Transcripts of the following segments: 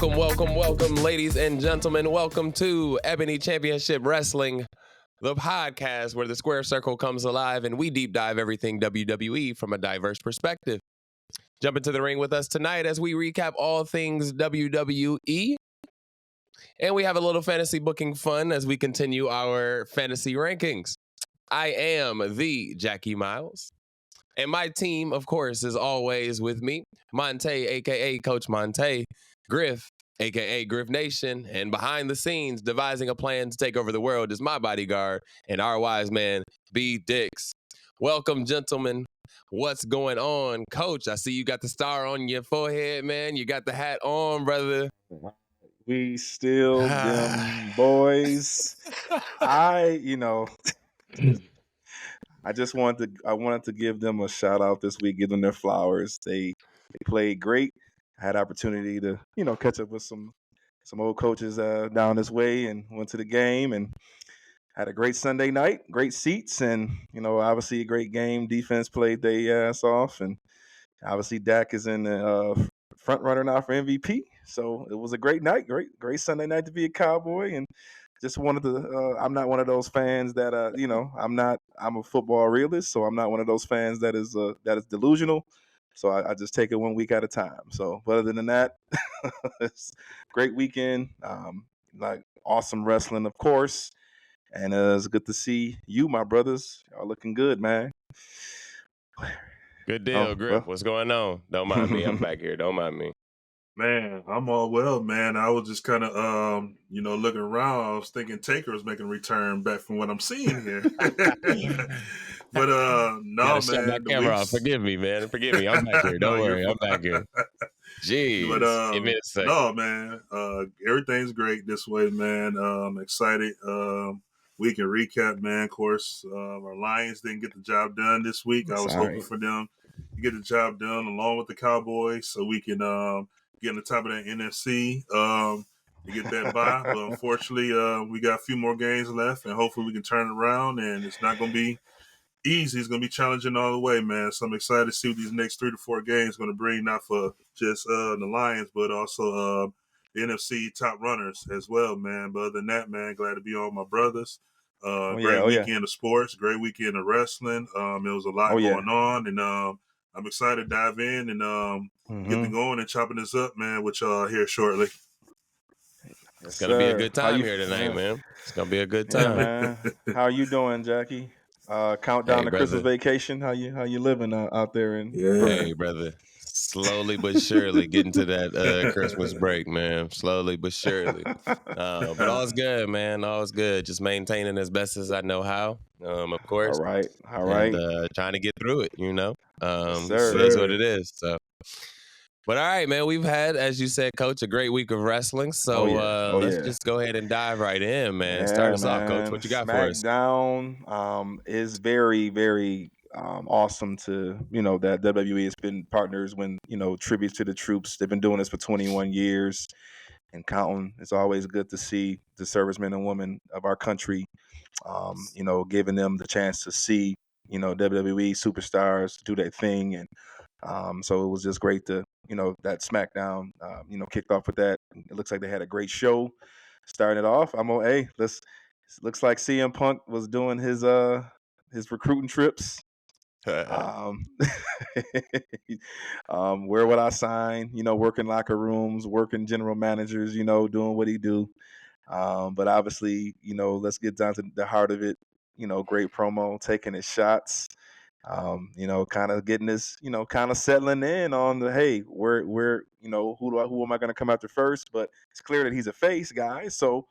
Welcome, ladies and gentlemen. Welcome to Ebony Championship Wrestling, the podcast where the square circle comes alive and we deep dive everything WWE from a diverse perspective. Jump into the ring with us tonight as we recap all things WWE. And we have a little fantasy booking fun as we continue our fantasy rankings. I am the Jackie Miles. And my team, of course, is always with me. Montay, a.k.a. Coach Montay. Griff, a.k.a. Griff Nation. And behind the scenes, devising a plan to take over the world is my bodyguard and our wise man, BDixx. Welcome, gentlemen. What's going on? Coach, I see you got the star on your forehead, man. You got the hat on, brother. We still them boys. I wanted to give them a shout out this week, give them their flowers. They played great. I had opportunity to, catch up with some old coaches down this way and went to the game and had a great Sunday night, great seats, and obviously a great game. Defense played their ass off, and obviously Dak is in the front runner now for MVP. So it was a great night, great Sunday night to be a Cowboy, and just wanted to. I'm not one of those fans that I'm a football realist, so I'm not one of those fans that is delusional. So I just take it one week at a time. So, but other than that, it's a great weekend. Like awesome wrestling, of course, and it's good to see you, my brothers. Y'all looking good, man. Good deal, Griff. What's going on? Don't mind me. I'm back here. Don't mind me. Man, I'm all well, man. I was just kind of, looking around. I was thinking Taker was making a return back from what I'm seeing here. But no, shut man. my camera off. Forgive me, man. Forgive me. I'm back here. Don't worry. I'm back here. Jeez. But give me a second. No, man. Everything's great this way, man. Excited. We can recap, man. Of course, our Lions didn't get the job done this week. I was hoping for them to get the job done along with the Cowboys so we can get on the top of that NFC to get that bye. But unfortunately, we got a few more games left, and hopefully we can turn it around. And it's not going to be easy. It's going to be challenging all the way, man. So I'm excited to see what these next 3 to 4 games are going to bring, not for just the Lions, but also the NFC top runners as well, man. But other than that, man, glad to be on my brothers. Great weekend of sports, great weekend of wrestling. It was a lot going on, and I'm excited to dive in and get them going and chopping this up, man, with y'all here shortly. It's going to be a good time here tonight, man. It's going to be a good time. Man. How you doing, Jackie? Countdown to Christmas vacation. How you living out there in Hey, brother. Slowly but surely getting to that Christmas break, man. Slowly but surely. But all's good, man. All's good. Just maintaining as best as I know how, of course. All right. And trying to get through it, Yes, so that's what it is. So, but all right, man. We've had, as you said, Coach, a great week of wrestling. So let's just go ahead and dive right in, man. Start us off, Coach. What you got for us? SmackDown is very, very awesome to that WWE has been partners when tributes to the troops. They've been doing this for 21 years and counting. It's always good to see the servicemen and women of our country, giving them the chance to see WWE superstars do their thing, and so it was just great to that SmackDown kicked off with that. It looks like they had a great show starting it off. Looks like CM Punk was doing his recruiting trips. Where would I sign? Working locker rooms, working general managers, doing what he do. But obviously, let's get down to the heart of it. Great promo, taking his shots. Kind of getting this, kind of settling in on the hey, where who am I going to come after first? But it's clear that he's a face guy. So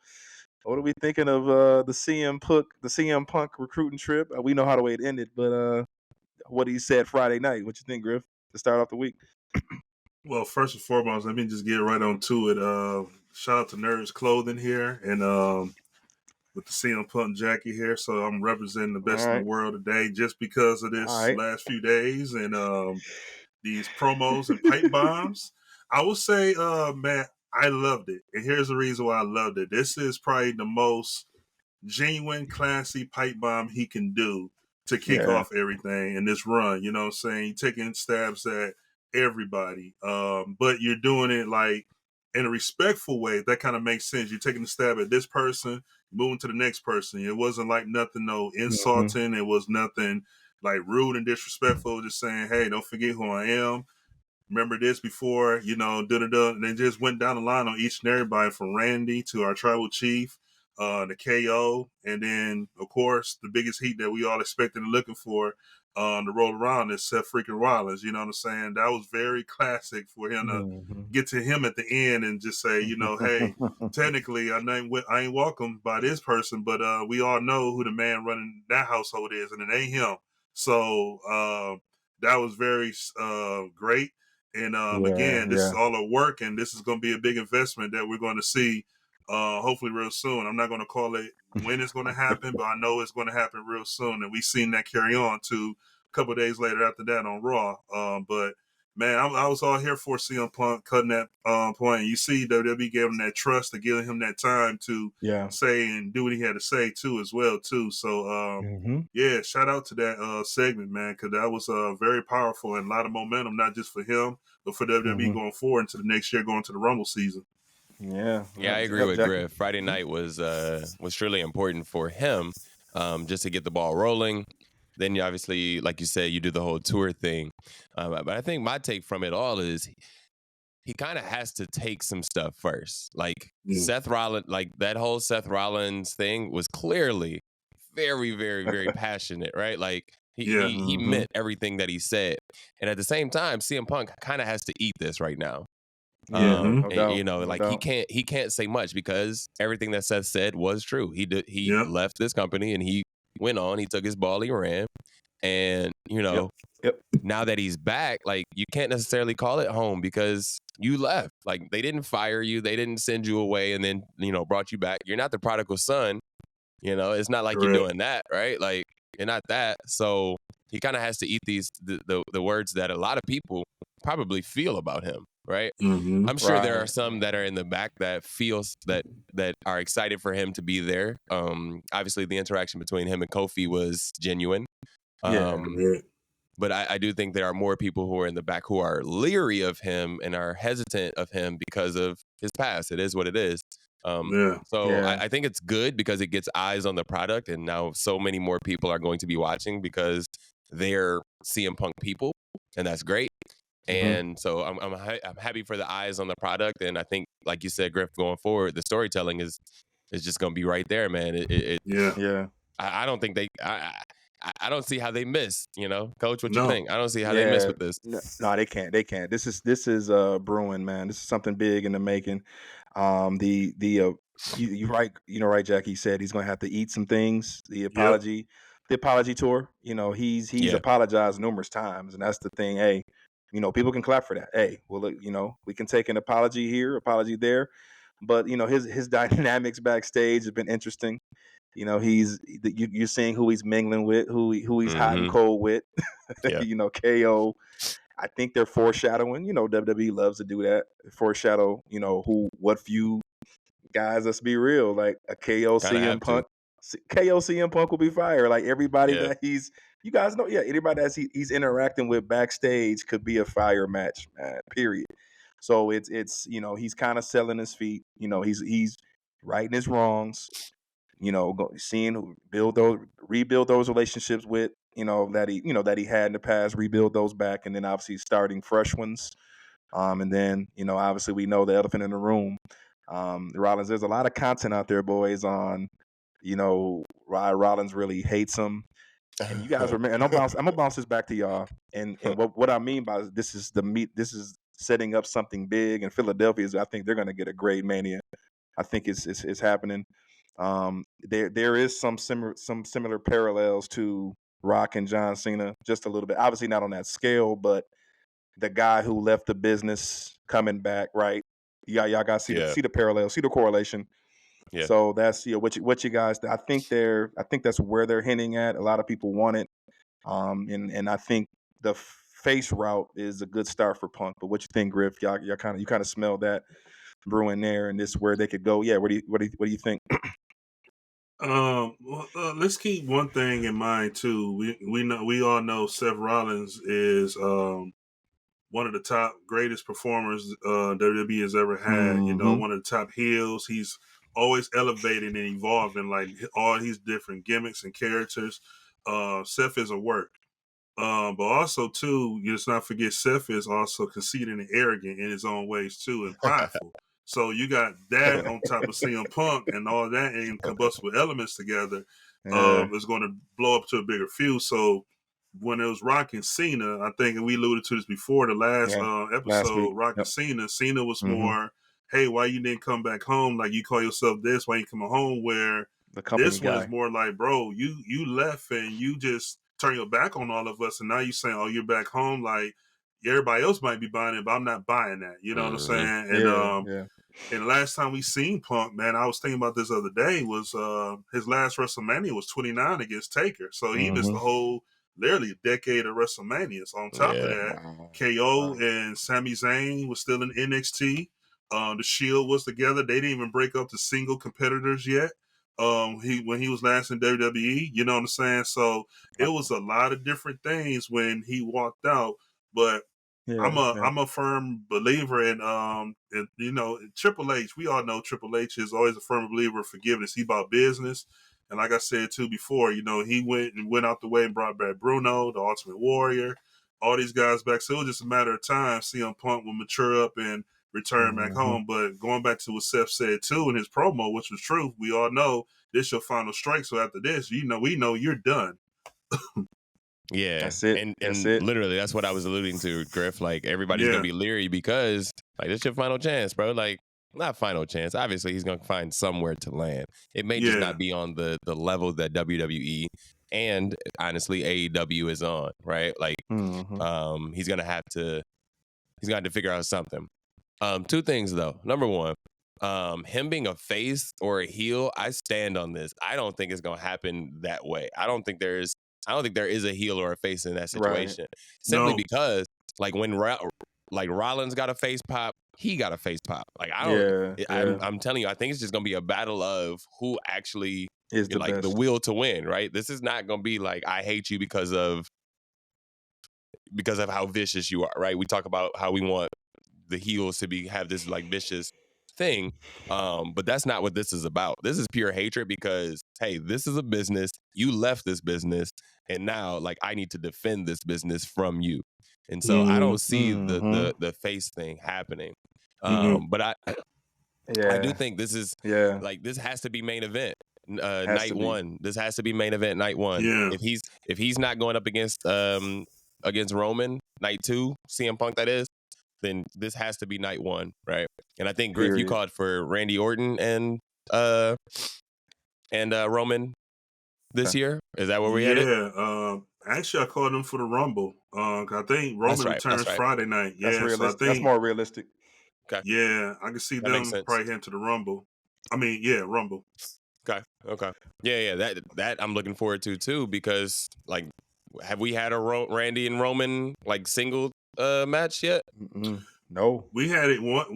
what are we thinking of the CM Punk recruiting trip? We know how the way it ended, but what he said Friday night. What you think, Griff, to start off the week? Well, first and foremost, let me just get right on to it. Shout out to Nerds Clothing here, and with the CM Punk Jackie here. So I'm representing the best in the world today just because of this last few days and these promos and pipe bombs. I will say, man, I loved it. And here's the reason why I loved it. This is probably the most genuine, classy pipe bomb he can do to kick off everything in this run. You know what I'm saying? You're taking stabs at everybody. But you're doing it like in a respectful way, that kind of makes sense. You're taking a stab at this person, moving to the next person. It wasn't like nothing, no insulting. It was nothing like rude and disrespectful. Just saying, hey, don't forget who I am. Remember this before, and they just went down the line on each and everybody from Randy to our tribal chief, the KO, and then, of course, the biggest heat that we all expected and looking for to roll around is Seth freaking Rollins. You know what I'm saying? That was very classic for him to get to him at the end and just say, hey, technically, I ain't welcomed by this person, but we all know who the man running that household is, and it ain't him. So that was very great. And again, this is all a work, and this is going to be a big investment that we're going to see hopefully real soon. I'm not going to call it when it's going to happen, but I know it's going to happen real soon. And we've seen that carry on to a couple of days later after that on Raw. But, man, I was all here for CM Punk cutting that point. You see WWE gave him that trust to give him that time to say and do what he had to say, too, as well, too. So, yeah, shout out to that segment, man, because that was very powerful and a lot of momentum, not just for him, but for WWE going forward into the next year, going to the Rumble season. Yeah, I agree with Griff. Friday night was truly important for him, just to get the ball rolling. Then you obviously, like you said, you do the whole tour thing. But I think my take from it all is he kind of has to take some stuff first. Like Seth Rollins, like that whole Seth Rollins thing was clearly very, very, very passionate, right? Like he meant everything that he said. And at the same time, CM Punk kind of has to eat this right now. No doubt, he can't say much because everything that Seth said was true. He left this company and he went on. He took his ball, he ran, and now that he's back, like you can't necessarily call it home because you left. Like they didn't fire you, they didn't send you away and then brought you back. You're not the prodigal son. It's not like you're doing that, right? Like you're not that. So he kind of has to eat the words that a lot of people probably feel about him. Right. I'm sure there are some that are in the back that feels that are excited for him to be there. Obviously the interaction between him and Kofi was genuine. But I do think there are more people who are in the back who are leery of him and are hesitant of him because of his past. It is what it is. I think it's good because it gets eyes on the product, and now so many more people are going to be watching because they're CM Punk people, and that's great. And so I'm happy for the eyes on the product, and I think, like you said, Griff, going forward, the storytelling is just going to be right there, man. I don't think I don't see how they missed. Coach, what you think? I don't see how they missed with this. No, they can't. They can't. This is brewing, man. This is something big in the making. You right, Jack. He said he's going to have to eat some things. The apology tour. He's apologized numerous times, and that's the thing. Hey. People can clap for that. Hey, well, look, we can take an apology here, apology there, but his dynamics backstage have been interesting. You're seeing who he's mingling with, who he's hot and cold with. KO. I think they're foreshadowing. WWE loves to do that. Foreshadow. What few guys. Let's be real. Like a KO CM Punk. KO CM Punk will be fired. Like everybody that you guys know, anybody that he's interacting with backstage could be a fire match, man, period. So it's he's kind of selling his feet. He's righting his wrongs. Seeing rebuild those relationships with that he had in the past, rebuild those back, and then obviously starting fresh ones. And then obviously we know the elephant in the room. Rollins, there's a lot of content out there, boys, on Rollins really hates him. And you guys remember, and I'm gonna bounce this back to y'all. And what I mean by this is this is setting up something big in Philadelphia. I think they're gonna get a great Mania. I think it's happening. There is some similar parallels to Rock and John Cena, just a little bit. Obviously not on that scale, but the guy who left the business coming back, right? Y'all got to see the parallels, see the correlation. Yeah. So that's what you guys. I think that's where they're hinting at. A lot of people want it, and I think the face route is a good start for Punk. But what you think, Griff? Y'all kind of smell that brewing there, and this where they could go. Yeah. What do you think? Let's keep one thing in mind too. We all know Seth Rollins is one of the top greatest performers WWE has ever had. You know, one of the top heels. He's always elevating and evolving, like all these different gimmicks and characters. Seth is a work. But also too, you just not forget Seth is also conceited and arrogant in his own ways too, and prideful. So you got that on top of CM Punk and all that and combustible elements together. Is going to blow up to a bigger feud. So when it was Rock and Cena, I think, and we alluded to this before the last episode, Rock and Cena was more, hey, why you didn't come back home? Like, you call yourself this, why you coming home? Where this one is more like, bro, you left and you just turn your back on all of us, and now you saying, oh, you're back home. Like, everybody else might be buying it, but I'm not buying that. You know what I'm saying? And and last time we seen Punk, man, I was thinking about this other day, was his last WrestleMania was 29 against Taker. So he missed the whole, literally a decade of WrestleMania. So on top of that, KO and Sami Zayn was still in NXT. The Shield was together. They didn't even break up to single competitors yet. When he was last in WWE, you know what I'm saying? So it was a lot of different things when he walked out, but I'm a firm believer in you know, Triple H. We all know Triple H is always a firm believer of forgiveness. He about business, and like I said too before, you know, he went out the way and brought back Bruno, the Ultimate Warrior, all these guys back. So it was just a matter of time. CM Punk will mature up and return back home. But going back to what Seth said too in his promo, which was true, we all know this your final strike. So after this, you know, we know you're done. Yeah, that's it. And that's it. Literally, that's what I was alluding to, Griff. Like, everybody's gonna be leery because, like, this your final chance, bro. Like, not final chance. Obviously, he's gonna find somewhere to land. It may just not be on the level that WWE and honestly AEW is on, right? Like, he's gonna have to figure out something. Two things though. Number one, him being a face or a heel, I stand on this. I don't think it's gonna happen that way. I don't think there is a heel or a face in that situation. Right. Simply because, like, when Rollins got a face pop, he got a face pop. Like, I don't. I'm telling you, I think it's just gonna be a battle of who actually is the will to win. Right. This is not gonna be like, I hate you because of how vicious you are. Right. We talk about how we want the heels to have this like vicious thing, but that's not what this is about. This is pure hatred because, hey, this is a business. You left this business, and now, like, I need to defend this business from you. And so I don't see the face thing happening. But I do think this is like, this has to be main event night one. This has to be main event night one. Yeah. If he's not going up against Roman night two, CM Punk that is, then this has to be night one, right? And I think, Griff, you called for Randy Orton and Roman this year. Is that where we headed? Yeah. Actually, I called him for the Rumble. I think Roman returns Friday night. Yeah, so I think that's more realistic. Okay. Yeah, I can see them probably heading to the Rumble. I mean, yeah, Rumble. Okay. Yeah. That I'm looking forward to too, because, like, have we had a Randy and Roman like single match yet? No, we had it one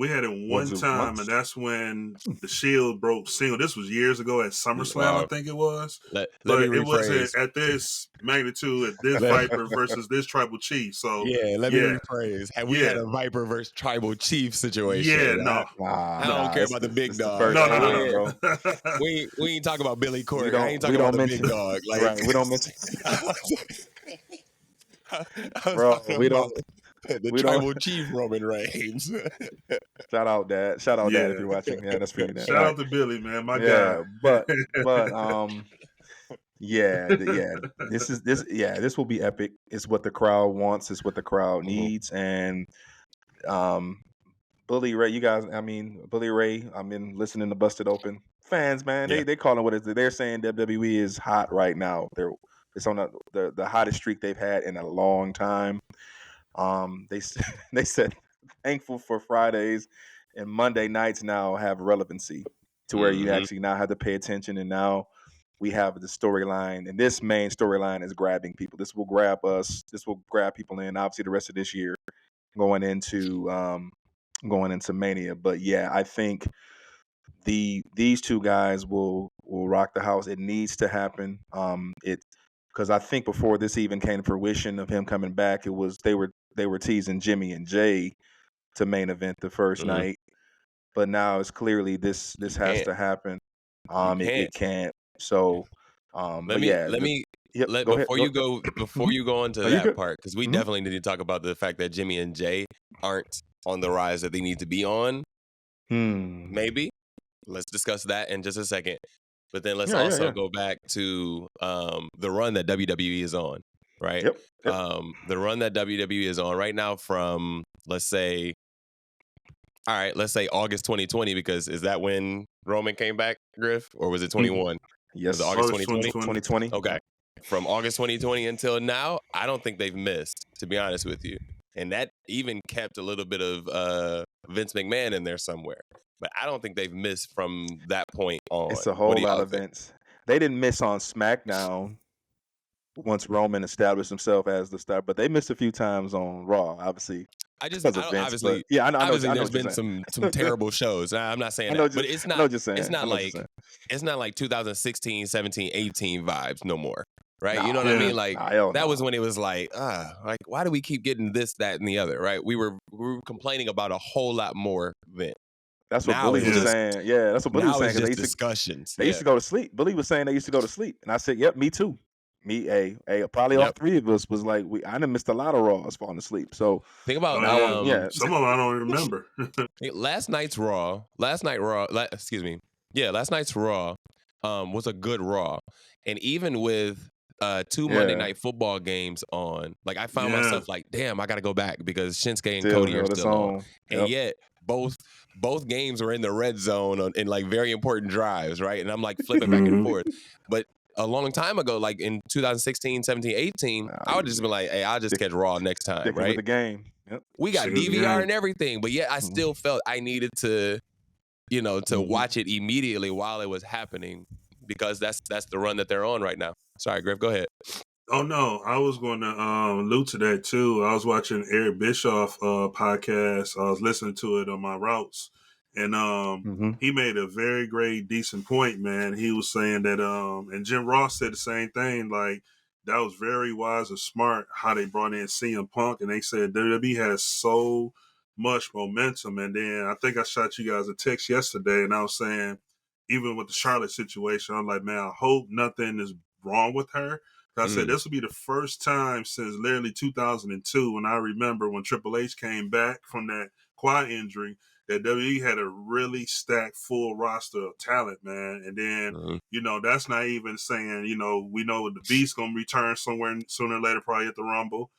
time, and that's when the Shield broke single. This was years ago at SummerSlam, I think it was. But it wasn't at this magnitude, at this Viper versus this Tribal Chief. So let me rephrase. Have we had a Viper versus Tribal Chief situation? Yeah, no. I don't care about the big dog. No. We ain't talking about Billy Corgan. I ain't talking about the big dog. Like, right, we don't mention. Bro, we don't. The Tribal Chief Roman Reigns. Shout out, Dad. Shout out, Dad, if you're watching. Yeah, that's for you, Dad. Shout out to Billy, man. My guy. But this will be epic. It's what the crowd wants. It's what the crowd needs. And Bully Ray, Bully Ray, listening to Busted Open. Fans, man, they calling what it is. They're saying WWE is hot right now. It's on the hottest streak they've had in a long time. They said thankful for Fridays and Monday nights now have relevancy to where you actually now have to pay attention, and now we have the storyline, and this main storyline is grabbing people. This will grab us. This will grab people in, obviously, the rest of this year going into Mania. But yeah, I think these two guys will rock the house. It needs to happen. Because I think before this even came to fruition of him coming back, they were they were teasing Jimmy and Jay to main event the first night, but now it's clearly this has to happen. It can't. So, let but me yeah, let me yep. let Go ahead. before you go into No, you're that good. part, because we definitely need to talk about the fact that Jimmy and Jay aren't on the rise that they need to be on. Maybe let's discuss that in just a second. But then let's also go back to the run that WWE is on, right? Yep. The run that WWE is on right now from, let's say August 2020, because is that when Roman came back, Griff? Or was it 21? Yes. Was it August 2020? 2020. Okay. From August 2020 until now, I don't think they've missed, to be honest with you. And that even kept a little bit of Vince McMahon in there somewhere. But I don't think they've missed from that point on. It's a whole lot of Vince. They didn't miss on SmackDown once Roman established himself as the star, but they missed a few times on Raw, obviously. Obviously, I know. Obviously, I know there's been some terrible shows. I'm not saying that, but it's not. It's not like 2016, 17, 18 vibes no more, right? You know what I mean? Like that was when it was like why do we keep getting this, that, and the other, right? We were complaining about a whole lot more then. That's what Bully was saying. Yeah, that's what Bully was saying. Now it's just discussions. They used to go to sleep. Bully was saying they used to go to sleep, and I said, "Yep, me too." Probably all three of us was like, I done missed a lot of Raws falling asleep. So think about some of them I don't remember. Last night's Raw was a good Raw, and even with 2 Monday Night Football games on, like I found myself like, damn, I got to go back because Shinsuke and Cody are still on, and yet both games were in the red zone in like very important drives, right? And I'm like flipping back and forth, but a long time ago, like in 2016, 17, 18, I would just be like, hey, I'll just catch Raw next time, right? With the game. Yep. We got DVR and everything, but yet I still felt I needed to, to watch it immediately while it was happening, because that's the run that they're on right now. Sorry, Griff, go ahead. Oh no, I was going to allude to that too. I was watching Eric Bischoff podcast. I was listening to it on my routes, and he made a very great, decent point. Man, he was saying that, and Jim Ross said the same thing. Like that was very wise and smart how they brought in CM Punk, and they said WWE has so much momentum. And then I think I shot you guys a text yesterday, and I was saying, even with the Charlotte situation, I'm like, man, I hope nothing is wrong with her. I said this will be the first time since literally 2002, when I remember when Triple H came back from that quad injury, that WWE had a really stacked full roster of talent, man. And then, that's not even saying, we know the Beast going to return somewhere sooner or later, probably at the Rumble.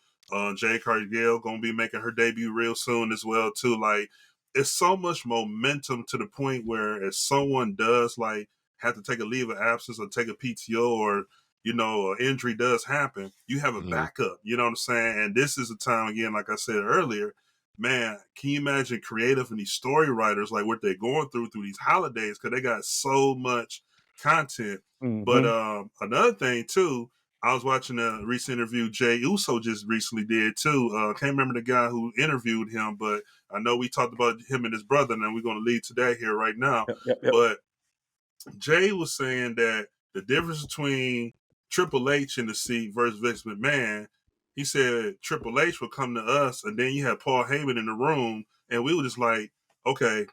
Jade Cargill going to be making her debut real soon as well, too. Like, it's so much momentum to the point where if someone does, like, have to take a leave of absence or take a PTO or an injury does happen, you have a backup, you know what I'm saying? And this is a time, again, like I said earlier, man, can you imagine creative and these story writers, like what they're going through these holidays, because they got so much content. But another thing, too, I was watching a recent interview Jey Uso just recently did, too. Can't remember the guy who interviewed him, but I know we talked about him and his brother, and we're going to lead to that here right now. Yep. But Jay was saying that the difference between Triple H in the seat versus Vince McMahon, he said Triple H would come to us, and then you had Paul Heyman in the room, and we were just like, okay,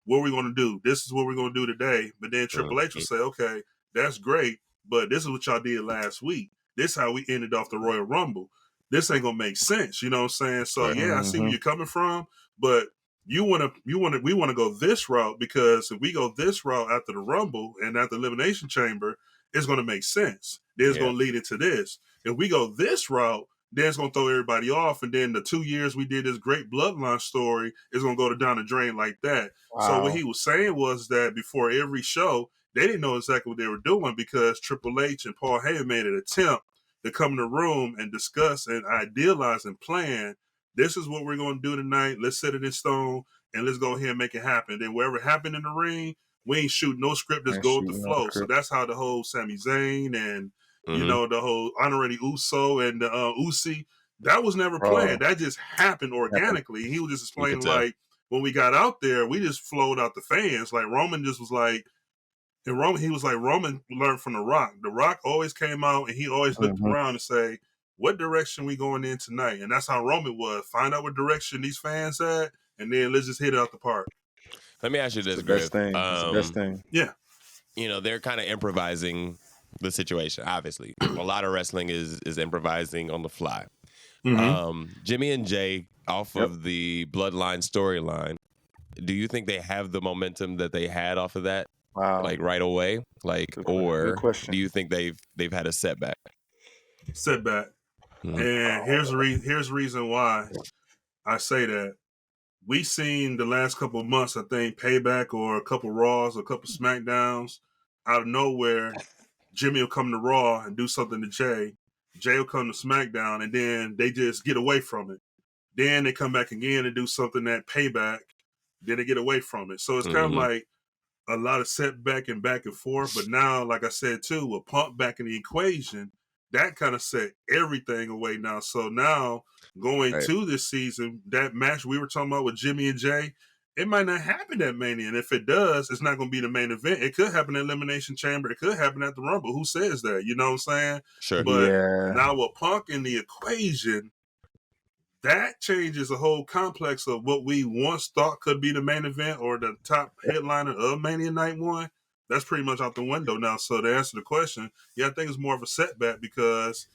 what are we going to do? This is what we're going to do today. But then Triple H would say, okay, that's great, but this is what y'all did last week. This is how we ended off the Royal Rumble. This ain't going to make sense. You know what I'm saying? So, I see where you're coming from, but we want to go this route, because if we go this route after the Rumble and after the Elimination Chamber, it's going to make sense. Then it's going to lead into this. If we go this route, then it's going to throw everybody off. And then the 2 years we did this great bloodline story is going to go down the drain like that. Wow. So what he was saying was that before every show, they didn't know exactly what they were doing, because Triple H and Paul Heyman made an attempt to come in the room and discuss and idealize and plan, this is what we're going to do tonight. Let's set it in stone and let's go ahead and make it happen. Then wherever happened in the ring, we ain't shooting no script, just go with the flow. So that's how the whole Sami Zayn and, the whole Honorary Uso and Usi, that was never planned. That just happened organically. He was just explaining, like, when we got out there, we just flowed out the fans. Like, Roman just was like, he was like, Roman learned from The Rock. The Rock always came out and he always looked around and say, what direction we going in tonight? And that's how Roman was. Find out what direction these fans at, and then let's just hit it out the park. Let me ask you It's this, the best Griff. thing. It's the best thing. Yeah. They're kind of improvising the situation. Obviously, a lot of wrestling is improvising on the fly. Jimmy and Jay off of the Bloodline storyline. Do you think they have the momentum that they had off of that, like right away, or do you think they've had a setback? Setback. And here's the reason why I say that. We seen the last couple of months, I think, Payback or a couple Raws or a couple SmackDowns. Out of nowhere, Jimmy will come to Raw and do something to Jay. Jay will come to SmackDown, and then they just get away from it. Then they come back again and do something at Payback. Then they get away from it. So it's kind of like a lot of setback and back and forth. But now, like I said, too, with Punk back in the equation, that kind of set everything away now. So now, going to this season, that match we were talking about with Jimmy and Jay, it might not happen at Mania. And if it does, it's not going to be the main event. It could happen at Elimination Chamber. It could happen at the Rumble. Who says that? You know what I'm saying? Sure. But now with Punk in the equation, that changes a whole complex of what we once thought could be the main event or the top headliner of Mania Night 1. That's pretty much out the window now. So to answer the question, I think it's more of a setback because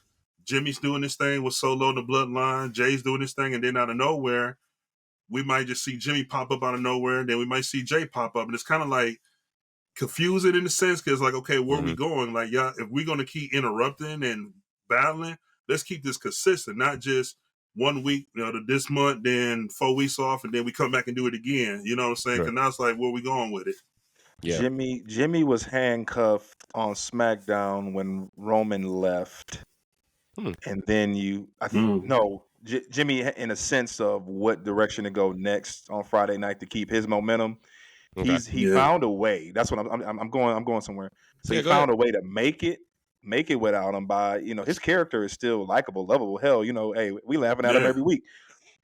Jimmy's doing this thing with Solo and the Bloodline. Jay's doing this thing, and then out of nowhere, we might just see Jimmy pop up out of nowhere, and then we might see Jay pop up. And it's kind of like confusing in a sense because, like, okay, where are we going? Like, if we're going to keep interrupting and battling, let's keep this consistent, not just 1 week, this month, then 4 weeks off, and then we come back and do it again. You know what I'm saying? Because now it's like, where are we going with it? Yeah. Jimmy was handcuffed on SmackDown when Roman left. And then Jimmy, in a sense of what direction to go next on Friday night to keep his momentum, he found a way. That's what I'm going somewhere. So he found a way to make it without him by, his character is still likable, lovable. Hell, hey, we laughing at him every week.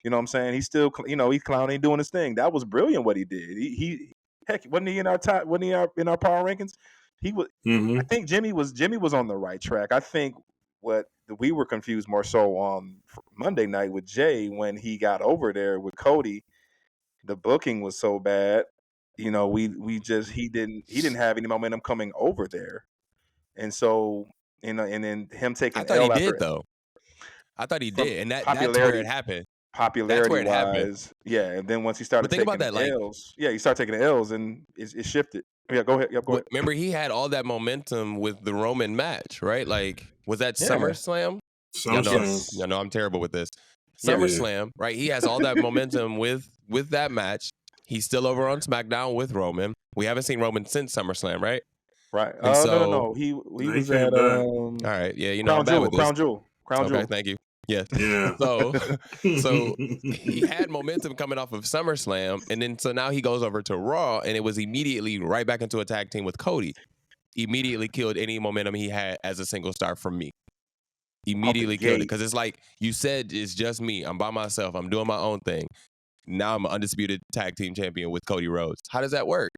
You know what I'm saying? He's still, he's clowning, doing his thing. That was brilliant what he did. He heck, wasn't he in our top? Wasn't he in our power rankings? He was. I think Jimmy was on the right track. I think what we were confused more so on Monday night with Jay when he got over there with Cody. The booking was so bad. He didn't have any momentum coming over there, and so and then him taking. I thought he did though. I thought he did, and that's where it happened. Popularity wise, and then once he started taking L's, he started taking the L's, and it shifted. Yeah, go ahead. Yep, go ahead. Remember, he had all that momentum with the Roman match, right? Like, was that SummerSlam? SummerSlam. I know I'm terrible with this. SummerSlam, right? He has all that momentum with that match. He's still over on SmackDown with Roman. We haven't seen Roman since SummerSlam, right? Right. No. He was at all right. Yeah, I'm bad with this. Crown Jewel. Okay, thank you. Yeah. So he had momentum coming off of SummerSlam, and then so now he goes over to Raw, and it was immediately right back into a tag team with Cody. Immediately killed any momentum he had as a single star from me. Immediately killed it because it's like you said, it's just me. I'm by myself. I'm doing my own thing. Now I'm an undisputed tag team champion with Cody Rhodes. How does that work?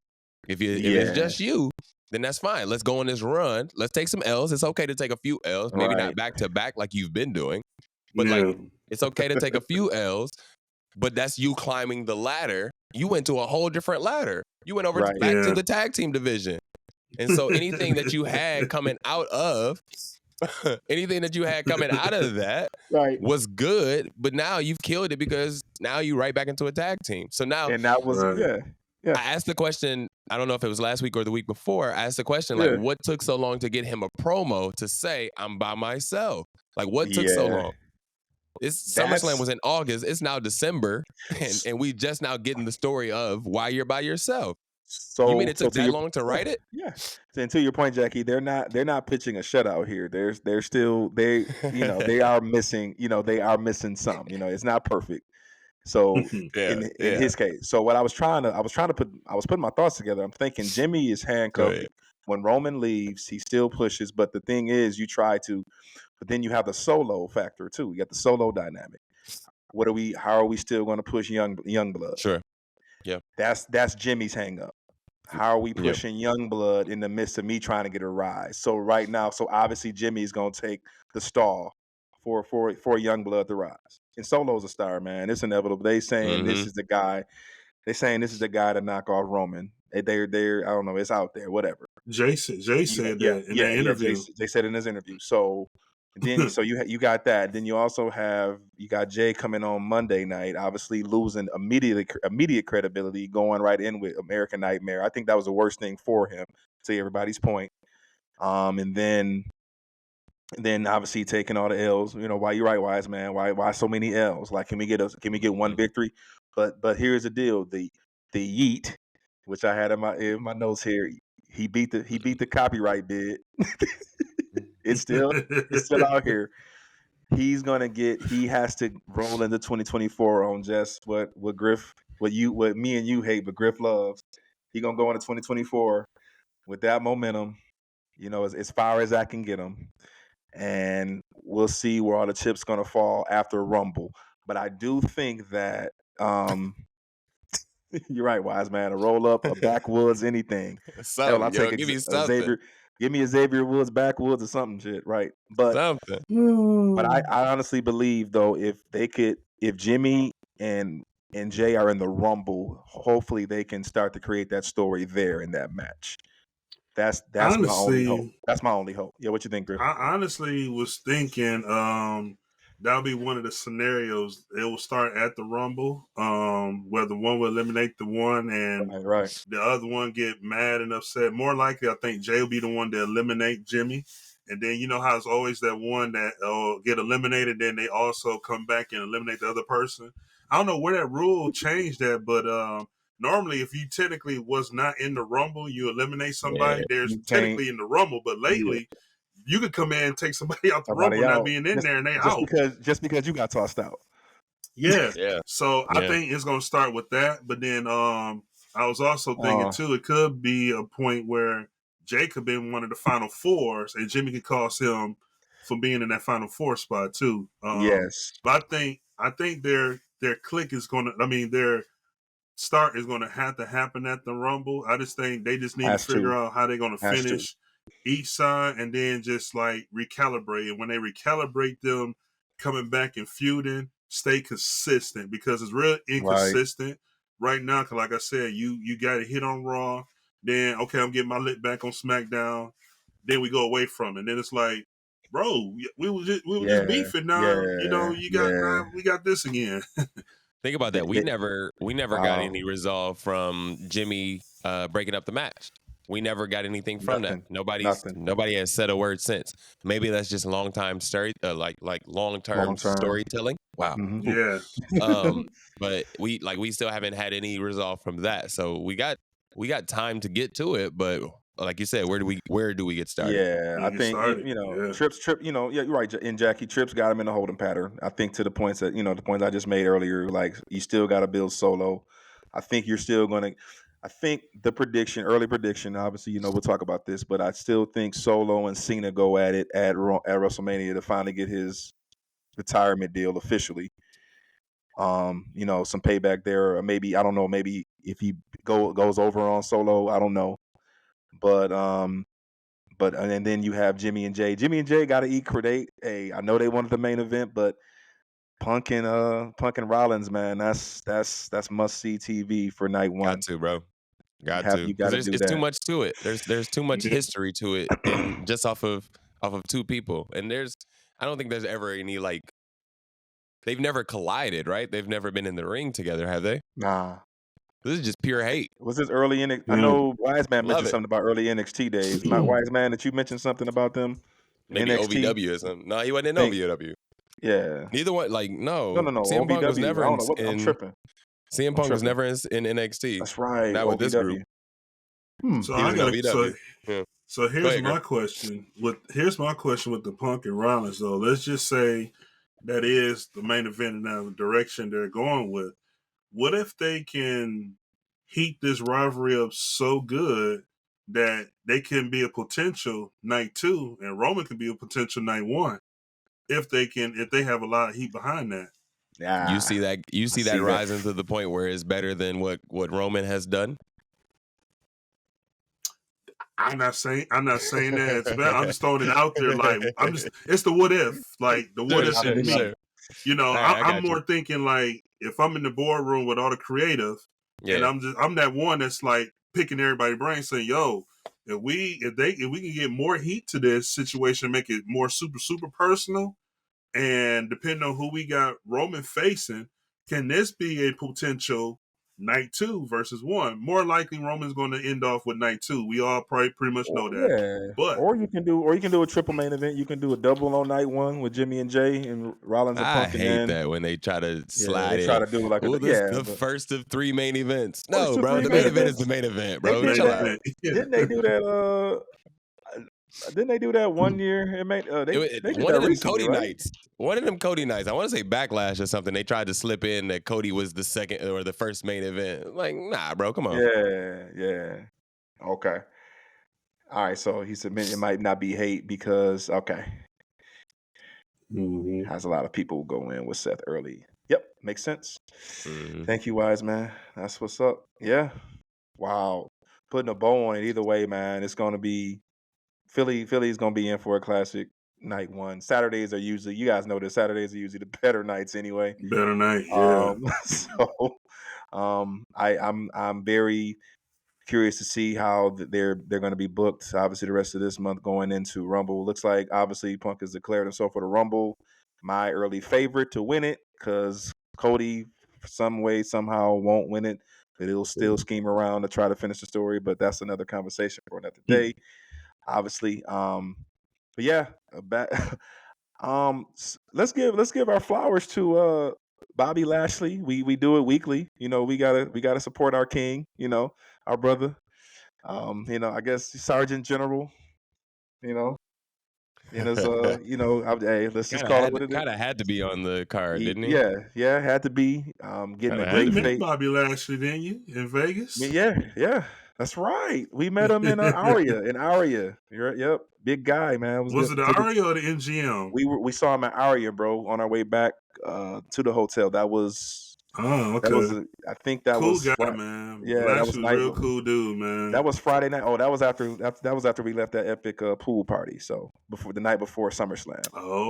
If it's just you, then that's fine. Let's go on this run. Let's take some L's. It's okay to take a few L's, maybe not back to back like you've been doing. But it's okay to take a few L's, but that's you climbing the ladder. You went to a whole different ladder. You went over back to the tag team division. And so anything that you had coming out of that was good, but now you've killed it because now you're right back into a tag team. So now, and that was I asked the question, I don't know if it was last week or the week before, I asked the question, like, what took so long to get him a promo to say, I'm by myself? Like, what took so long? SummerSlam was in August. It's now December, and we just now getting the story of why you're by yourself. So you mean it took that long to write it? Yeah. And to your point, Jackie, they're not pitching a shutout here. They're still they are missing some. It's not perfect. So in his case, so what I was putting my thoughts together. I'm thinking Jimmy is handcuffed. When Roman leaves, he still pushes, but the thing is, but then you have the solo factor too. You got the solo dynamic. How are we still going to push young blood? Sure. Yeah. That's Jimmy's hang up. How are we pushing young blood in the midst of me trying to get a rise? So right now, obviously Jimmy is going to take the stall for young blood to rise. And Solo's a star, man. It's inevitable. They saying this is the guy. They saying this is the guy to knock off Roman. They're I don't know. It's out there. Whatever. Jay said that in that interview. They said in his interview. So then, you got that. Then you also got Jay coming on Monday night, obviously losing immediate credibility, going right in with American Nightmare. I think that was the worst thing for him, to everybody's point. And then obviously taking all the L's. Why you right, Wise Man? Why so many L's? Like, can we get one victory? But here's the deal: the Yeet, which I had in my notes here. He beat the copyright bid. It's still out here. He has to roll into 2024 on just what Griff, what me and you hate, but Griff loves. He gonna go into 2024 with that momentum, as far as I can get him, and we'll see where all the chips gonna fall after Rumble. But I do think that you're right, Wise Man. A roll up, a backwoods, anything. Hell, I'll take give me something. Give me a Xavier Woods backwoods or something shit, right? But something. But I honestly believe though, if Jimmy and Jay are in the Rumble, hopefully they can start to create that story there in that match. That's honestly, my only hope. That's my only hope. Yeah, what you think, Griff? I honestly was thinking that'll be one of the scenarios. It will start at the Rumble, where the one will eliminate the one and the other one get mad and upset. More likely, I think Jay will be the one to eliminate Jimmy. And then you know how it's always that one that get eliminated, then they also come back and eliminate the other person. I don't know where that rule changed that, but normally if you technically was not in the Rumble, you eliminate somebody. There's technically in the Rumble, but lately you could come in and take somebody out the Rumble not being in there and they out. Just because you got tossed out. Yeah. So I think it's going to start with that. But then I was also thinking too, it could be a point where Jay could be in one of the Final Fours, and Jimmy could cost him from being in that Final Four spot too. Yes, but I think their click is going to. I mean, their start is going to have to happen at the Rumble. I just think they just need to figure out how they're going to finish each side, and then just like recalibrate. And when they recalibrate them, coming back and feuding, stay consistent because it's real inconsistent right now. Because like I said, you got to hit on Raw. Then, okay, I'm getting my lit back on SmackDown. Then we go away from it. And then it's like, bro, we were just beefing. Now, we got this again. Think about that. We never got any resolve from Jimmy breaking up the match. We never got anything from that. Nobody has said a word since. Maybe that's just long-term storytelling. Wow. Mm-hmm. Yeah. But we still haven't had any resolve from that. So we got time to get to it, but like you said, where do we get started? Yeah, I think Trips. You're right. And Jackie Trips got him in a holding pattern. I think to the points that the points I just made earlier, like you still got to build Solo. I think you're still going to. I think early prediction. Obviously, we'll talk about this, but I still think Solo and Cena go at it at WrestleMania to finally get his retirement deal officially. Some payback there, or maybe I don't know. Maybe if he goes over on Solo, I don't know. But and then you have Jimmy and Jay. Jimmy and Jay got to eat credit. Hey, I know they wanted the main event, but Punk and Rollins, man, that's must see TV for night one. Got to, bro. Got to. You gotta do that. It's too much to it. There's too much history to it, and just off of two people. And I don't think there's ever any they've never collided, right? They've never been in the ring together, have they? Nah. This is just pure hate. Was this early NXT? I know Wise Man mentioned something about early NXT days. Not Wise Man, that you mentioned something about them? Maybe NXT? OVW or something. No, he wasn't in OVW. Yeah. Neither one, no. No. CM Punk was never I'm tripping. CM Punk was never in NXT. That's right. Not with this group. So here's my question. Here's my question with the Punk and Rollins, though. Let's just say that is the main event and now the direction they're going with. What if they can heat this rivalry up so good that they can be a potential night 2 and Roman can be a potential night 1 if they have a lot of heat behind that? Yeah, you see that rising to the point where it's better than what Roman has done. I'm not saying that it's bad. I'm just throwing it out there. Like it's the what if, like the what if in me. Sure. You know, All right, I I'm got more you. thinking like if I'm in the boardroom with all the creative, and Yeah. I'm that one that's like picking everybody's brain, saying, "Yo, if we can get more heat to this situation, make it more super personal, and depending on who we got Roman facing, can this be a potential night 2 versus 1? More likely, Roman's going to end off with night 2. We all probably pretty much know that. Yeah, But or you can do a triple main event. You can do a double on night 1 with Jimmy and Jay and Rollins and I Punk, and hate then that when they try to they slide try in. to do like Oh, this the but first of 3 main events. first No, of bro. 3 The main main event is the events. main event, They bro. did Chill that. out. Didn't they do that? Didn't they do that one year? They did One that of them recently, Cody right? nights. One of them Cody nights. I want to say Backlash or something. They tried to slip in that Cody was the second or the first main event. Like, nah, bro. Come on. Yeah. Okay. All right. So he said it might not be hate because has a lot of people who go in with Seth early. Yep, makes sense. Mhm. Thank you, wise man. That's what's up. Yeah. Wow. Putting a bow on it either way, man. It's gonna be Philly's gonna be in for a classic night 1. Saturdays are usually, you guys know this, Saturdays are usually the better nights anyway. better night, yeah. So I'm very curious to see how they're going to be booked. Obviously, the rest of this month going into Rumble. Looks like obviously Punk has declared himself for the Rumble. My early favorite to win it, because Cody some way somehow won't win it, but he'll still scheme around to try to finish the story. But that's another conversation for another day. Obviously, but yeah, let's give our flowers to Bobby Lashley. We do it weekly. You know, we gotta support our king. You know, our brother. You know, I guess Sergeant General. You know, and as hey, let's just call it what it is. Kind of had to be on the card, didn't he? Yeah, had to be. Getting Kinda a had You great to met be. fate. Bobby Lashley, didn't you, in Vegas? Yeah, that's right. We met him in Aria. Yep, big guy, man. It was Was good. it the Aria or the MGM? We saw him at Aria, bro, on our way back to the hotel. That was Oh, okay. I think that Cool was guy, man. yeah, that was Lashley was a night. real cool dude, man. That was Friday night. Oh, that was after we left that epic pool party. So the night before SummerSlam.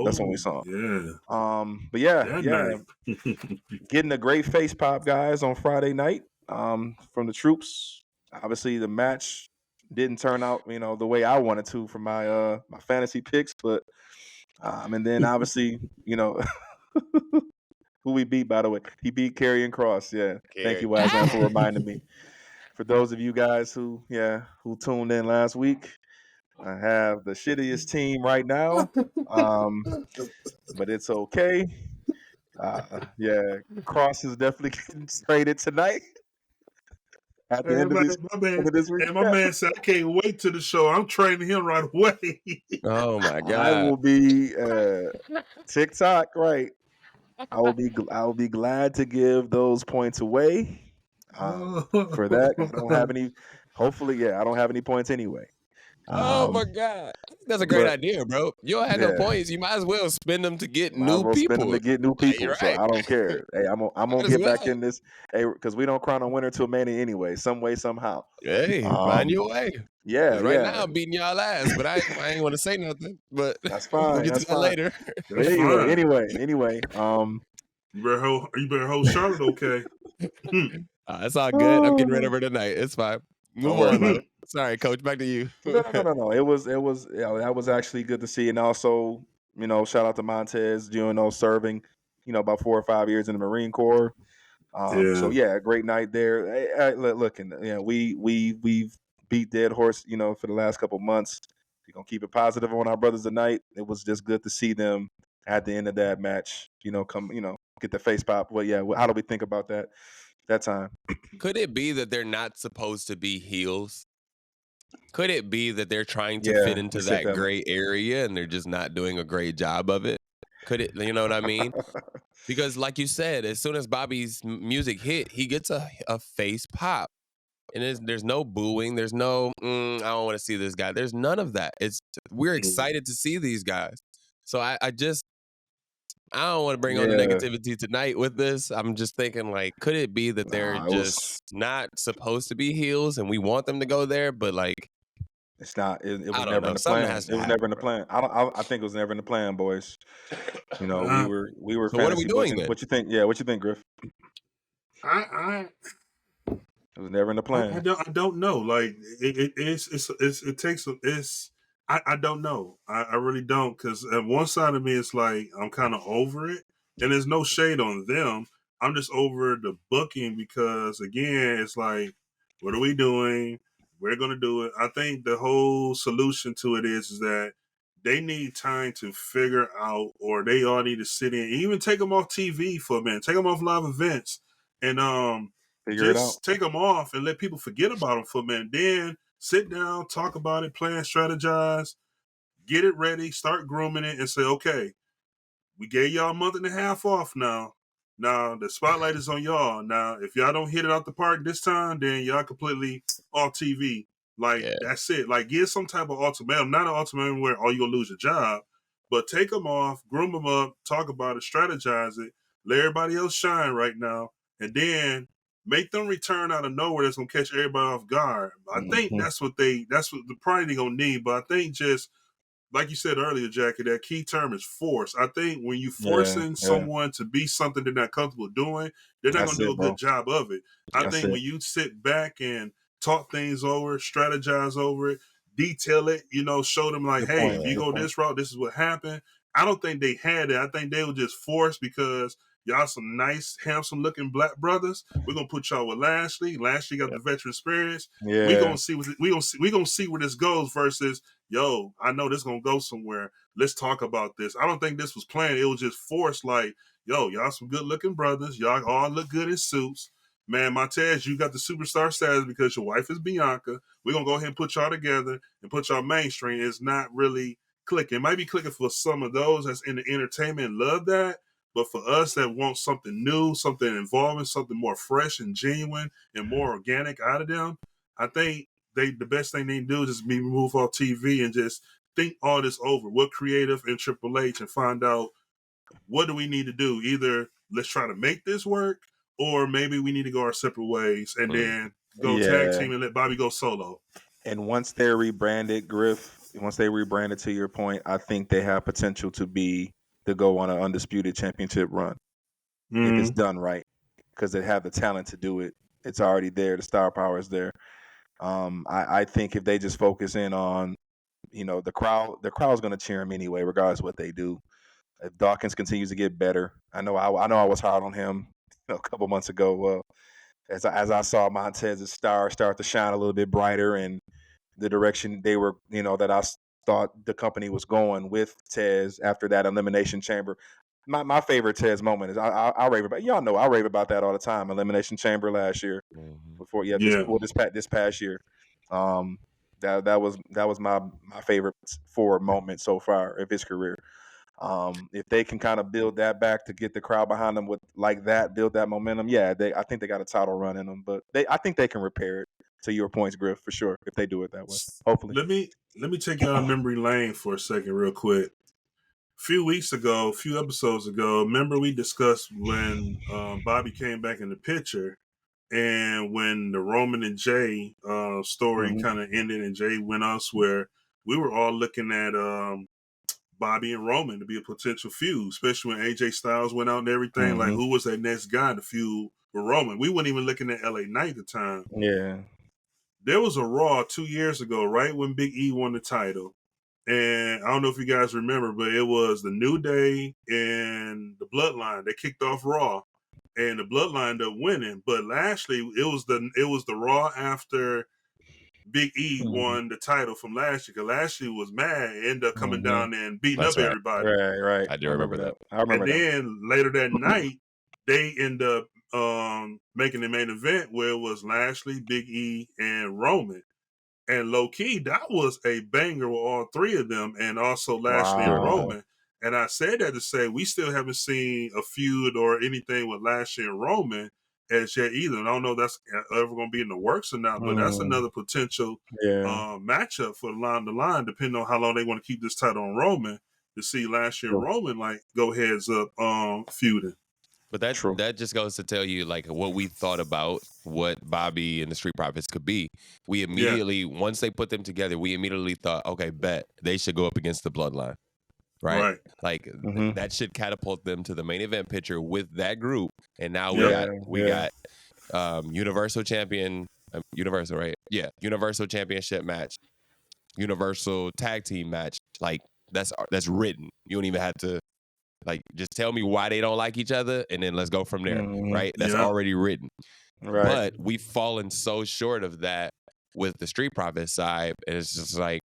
That's when we saw him. Yeah. But yeah, That night. getting a great face pop, guys, on Friday night. From the troops. Obviously, the match didn't turn out, the way I wanted to for my my fantasy picks, but and then obviously, who we beat, by the way. He beat Karrion Kross. Yeah. Thank you, Wise Man, for reminding me. For those of you guys who tuned in last week, I have the shittiest team right now. But it's okay. Yeah, Cross is definitely getting traded tonight. At the end of this week. My man said, I can't wait to the show. I'm training him right away. Oh my I God. will be TikTok, right? I will be glad to give those points away. For that, I don't have any. Hopefully, yeah, I don't have any points anyway. Oh my God. That's a great But idea, bro. You don't have no points. You might as well spend them to get might as new well spend them people. to get new people. You're So right. I don't care. Hey, I'm gonna Might as get back well. in this. Hey, because we don't crown a winner till Mania anyway, some way, somehow. Hey, find your way. Yeah, 'Cause right yeah. now I'm beating y'all ass, but I ain't want to say nothing. But That's we'll fine. get That's to that fine. later. That's Anyway. You better hold Charlotte, okay? It's all good. I'm getting rid of her tonight. It's fine. Move worry on, about though. Sorry, Coach. Back to you. No. It was that was actually good to see, and also shout out to Montez, serving about 4 or 5 years in the Marine Corps. So yeah, a great night there. Hey, look, and we've beat dead horse for the last couple months. We're gonna keep it positive on our brothers tonight. It was just good to see them at the end of that match. Come get the face pop. Well, yeah. How do we think about that time? Could it be that they're not supposed to be heels? Could it be that they're trying to fit into that gray area and they're just not doing a great job of it? Could it, you know what I mean? Because like you said, as soon as Bobby's music hit, he gets a face pop. And there's no booing. There's no, I don't want to see this guy. There's none of that. We're excited to see these guys. So I don't want to bring on the negativity tonight with this. I'm just thinking, like, could it be that they're just not supposed to be heels and we want them to go there, but like It's not. It I was don't never know. in the Something plan. has It to was never happen, in the bro. plan. I think it was never in the plan, boys. You know, we Uh, were So what are we fantasy books. doing then? What you think? Yeah, what you think, Griff? I It was never in the plan. I don't know. Like it takes it's I don't know. I really don't, because at one side of me it's like I'm kind of over it, and there's no shade on them. I'm just over the booking because again it's like, what are we doing? We're gonna do it. I think the whole solution to it is that they need time to figure out, or they all need to sit in, even take them off TV for a minute, take them off live events, and Figure it out. just take them off and let people forget about them for a minute. Then sit down, talk about it, plan, strategize, get it ready, start grooming it, and say, okay, we gave y'all a month and a half off now. Now the spotlight is on y'all. Now, if y'all don't hit it out the park this time, then y'all completely off TV. Like, Yeah. that's it. Like, give some type of ultimatum. Not an ultimatum where, oh, you're gonna lose your job, but take them off, groom them up, talk about it, strategize it, let everybody else shine right now, and then make them return out of nowhere that's gonna catch everybody off guard. I think Mm-hmm. that's what the probably they gonna need. But I think just like you said earlier, Jackie, that key term is force. I think when you Yeah, forcing yeah. someone to be something they're not comfortable doing, they're not going That's to do it, a bro. good job of it. I That's think it. when you sit back and talk things over, strategize over it, detail it, show them like, Good hey, point. if you Good go point. this route, this is what happened. I don't think they had it. I think they were just forced because y'all some nice, handsome looking black brothers. We're gonna put y'all with Lashley. Lashley got the veteran experience. We Yeah. gonna see we gonna see where this goes versus, yo, I know this gonna go somewhere. Let's talk about this. I don't think this was planned. It was just forced. Like, yo, y'all some good looking brothers. Y'all all look good in suits. Man, Montez, you got the superstar status because your wife is Bianca. We're gonna go ahead and put y'all together and put y'all mainstream. It's not really clicking. It might be clicking for some of those that's in the entertainment and love that. But for us that want something new, something involving, something more fresh and genuine and more organic out of them, I think the best thing they can do is just be removed off TV and just think all this over. What creative in Triple H and find out what do we need to do. Either let's try to make this work, or maybe we need to go our separate ways and then go tag Yeah. team and let Bobby go solo. And once they're rebranded, Griff, once they rebranded, to your point, I think they have potential to go on an undisputed championship run if it's done right, because they have the talent to do it. It's already there. The star power is there. I think if they just focus in on, the crowd's going to cheer them anyway, regardless of what they do. If Dawkins continues to get better, I know I was hard on him a couple months ago. As I saw Montez's star start to shine a little bit brighter, and the direction they were, that I thought the company was going with Tez after that Elimination Chamber. My favorite Tez moment is I rave about, y'all know I rave about that all the time. Elimination Chamber last year, before Yeah. this past year. That was my favorite forward moment so far of his career. If they can kind of build that back to get the crowd behind them with like that, build that momentum, I think they got a title run in them. But I think they can repair it. To your points, Griff, for sure, if they do it that way. Hopefully. Let me take y'all memory lane for a second, real quick. A few episodes ago, remember we discussed when Bobby came back in the picture, and when the Roman and Jay story kind of ended and Jay went elsewhere, we were all looking at Bobby and Roman to be a potential feud, especially when AJ Styles went out and everything. Like, who was that next guy to feud with Roman? We weren't even looking at LA Knight at the time. Yeah. There was a Raw 2 years ago, right when Big E won the title. And I don't know if you guys remember, but it was the New Day and the Bloodline. They kicked off Raw, and the Bloodline ended up winning. But Lashley, it was the Raw after Big E won the title from Lashley, because Lashley was mad and ended up coming down there and beating That's up right. everybody. Right. I do remember that. I remember And that. then later that night, they end up making the main event where it was Lashley, Big E, and Roman. And low key, that was a banger with all three of them, and also Lashley and Wow. Roman. And I said that to say we still haven't seen a feud or anything with Lashley and Roman as yet either. And I don't know if that's ever going to be in the works or not, but that's another potential matchup for the line, depending on how long they want to keep this title on Roman, to see Lashley and Roman like go heads up feuding. But that just goes to tell you like what we thought about what Bobby and the Street Profits could be. We immediately, once they put them together, we immediately thought, okay, bet they should go up against the Bloodline. Right. Like that should catapult them to the main event picture with that group. And now we got Universal Champion, Universal, right? Yeah, Universal Championship match, Universal Tag Team match. Like that's written. You don't even have to like just tell me why they don't like each other, and then let's go from there. Right? That's already written. Right. But we've fallen so short of that with the Street Profits side, and it's just like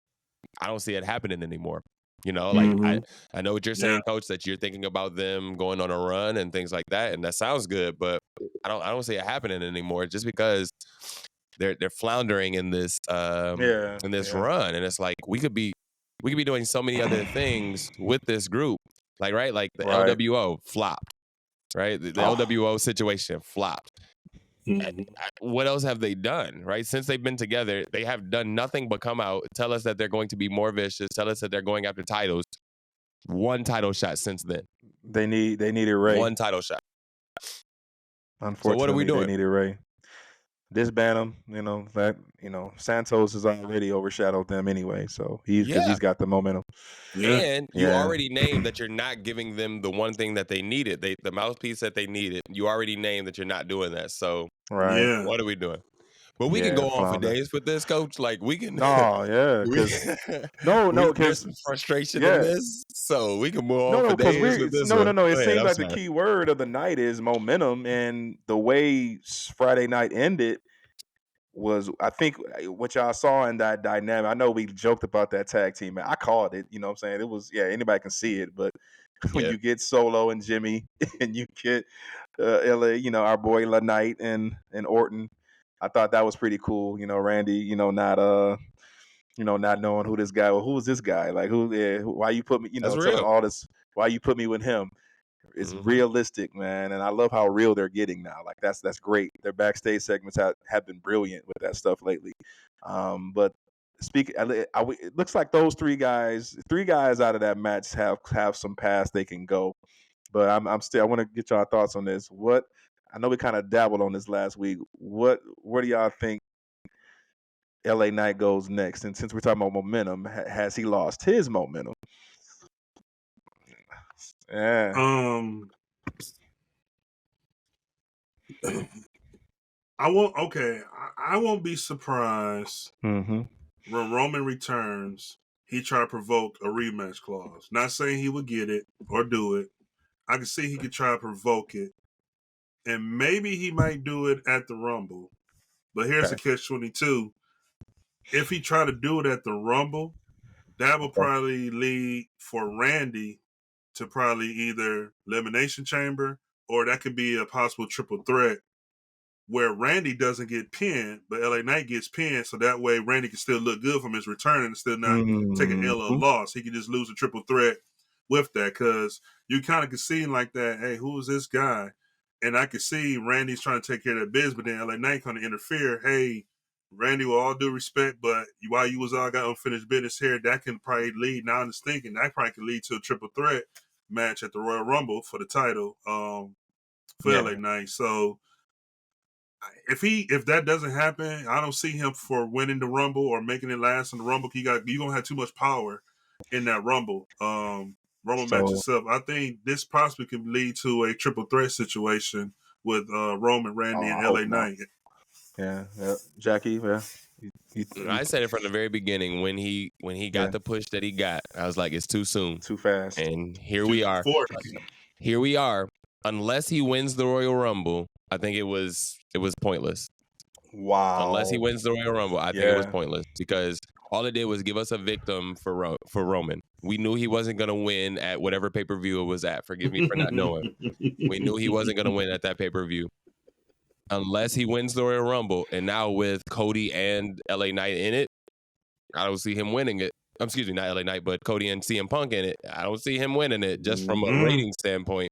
I don't see it happening anymore. You know, like I know what you're saying, Coach, that you're thinking about them going on a run and things like that, and that sounds good, but I don't see it happening anymore just because they're floundering in this run, and it's like we could be doing so many other things with this group, like like the LWO flopped, right? The LWO situation flopped. What else have they done, right? Since they've been together, they have done nothing but come out, tell us that they're going to be more vicious, tell us that they're going after titles. One title shot since then. They needed Ray. One title shot. Unfortunately, so what are we doing? They needed Ray. Disband him, Santos has already overshadowed them anyway, so he's got the momentum. And you already named that you're not giving them the one thing that they needed, the mouthpiece that they needed. You already named that you're not doing that. So what are we doing? But we can go on for days with this, Coach. Like we can. Because there's some frustration in this, so we can move on for days with this. It seems like the key word of the night is momentum, and the way Friday night ended was, I think, what y'all saw in that dynamic. I know we joked about that tag team, man. I called it. You know what I'm saying? It was anybody can see it, but when you get Solo and Jimmy, and you get LA, our boy La Knight and Orton. I thought that was pretty cool. Randy, not knowing who this guy was. Who was this guy? Like why you put me, telling all this, why you put me with him? It's realistic, man. And I love how real they're getting now. Like that's great. Their backstage segments have been brilliant with that stuff lately. But it looks like those three guys out of that match have some past they can go. But I want to get y'all thoughts on this. I know we kind of dabbled on this last week. Where do y'all think LA Knight goes next? And since we're talking about momentum, has he lost his momentum? Yeah. I won't be surprised when Roman returns, he try to provoke a rematch clause. Not saying he would get it or do it. I can see he could try to provoke it. And maybe he might do it at the Rumble. But here's the catch-22. If he tried to do it at the Rumble, that will probably lead for Randy to probably either Elimination Chamber, or that could be a possible triple threat where Randy doesn't get pinned, but LA Knight gets pinned, so that way Randy can still look good from his return and still not take an L or loss. He can just lose a triple threat with that, because you kind of can see like that, hey, who is this guy? And I can see Randy's trying to take care of that biz, but then LA Knight kind of interfere. Hey, Randy, with all due respect, but while you was all got unfinished business here, that can probably lead, now I'm just thinking, that probably could lead to a triple threat match at the Royal Rumble for the title for LA Knight. So if that doesn't happen, I don't see him for winning the Rumble or making it last in the Rumble. You're going to have too much power in that Rumble. Match itself. I think this possibly could lead to a triple threat situation with Roman, Randy, and LA Knight. Yeah. Jackie, I said it from the very beginning when he got the push that he got. I was like, it's too soon, too fast, and here we are. Here we are. Unless he wins the Royal Rumble, I think it was pointless. Wow. Unless he wins the Royal Rumble, I think it was pointless, because all it did was give us a victim for Roman. We knew he wasn't going to win at whatever pay-per-view it was at. Forgive me for not knowing. We knew he wasn't going to win at that pay-per-view. Unless he wins the Royal Rumble. And now with Cody and LA Knight in it, I don't see him winning it. Excuse me, not LA Knight, but Cody and CM Punk in it. I don't see him winning it just from a rating standpoint.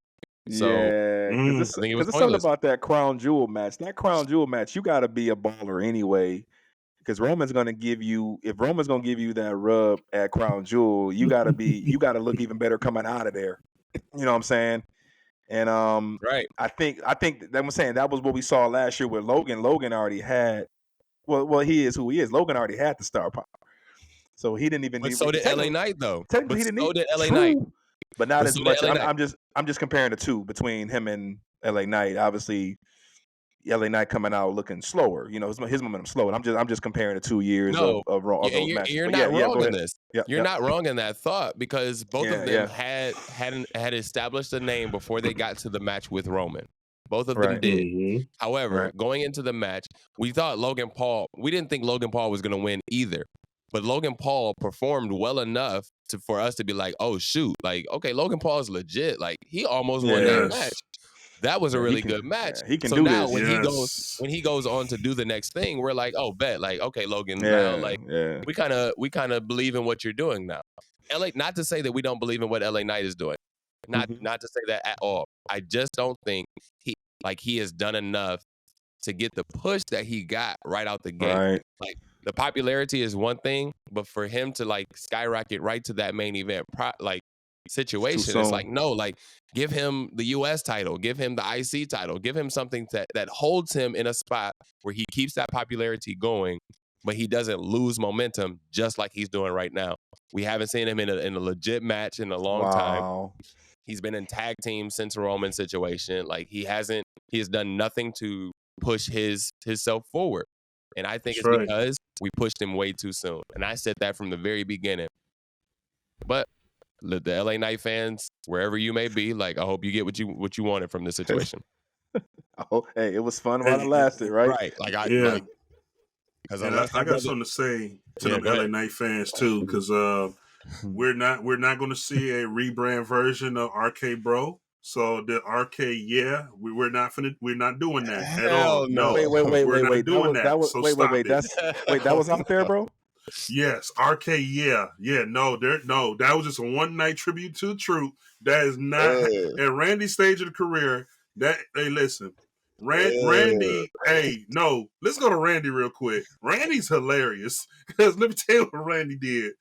So, because there's something about that Crown Jewel match. That Crown Jewel match, you got to be a baller anyway. Because Roman's going to give you, if Roman's going to give you that rub at Crown Jewel, you got to look even better coming out of there. You know what I'm saying? And Right. I think that I'm saying that was what we saw last year with Logan. Logan already had well he is who he is. Logan already had the star power. So he didn't even But need so did LA Knight though. technically But he didn't so need did LA Knight. true, but not But as so did much. LA Knight. I'm just comparing the two between him and LA Knight. Obviously LA Knight coming out looking slower. You know, his momentum slow. And I'm just comparing the 2 years No, of those matches. you're But not wrong go in ahead. this. Yeah, You're not wrong in that thought because both of them yeah. had established a name before they got to the match with Roman. Both of them Right. did. Mm-hmm. However, Right. going into the match, we thought we didn't think Logan Paul was going to win either. But Logan Paul performed well enough for us to be like, oh, shoot. Like, okay, Logan Paul is legit. Like, he almost won that match. That was a really good match. He can so do now this. when he goes on to do the next thing, we're like, oh, bet. Like, okay, Logan, Yeah, now like yeah. we kind of believe in what you're doing now. LA, not to say that we don't believe in what LA Knight is doing. Not to say that at all. I just don't think he has done enough to get the push that he got right out the gate. Right. Like the popularity is one thing, but for him to like skyrocket right to that main event situation, it's like, no, like give him the US title, give him the IC title, give him something that holds him in a spot where he keeps that popularity going, but he doesn't lose momentum just like he's doing right now. We haven't seen him in a legit match in a long time. He's been in tag teams since Roman's situation. Like he has done nothing to push his self forward. And I think because we pushed him way too soon. And I said that from the very beginning. But the LA Knight fans, wherever you may be, like I hope you get what you wanted from this situation. Hey, it was fun while it lasted, right? Right. Like I got something to say to them LA Knight fans too, because we're not going to see a rebrand version of RK Bro. So the RK, we're not doing that at all. No, wait. We're not doing that. So stop it. That was out there, bro. Yes, RK, no, that was just a one night tribute to the Truth. That is not at Randy's stage of the career. Listen, Randy, no, let's go to Randy real quick. Randy's hilarious because let me tell you what Randy did.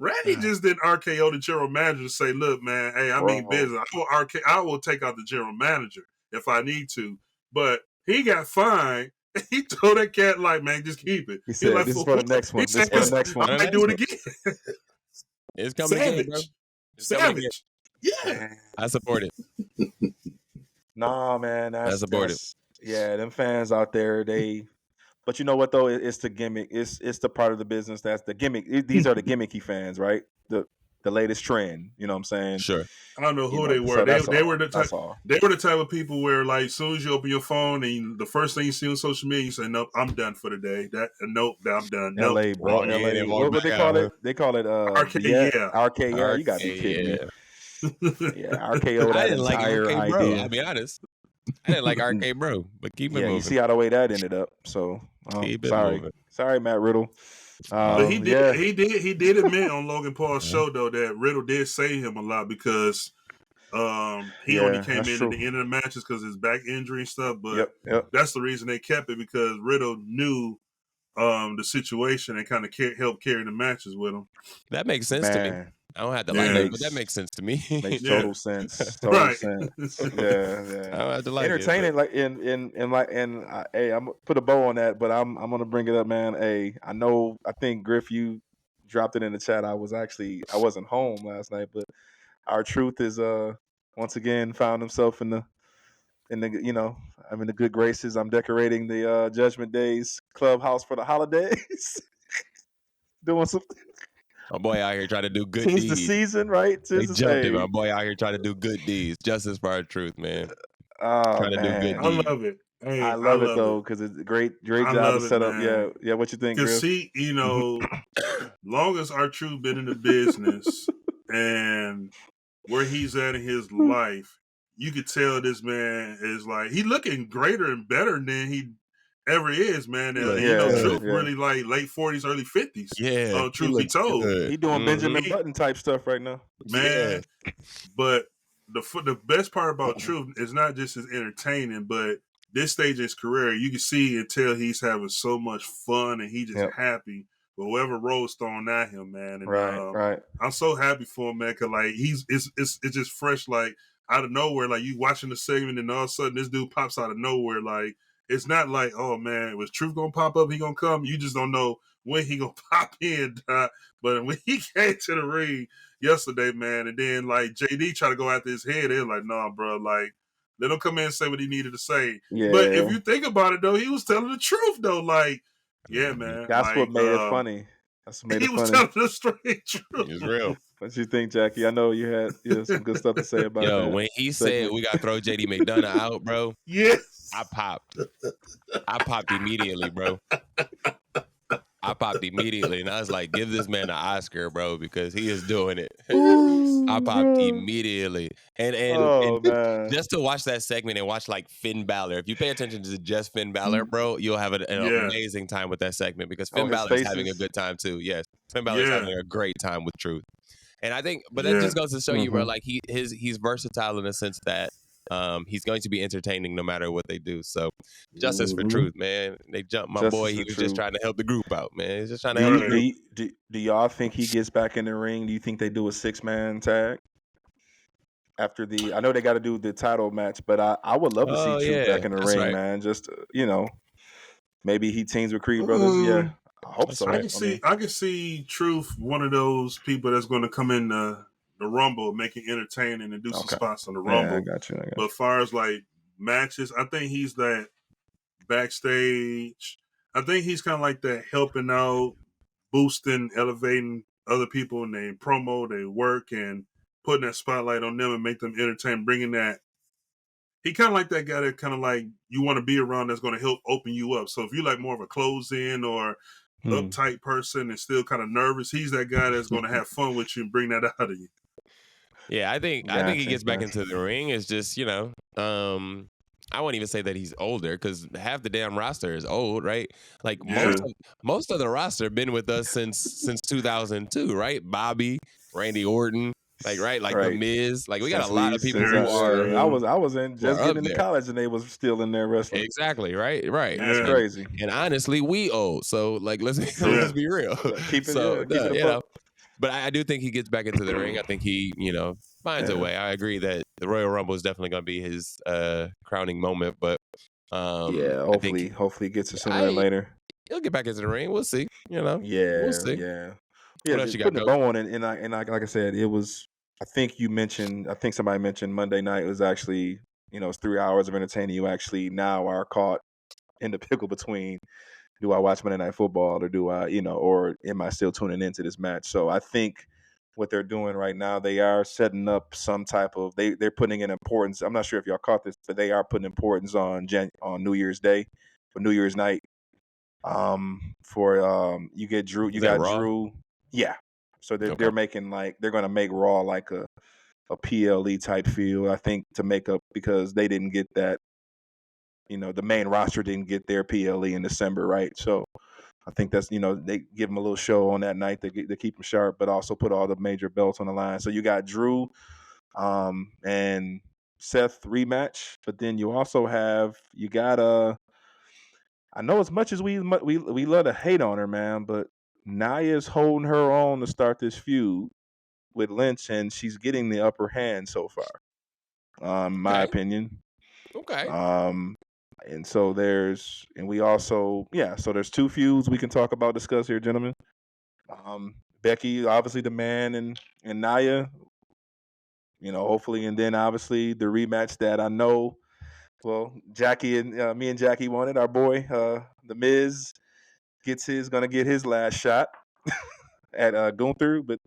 Randy just didn't RKO the general manager to say, "Look, man, hey, I mean business. I will take out the general manager if I need to." But he got fined. He told that cat, like, man, just keep it. He said, like, this is for the next one. This is for the next one. I might do it again. It's coming Savage. again, bro. Savage. Yeah. I support it. Nah, man. I support it. Yeah, them fans out there, but you know what though? It's the gimmick. It's the part of the business that's the gimmick. These are the gimmicky fans, right? The latest trend. You know what I'm saying? Sure. I don't know who they were. So they were the type. They were the type of people where, like, as soon as you open your phone and the first thing you see on social media, you say, "Nope, I'm done for the day." Nope, I'm done. Nope. LA, bro. LA. What they call it? They call it RK. RK. Yeah, you got to be kidding me. Yeah, RKO. That entire idea. I'll be honest. I didn't like RK Bro, but keep it moving. You see how the way that ended up. So sorry, Matt Riddle. But he did admit on Logan Paul's show though that Riddle did save him a lot because he only came in at the end of the matches because of his back injury and stuff. But that's the reason they kept it, because Riddle knew the situation and kind of helped carry the matches with him. That makes sense to me. I don't have to like it, but that makes sense to me. Makes total sense. Total sense. Yeah. I don't have to like entertaining, it. Hey, I'm gonna put a bow on that, but I'm gonna bring it up, man. Hey, I think Griff, you dropped it in the chat. I wasn't home last night, but our truth is once again found himself in the I'm in the good graces. I'm decorating the Judgment Day's clubhouse for the holidays. Doing some. My boy out here trying to do good deeds. Tis the season, right? They jumped him. My boy out here trying to do good deeds. Justice for our truth, man. Trying to do good deeds. I love it. Hey, I love it though, because it's a great job to set up. Yeah. What you think, Griff? Because see, long as our truth been in the business and where he's at in his life, you could tell this man is like, he looking greater and better than he ever is, man. Truth really like late 40s, early 50s. Yeah. Truth be told. He doing Benjamin Button type stuff right now. Man. Yeah. But the best part about Truth is not just his entertaining, but this stage in his career, you can see and tell he's having so much fun and he's just happy with whatever role's thrown at him, man. And, right. I'm so happy for him, man, because like it's just fresh. Like, out of nowhere. Like you watching the segment, and all of a sudden this dude pops out of nowhere. Like it's not like, oh man, was Truth gonna pop up? He gonna come? You just don't know when he gonna pop in. But when he came to the ring yesterday, man, and then like JD tried to go after his head, they were like, nah, bro, like let him come in and say what he needed to say. Yeah. But if you think about it, though, he was telling the truth, though. Like, yeah, man. That's like, what made it funny. That's what made it funny. He was telling the straight truth. It's real. What you think, Jackie? I know you had some good stuff to say about that. Yo, when he said we got to throw JD McDonough out, bro. Yes. I popped immediately, bro. I popped immediately, and I was like, give this man an Oscar, bro, because he is doing it. I popped immediately. And just to watch that segment and watch like Finn Balor, if you pay attention to just Finn Balor, bro, you'll have an amazing time with that segment because Finn Balor is having a good time too. Yes, Finn Balor is having a great time with Truth. And I think, but that just goes to show you, bro, like he's versatile in the sense that he's going to be entertaining no matter what they do. So justice for Truth, man. They jumped my boy. He was just trying to help the group out, man. He's just trying to help the group. Do y'all think he gets back in the ring? Do you think they do a 6-man tag? After I know they got to do the title match, but I would love to see Truth back in the ring, man. Just maybe he teams with Creed Brothers. Yeah, I hope so. I can see Truth, one of those people that's going to come in the Rumble, make it entertaining and do some spots on the Rumble. Yeah, I got you. But as far as like matches, I think he's that backstage. I think he's kind of like that helping out, boosting, elevating other people in their promo, their work, and putting that spotlight on them and make them entertain, bringing that. He kind of like that guy that kind of like you want to be around that's going to help open you up. So if you like more of a close-in or uptight person and still kind of nervous, he's that guy that's going to have fun with you and bring that out of you. Yeah, I think he gets back into the ring. It's just, I won't even say that he's older because half the damn roster is old, right? Like most of the roster been with us since 2002, right? Bobby, Randy Orton, like The Miz. Like we got a lot of people who are. I was getting into college and they was still in there wrestling. Exactly, right. That's crazy. And honestly, we old. So like let's be real. Keep it But I do think he gets back into the ring. I think he, finds a way. I agree that the Royal Rumble is definitely going to be his crowning moment. But hopefully he gets it sooner than later. He'll get back into the ring. We'll see. We'll see. Yeah. What else you got? Putting the bow on it, and like I said, it was. I think somebody mentioned Monday night was actually, it's 3 hours of entertaining. You actually now are caught in the pickle between. Do I watch Monday Night Football or do I, or am I still tuning into this match? So I think what they're doing right now, they are setting up some type of they're putting in importance. I'm not sure if y'all caught this, but they are putting importance on New Year's Day for New Year's night. You get Drew, Drew. Yeah. So they're making they're gonna make Raw like a PLE type feel, I think, to make up because they didn't get that. The main roster didn't get their PLE in December, right? So I think that's, they give them a little show on that night to keep them sharp, but also put all the major belts on the line. So you got Drew and Seth rematch, but then you also I know as much as we love to hate on her, man, but Nia's holding her own to start this feud with Lynch, and she's getting the upper hand so far, in my opinion. Okay. And so there's 2 feuds we can discuss here, gentlemen. Becky, obviously the man, and Nia, hopefully, and then obviously the rematch that I know, Jackie and me and Jackie wanted, our boy, the Miz gonna get his last shot at Gunther, but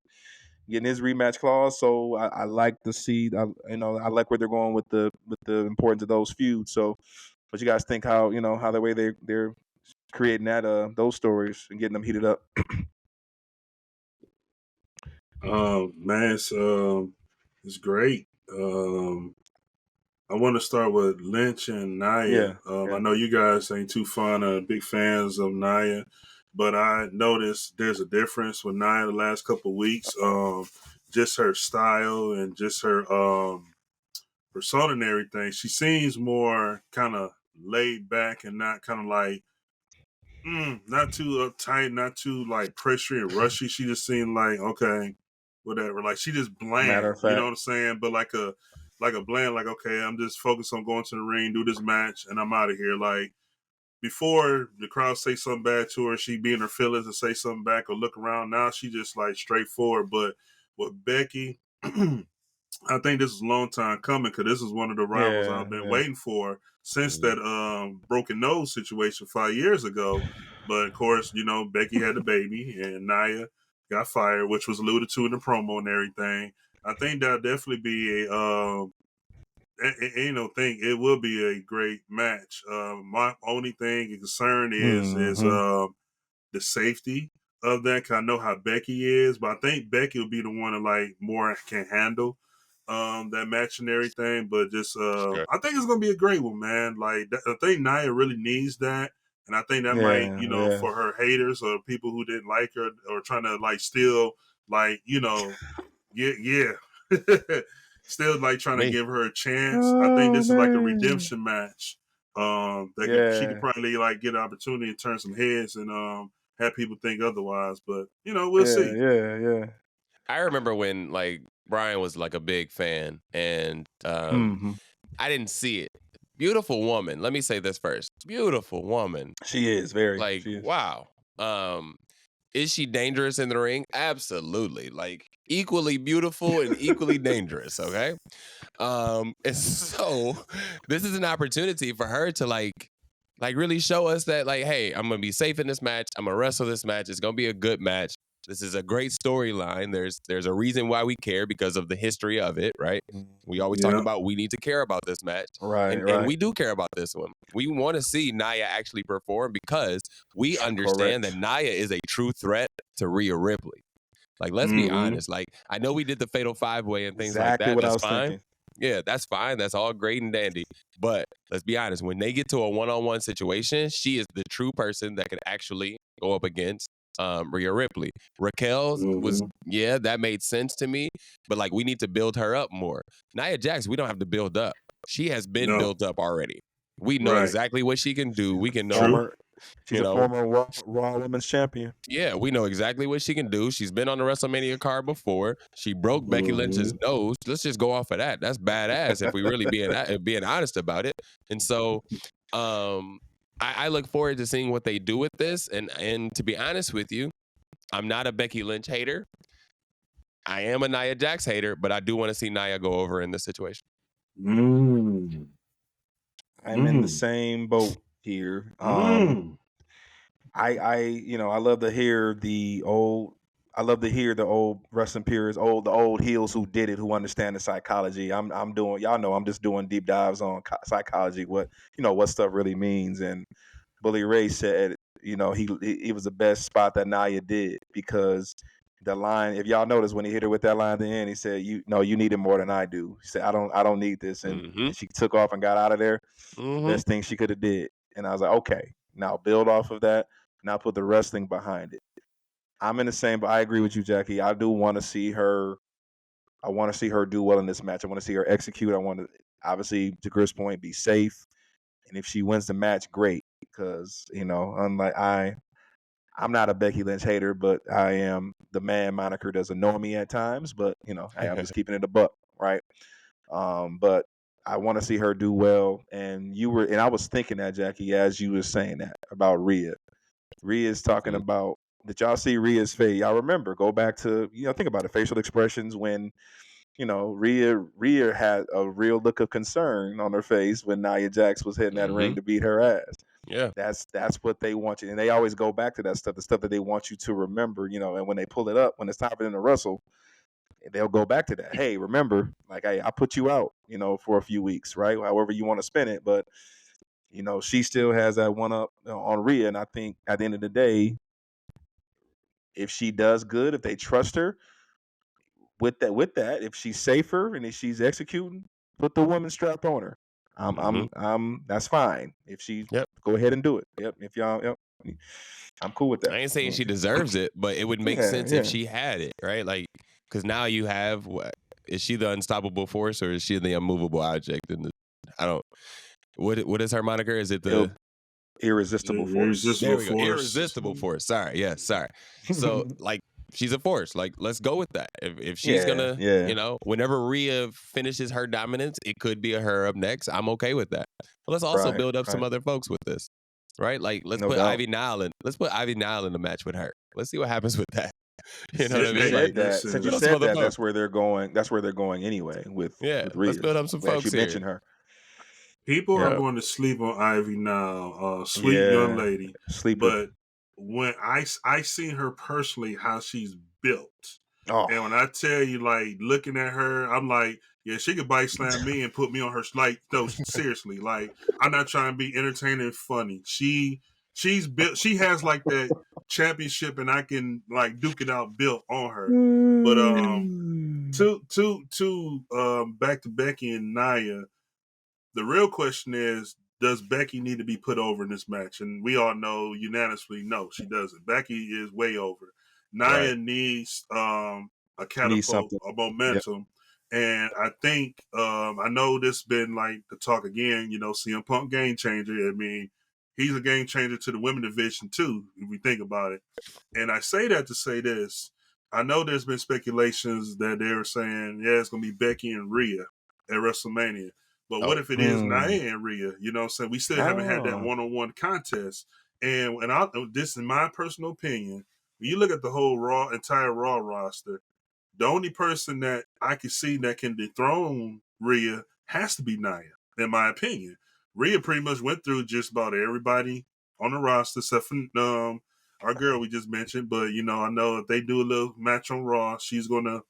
getting his rematch clause. So I like to see, I like where they're going with the importance of those feuds. So. What you guys think? How the way they're creating those stories and getting them heated up? Man, it's great. I want to start with Lynch and Nia. I know you guys ain't too big fans of Nia, but I noticed there's a difference with Nia the last couple of weeks. Just her style and just her persona and everything. She seems more kind of laid back and not kind of like not too uptight, not too like pressury and rushy. She just seemed like, okay, whatever. Like she just bland, you know what I'm saying? But like like a blend. Like, okay, I'm just focused on going to the ring, do this match, and I'm out of here. Like before, the crowd say something bad to her, she be in her feelings and say something back or look around. Now she just like straightforward. But with Becky, I think this is a long time coming because this is one of the rivals I've been waiting for since that broken nose situation 5 years ago. But of course, you know, Becky had the baby and Nia got fired, which was alluded to in the promo and everything. I think that'll definitely be think it will be a great match. My only thing and concern is the safety of that. Cause I know how Becky is, but I think Becky will be the one that like more can handle that match and everything. But just Sure. I think it's gonna be a great one, man. Like I think Nia really needs that. And I think that might, you know, for her haters or people who didn't like her or trying to like still like, you know, still like trying to give her a chance. I think this is like a redemption match. She could probably like get an opportunity to turn some heads and have people think otherwise. But you know, we'll see. Yeah. I remember when like Brian was like a big fan, and I didn't see it. Beautiful woman. Let me say this first. Beautiful woman. She is very like she is. Wow. Is she dangerous in the ring? Absolutely. Like equally beautiful and equally dangerous. Okay. And so this is an opportunity for her to like really show us that like, hey, I'm gonna be safe in this match. I'm gonna wrestle this match. It's gonna be a good match. This is a great storyline. There's a reason why we care because of the history of it, right? We always talk about we need to care about this match. Right. And we do care about this one. We want to see Nia actually perform because we understand that Nia is a true threat to Rhea Ripley. Like, let's be honest. Like, I know we did the Fatal 5-Way and things like that. That's fine. Thinking. Yeah, that's fine. That's all great and dandy. But let's be honest. When they get to a one-on-one situation, she is the true person that can actually go up against Rhea Ripley. Raquel was, that made sense to me. But like, we need to build her up more. Nia Jax, we don't have to build up. She has been built up already. We know exactly what she can do. We can know. She's a former Raw Women's Champion. Yeah, we know exactly what she can do. She's been on the WrestleMania card before. She broke Becky Lynch's nose. Let's just go off of that. That's badass if we really being honest about it. And so I look forward to seeing what they do with this. And to be honest with you, I'm not a Becky Lynch hater. I am a Nia Jax hater, but I do want to see Nia go over in this situation. I'm in the same boat here. I love to hear the old wrestling peers, the old heels who did it, who understand the psychology. I'm doing, y'all know, I'm just doing deep dives on psychology, what stuff really means. And Bully Ray said, he was the best spot that Nia did, because the line, if y'all notice when he hit her with that line at the end, he said, you need it more than I do. He said, I don't need this. And she took off and got out of there. Best thing she could have did. And I was like, okay, now build off of that. Now put the wrestling behind it. I'm in the same, but I agree with you, Jackie. I do want to see her. I want to see her do well in this match. I want to see her execute. I want to, obviously, to Griff's point, be safe. And if she wins the match, great. Because, unlike I'm not a Becky Lynch hater, but I am. The man moniker does annoy me at times. But, hey, I'm just keeping it a buck, right? But I want to see her do well. And I was thinking that, Jackie, as you were saying that about Rhea. Rhea's talking about, did y'all see Rhea's face? Y'all remember, go back to, think about it, facial expressions when, Rhea had a real look of concern on her face when Nia Jax was hitting that ring to beat her ass. Yeah. That's what they want you. And they always go back to that stuff, the stuff that they want you to remember, and when they pull it up, when it's time for them to wrestle, they'll go back to that. Hey, remember, like, I put you out, for a few weeks, right? However you want to spin it. But, she still has that one up on Rhea. And I think at the end of the day, if she does good, if they trust her with that, if she's safer and if she's executing, put the woman strap on her. That's fine. If she go ahead and do it. Yep. If y'all, I'm cool with that. I ain't saying she deserves it, but it would make sense if she had it, right? Like, because now you have, is she the unstoppable force or is she the unmovable object? What is her moniker? Is it the irresistible force? Irresistible force. Sorry. Yes. Sorry. So like, she's a force. Like, let's go with that. If she's gonna, whenever Rhea finishes her dominance, it could be her up next. I'm okay with that. But let's also build up some other folks with this, right? Like, let's put Ivy Nile in. Let's put Ivy Nile in the match with her. Let's see what happens with that. You know what I mean? Like, since you said that, that's where they're going. That's where they're going anyway. With Rhea. Let's build up some folks you here. mentioned her. People are going to sleep on Ivy now, sweet young lady. Sleeper. But when I seen her personally, how she's built, and when I tell you, like, looking at her, I'm like, yeah, she could bite slam me and put me on her. Like, no, seriously, like, I'm not trying to be entertaining and funny. She's built. She has like that championship, and I can like duke it out built on her. But back to Becky and Nia. The real question is, does Becky need to be put over in this match? And we all know unanimously, no, she doesn't. Becky is way over. Nia needs a catapult, a momentum. Yep. And I think, I know this has been like the talk again, CM Punk game changer. I mean, he's a game changer to the women division too, if we think about it. And I say that to say this. I know there's been speculations that they were saying, it's going to be Becky and Rhea at WrestleMania. But what if it is Nia and Rhea? You know what I'm saying? We still haven't had that one-on-one contest. And this is my personal opinion. When you look at the whole entire Raw roster, the only person that I can see that can dethrone Rhea has to be Nia, in my opinion. Rhea pretty much went through just about everybody on the roster, except for our girl we just mentioned. But, I know if they do a little match on Raw, she's going to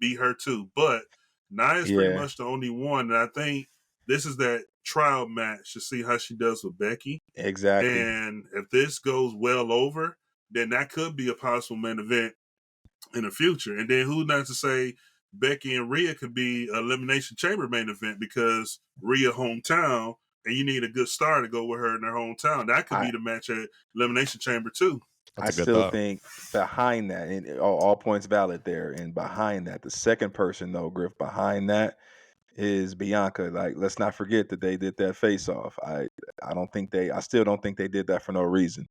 beat her too. But Nia's pretty much the only one. And I think this is that trial match to see how she does with Becky. Exactly. And if this goes well over, then that could be a possible main event in the future. And then who's not to say Becky and Rhea could be an Elimination Chamber main event, because Rhea hometown, and you need a good star to go with her in their hometown. That could be the match at Elimination Chamber too. I still think behind that, and all points valid there, and behind that, the second person though, Griff, behind that is Bianca. Like, let's not forget that they did that face off. I still don't think they did that for no reason.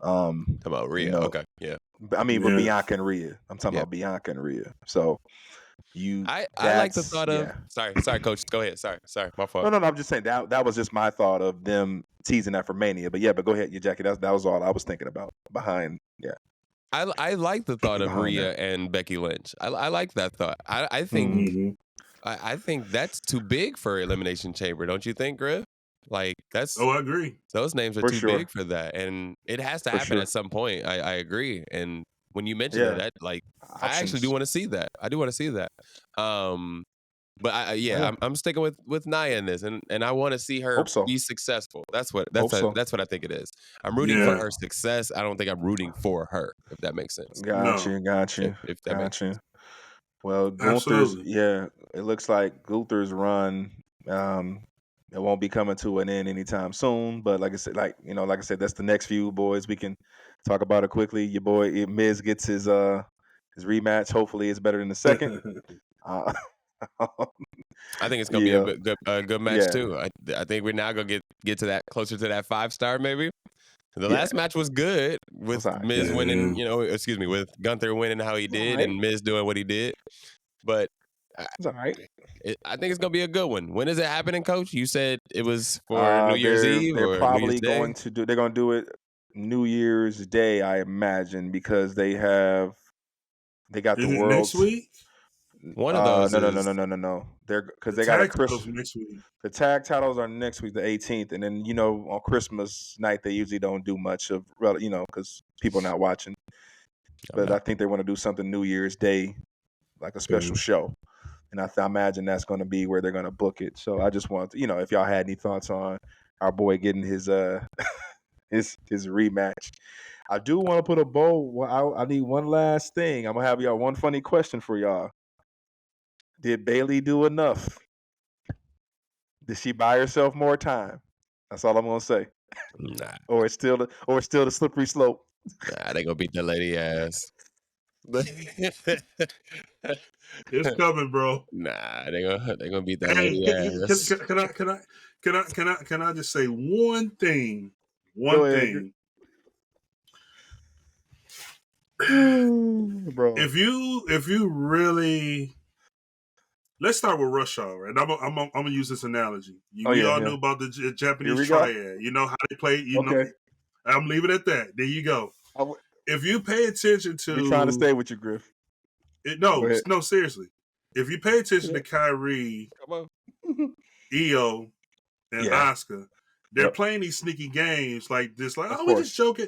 About Rhea, okay, yeah. I mean, but Bianca and Rhea. I'm talking about Bianca and Rhea. So I like the thought of. Sorry, Coach. Go ahead. Sorry, my fault. No. I'm just saying that was just my thought of them teasing that for Mania. But go ahead, Jackie. That was all I was thinking about behind. Yeah. I like the thought of Rhea and Becky Lynch. I like that thought. I think I think that's too big for Elimination Chamber. Don't you think, Griff? Like, that's. Oh, I agree. Those names are too big for that, and it has to happen at some point. I agree. And when you mentioned that, like, I actually do want to see that. I do want to see that. But I'm sticking with Nia in this, and I want to see her be successful. That's what I think it is. I'm rooting for her success. I don't think I'm rooting for her, if that makes sense. Got you. If that makes sense. Well, Gunther's, it looks like Gunther's run, it won't be coming to an end anytime soon. But like I said, that's the next few boys. We can talk about it quickly. Your boy Miz gets his rematch. Hopefully, it's better than the second. I think it's gonna be a good match too. I think we're now gonna get to that, closer to that 5-star maybe. The last match was good with Miz winning. With Gunther winning how he did and Miz doing what he did. But it's all right. I think it's gonna be a good one. When is it happening, Coach? You said it was for New Year's Eve. They're or probably New going to do. They're going to do it New Year's Day, I imagine, because they got the world next week. One of those. No. They got a Christmas next week. The tag titles are next week, the 18th, and then on Christmas night they usually don't do much of because people are not watching. But I think they want to do something New Year's Day, like a special show. And I imagine that's going to be where they're going to book it. So I just want to, if y'all had any thoughts on our boy getting his his rematch. I do want to put a bow. I need one last thing. I'm going to have y'all one funny question for y'all. Did Bayley do enough? Did she buy herself more time? That's all I'm going to say. Nah. Or it's still the slippery slope. Nah, they going to beat the lady ass. It's coming, bro. Nah, they gonna beat that lady ass. Can I just say one thing? Bro. If you really, let's start with Rush Hour, and I'm gonna use this analogy. We all knew about the Japanese triad. You know how they play. You know, I'm leaving it at that. There you go. If you pay attention to, we trying to stay with you, Griff. No, seriously. If you pay attention to Kyrie, Io, and Asuka, they're playing these sneaky games like this, like, we're just joking.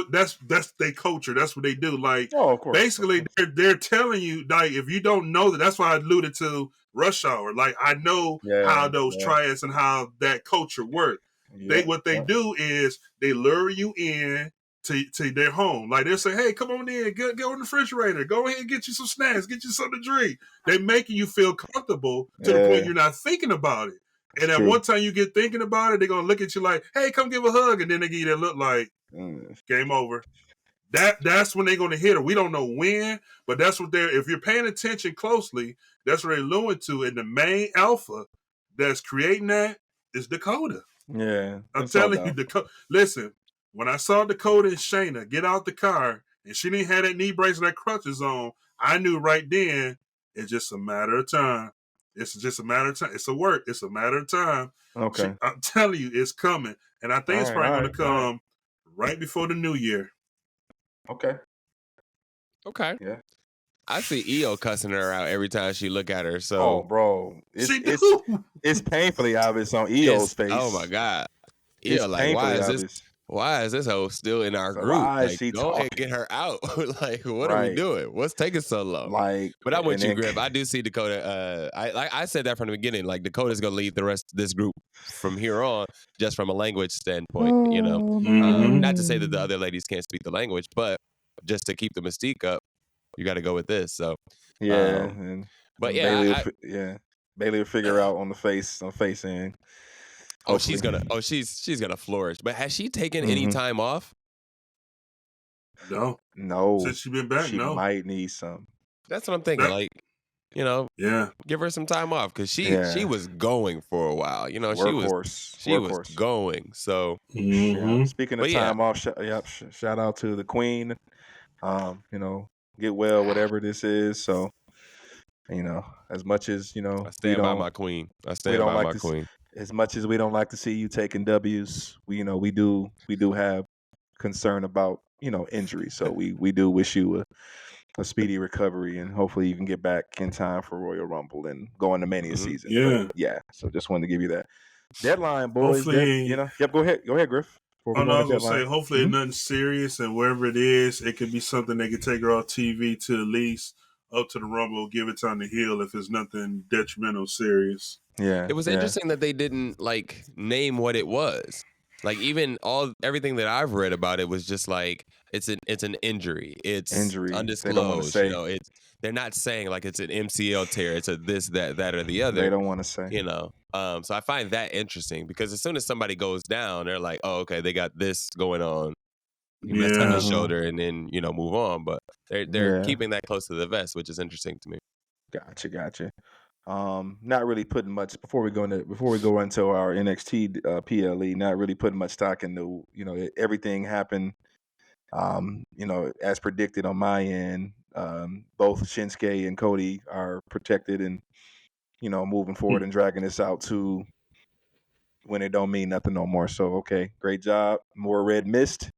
That's their culture. That's what they do. Like, basically, they're telling you, like, if you don't know that, that's why I alluded to Rush Hour. Like, I know how those triads and how that culture work. What they do is they lure you in to their home. Like, they'll say, hey, come on in, go in the refrigerator, go ahead and get you some snacks, get you something to drink. They're making you feel comfortable to the point you're not thinking about it. And at one time you get thinking about it, they're going to look at you like, hey, come give a hug. And then they give you that look like, game over. That's when they're going to hit her. We don't know when, but that's what if you're paying attention closely, that's what they're alluding to. And the main alpha that's creating that is Dakota. Yeah. I'm telling you, Dakota. Listen, when I saw Dakota and Shayna get out the car and she didn't have that knee brace or that crutches on, I knew right then it's just a matter of time. It's just a matter of time. It's a matter of time. Okay. I'm telling you, it's coming. And I think it's probably going to come right before the new year. Okay. Yeah. I see Io cussing her out every time she look at her. So, bro, it's painfully obvious on Io's face. Oh my God, Io, like, why is this hoe still in our group? Like, go ahead and get her out. Like, what are we doing? What's taking so long? Like, but I'm with you, Griff. I do see Dakota. I said that from the beginning. Like, Dakota's gonna lead the rest of this group from here on, just from a language standpoint. You know, not to say that the other ladies can't speak the language, but just to keep the mystique up, you got to go with this. So Bailey will figure out on face end. Hopefully. She's gonna flourish. But has she taken any time off? No. Since she's been back, she might need some. That's what I'm thinking. Like, you know, give her some time off because she was going for a while. You know, she was going. So speaking of time off, shout out to the Queen. You know, get well, whatever this is. So, you know, as much as I stand by my queen. Queen. As much as we don't like to see you taking W's, we do have concern about injury. So we do wish you a speedy recovery, and hopefully you can get back in time for Royal Rumble and go into Mania season. But, so just wanted to give you that deadline, boys. Hopefully, go ahead, Griff. I was gonna say, hopefully it's nothing serious, and wherever it is, it could be something they could take her off TV to at least up to the Rumble, give it time to heal if it's nothing detrimental serious. Yeah, it was interesting that they didn't name what it was. Like, even everything that I've read about it was just like it's an injury. It's undisclosed. They're not saying like it's an MCL tear. It's a this, that, or the other. They don't want to say. You know. So I find that interesting because as soon as somebody goes down, they're like, oh, okay, they got this going on. You messed up his shoulder, and then move on. But they're keeping that close to the vest, which is interesting to me. Gotcha. Not really putting much before we go into our NXT PLE. Not really putting much stock into everything happened. As predicted on my end, both Shinsuke and Cody are protected and moving forward and dragging this out to when it don't mean nothing no more. So okay, great job. More red mist,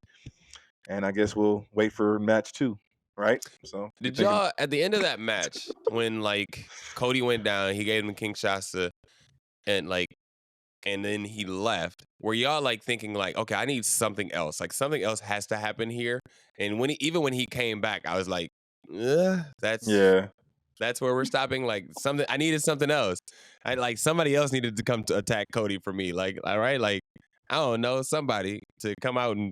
and I guess we'll wait for match 2. Right. So did y'all at the end of that match when Cody went down, he gave him Kinshasa, and then he left? Were y'all thinking okay, I need something else? Something else has to happen here. And even when he came back, I was like, that's where we're stopping. Something I needed something else. Somebody else needed to come to attack Cody for me. All right, I don't know, somebody to come out and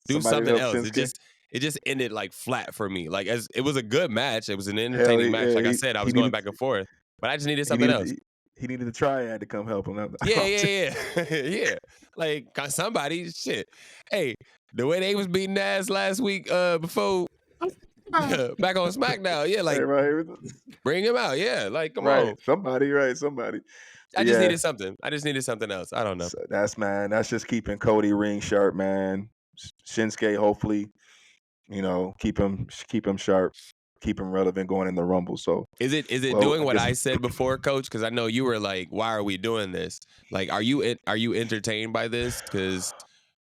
do something else. It just ended flat for me. As it was a good match. It was an entertaining match. Like I said, I was going back and forth, but I just needed something else. He needed the triad to come help him. Yeah. Somebody, shit. Hey, the way they was beating ass last week before back on SmackDown, bring him out. Yeah, come on. Somebody. I just needed something. I just needed something else. I don't know. So that's just keeping Cody ring sharp, man. Shinsuke, hopefully keep him sharp, keep him relevant going in the Rumble. So is it doing what I said before, Coach? Because I know you were like, "Why are we doing this?" Like, are you entertained by this? Because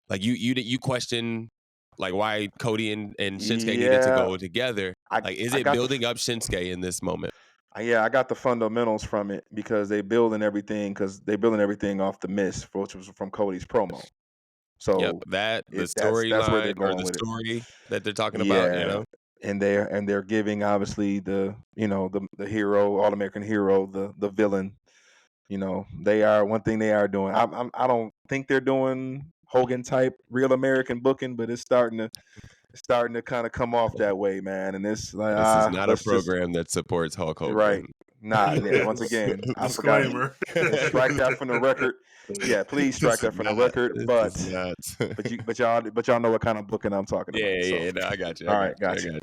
like you question like why Cody and Shinsuke needed to go together. Is it building up Shinsuke in this moment? Yeah, I got the fundamentals from it because they're building everything off the miss, which was from Cody's promo. So the that's where they're storyline or going the with story that they're talking about, and they're giving obviously the hero, All-American hero, the villain. They are one thing they are doing. I don't think they're doing Hogan type Real American booking, but it's starting to kind of come off that way, man. And it's like this is not a program that supports Hulk Hogan. Right. Once again, I forgot. Strike that from the record. Yeah, please strike that from the record. But y'all know what kind of booking I'm talking about. Yeah, no, I got you. All right, got you.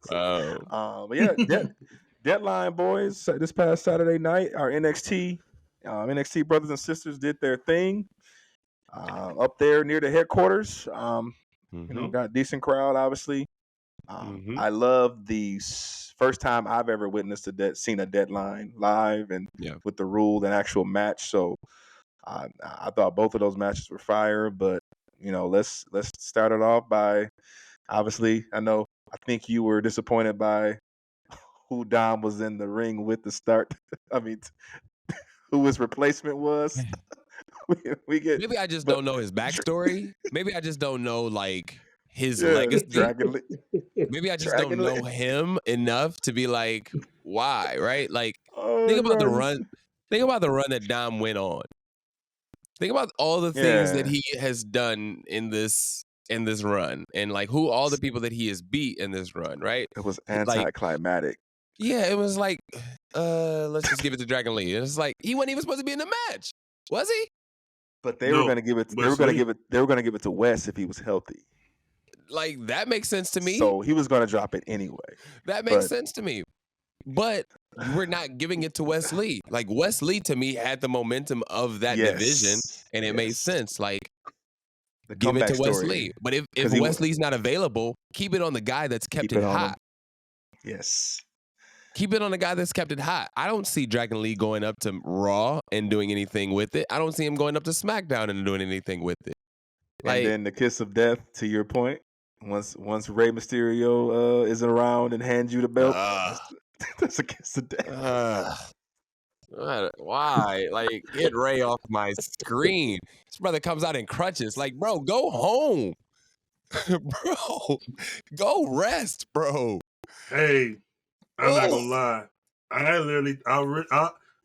But yeah, deadline, boys. This past Saturday night, our NXT brothers and sisters did their thing up there near the headquarters. Got a decent crowd, obviously. I love the first time I've ever witnessed seen a deadline live and with the rule and actual match. So I thought both of those matches were fire. But let's start it off by obviously. I think you were disappointed by who Dom was in the ring with to start. I mean, who his replacement was. Maybe I just don't know his backstory. Maybe I just don't know like his legacy. Maybe I just don't know him enough to be like, why, right? Like, think about the run. Think about the run that Dom went on. Think about all the things that he has done in this run, and like all the people that he has beat in this run, right? It was anticlimactic. It was like, let's just give it to Dragon Lee. It's like he wasn't even supposed to be in the match, was he? But they were going to give it. They were going to give it to Wes if he was healthy. Like that makes sense to me. So he was going to drop it anyway. That makes sense to me. But we're not giving it to Wes Lee. Like Wes Lee to me had the momentum of that division, and it made sense. Like give it to Wes Lee. But if Wes Lee's not available, keep it on the guy that's kept it hot. Yes. Keep it on the guy that's kept it hot. I don't see Dragon Lee going up to Raw and doing anything with it. I don't see him going up to SmackDown and doing anything with it. Like, and then the kiss of death, to your point, once Rey Mysterio is around and hands you the belt, that's a kiss of death. Why? Like, get Rey off my screen. This brother comes out in crutches. Like, bro, go home. Bro, go rest, bro. Hey, I'm not gonna lie.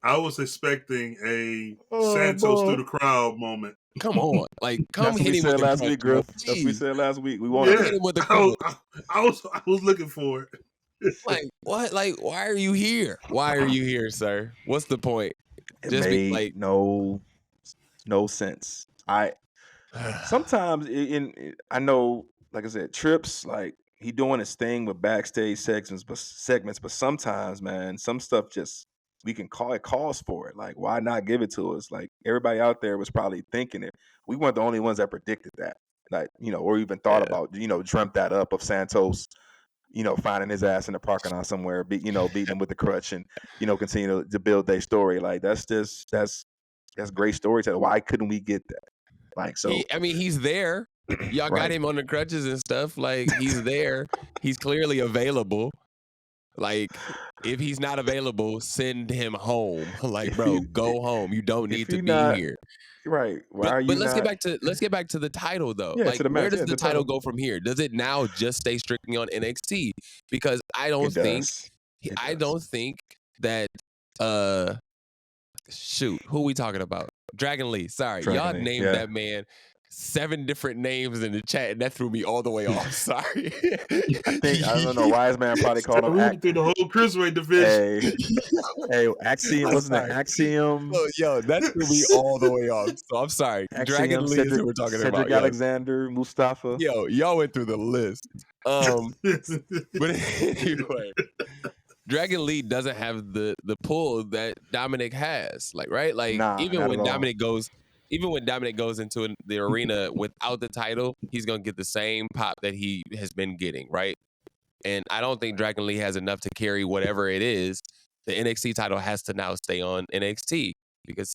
I was expecting a Santos through the crowd moment. Come on, like come hit him with the last week, Griff. That's what we said last week. We wanted hit him with the I was looking for it. Like what? Like why are you here? Why are you here, sir? What's the point? It made no sense. Sometimes I know, like I said, Trips like he doing his thing with backstage segments, but sometimes, man, some stuff just calls for it. Like, why not give it to us? Like everybody out there was probably thinking it. We weren't the only ones that predicted that. Like, or even thought about, dreamt that up of Santos, finding his ass in the parking lot somewhere, beating him with the crutch and, continue to build their story. Like that's great storytelling. Why couldn't we get that? Like, so he's there. Y'all got him on the crutches and stuff. Like he's there. He's clearly available. Like if he's not available, send him home. Like, bro, go home. You don't need to be here. Right. Why are you? But let's get back to the title though. Yeah, like to the match. Where does the title go from here? Does it now just stay strictly on NXT? Because I don't think that shoot, who are we talking about? Dragon Lee. Sorry. Y'all named that man 7 different names in the chat, and that threw me all the way off. Sorry. I don't know. Wise man probably called him through the whole cruiserweight division. Hey, Axiom wasn't it Axiom? Yo, that threw me all the way off. So I'm sorry. Axiom, Dragon Lee is who we're talking Cedric about. Alexander, Mustafa. Yo, y'all went through the list. But anyway. Dragon Lee doesn't have the pull that Dominic has, like, right? Like, even when Dominic goes even when Dominic goes into the arena without the title, he's gonna get the same pop that he has been getting, right? And I don't think Dragon Lee has enough to carry whatever it is. The NXT title has to now stay on NXT because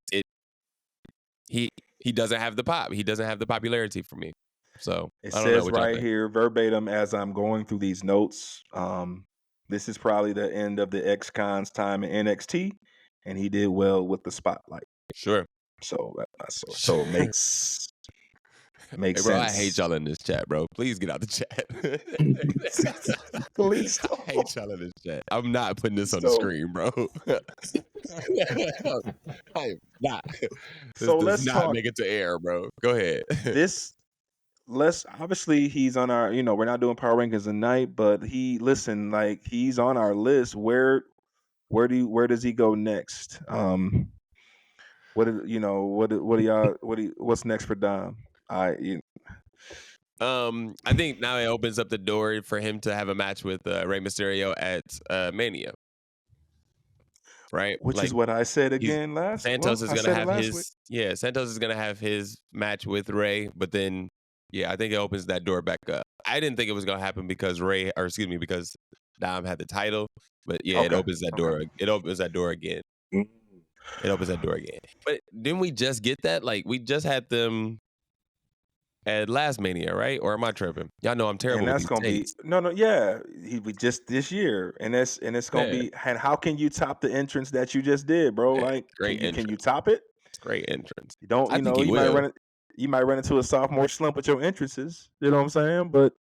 he doesn't have the pop. He doesn't have the popularity for me. So It I don't know says what y'all right think. here, verbatim, as I'm going through these notes, this is probably the end of the X-Con's time in NXT, and he did well with the spotlight. Sure. So it makes Hey, bro, sense. I hate y'all in this chat, bro. Please get out the chat. Please I don't. hate y'all in this chat. I'm not putting this on the screen, bro. I'm not. This So does let's not talk. make it to air, bro. Go ahead. Let's obviously he's on our. We're not doing power rankings tonight, but he's on our list. Where does he go next? What's next for Dom? I think now it opens up the door for him to have a match with Rey Mysterio at Mania. Right? Which is what I said again last week. Santos is gonna have his Santos is gonna have his match with Rey, but then I think it opens that door back up. I didn't think it was gonna happen because because Dom had the title, but it opens that door. It opens that door again. It opens that door again. But didn't we just get that? Like we just had them at last Mania, right? Or am I tripping? Y'all know I'm terrible. And that's with these gonna be we just this year, and it's gonna be. And how can you top the entrance that you just did, bro? Like, great can you top it? Great entrance. You don't. I think he will. You might run into a sophomore slump with your entrances. You know what I'm saying? But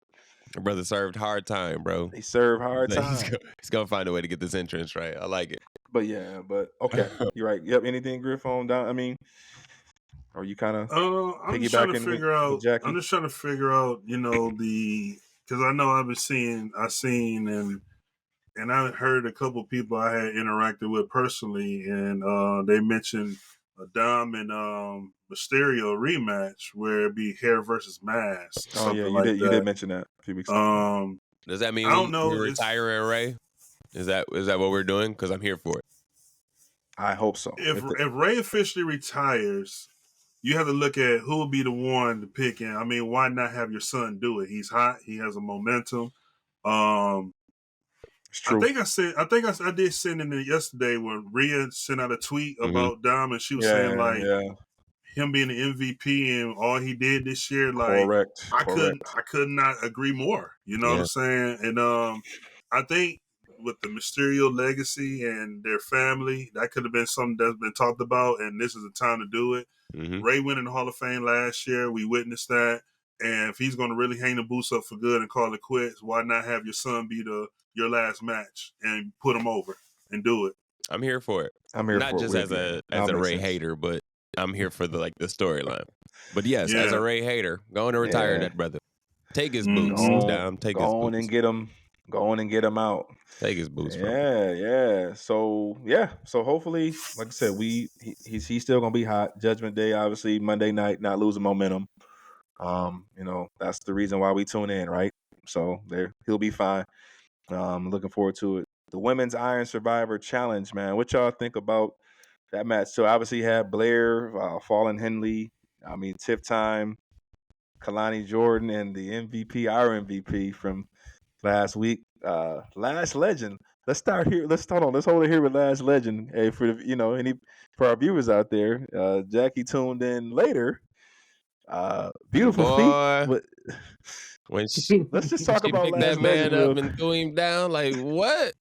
your brother served hard time, bro. He served hard time. He's gonna find a way to get this entrance right. I like it. But okay, you're right. Yep. Anything, Griff, on down? I mean, are you kind of I'm just trying to figure out. I'm just trying to figure out, because I know I've seen and I heard a couple people I had interacted with personally, and they mentioned a Dom and Mysterio rematch where it'd be hair versus mask. Oh yeah, you did mention that a few weeks ago. Does that mean I don't know? We're retiring Ray? Is that what we're doing? Because I'm here for it. I hope so. If Ray officially retires, you have to look at who will be the one to pick. And I mean, why not have your son do it? He's hot. He has a momentum. It's true. I think I did send in it yesterday when Rhea sent out a tweet about Dom, and she was saying him being the MVP and all he did this year. Like, correct. I could not agree more. You know what I'm saying? And I think with the Mysterio legacy and their family, that could have been something that's been talked about, and this is the time to do it. Ray went in the Hall of Fame last year. We witnessed that. And if he's going to really hang the boots up for good and call it quits, why not have your son be your last match and put him over and do it? I'm here for it. I'm here not for just it as a Ray hater, but I'm here for the storyline. But yes, as a Ray hater, going to retire that brother. Take his boots down. Take his boots. Go on and get him. Go on and get him out. Take his boots. Yeah. So hopefully, like I said, he's still gonna be hot. Judgment Day, obviously Monday night, not losing momentum. That's the reason why we tune in, right? So he'll be fine. Looking forward to it. The Women's Iron Survivor Challenge, man. What y'all think about that match? So obviously you had Blair, Fallon Henley, Tiff Time, Kalani Jordan, and the MVP, our MVP from last week, Lash Legend. Let's start here. Let's hold it here with Lash Legend. Hey, for for our viewers out there, Jackie tuned in later. Beautiful feet. Let's just talk about Lash that man Legend up and threw him down. Like what,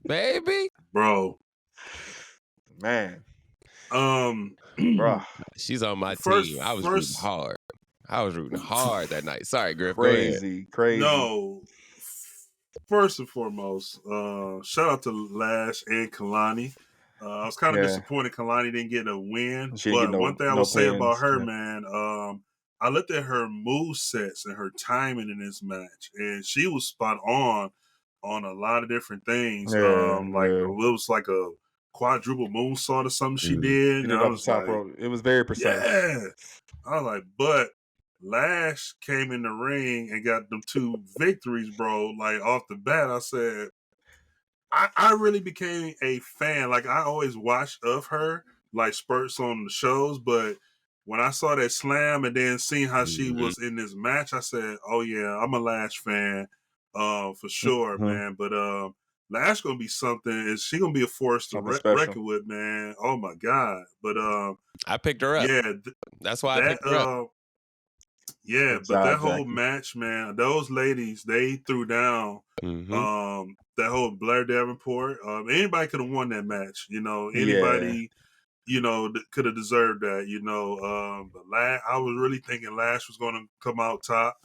baby? Bro, man, bro, she's on my team. I was rooting hard. I was rooting hard that night. Sorry, Griff. Crazy. No. First and foremost, shout out to Lash and Kalani. I was kind of disappointed Kalani didn't get a win. But one thing I will say about her, man, I looked at her move sets and her timing in this match, and she was spot on a lot of different things. It was like a quadruple moonsault or something she did. And I was top rope. It was very precise. Yeah. I was like, but Lash came in the ring and got them 2 victories, bro. Like off the bat, I said, I really became a fan. Like I always watched of her, like spurts on the shows, but when I saw that slam and then seeing how she was in this match, I said, "Oh yeah, I'm a Lash fan, for sure, man." But Lash gonna be something. Is she gonna be a force to reckon with, man? Oh my god! But I picked her up. Yeah, that's why I picked her up. Yeah, but that whole match, man, those ladies, they threw down. That whole Blair Davenport. Anybody could have won that match. You know, anybody. You know, could have deserved that, you know. But I was really thinking Lash was going to come out top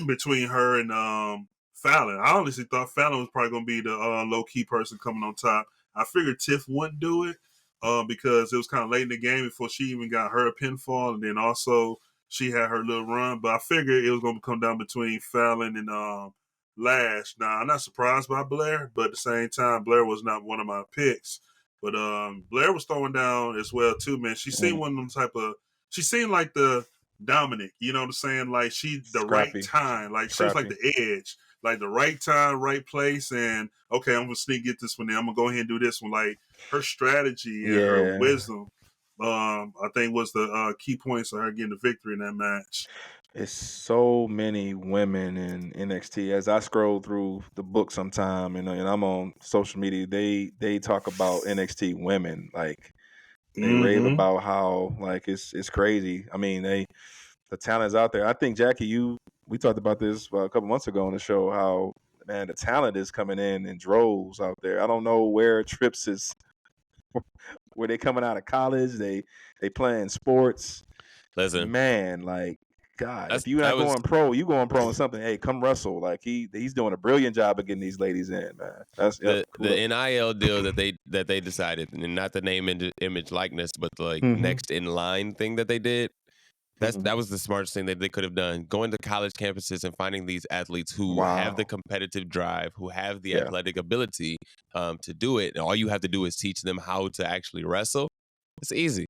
between her and Fallon. I honestly thought Fallon was probably going to be the low-key person coming on top. I figured Tiff wouldn't do it because it was kind of late in the game before she even got her pinfall, and then also she had her little run. But I figured it was going to come down between Fallon and Lash. Now, I'm not surprised by Blair, but at the same time, Blair was not one of my picks. But Blair was throwing down as well too, man. She seemed one of them type of. She seemed like the Dominic, you know what I'm saying? Like she the right time, like she was like the edge, like the right time, right place, and okay, I'm gonna sneak get this one. I'm gonna go ahead and do this one. Like her strategy and her wisdom, I think was the key points of her getting the victory in that match. It's so many women in NXT. As I scroll through the book sometime, and I'm on social media, they talk about NXT women. Like they rave about how like it's crazy. I mean, the talent is out there. I think Jackie, we talked about this a couple months ago on the show. How man, the talent is coming in droves out there. I don't know where Trips is. Where they coming out of college? They playing sports. Listen, man, like. God, if you're not going pro, you going pro on something. Hey, come wrestle. Like he's doing a brilliant job of getting these ladies in, man. That's the NIL deal that they decided, and not the name, image, likeness, but the like next in line thing that they did. That was the smartest thing that they could have done. Going to college campuses and finding these athletes who have the competitive drive, who have the athletic ability to do it, and all you have to do is teach them how to actually wrestle. It's easy.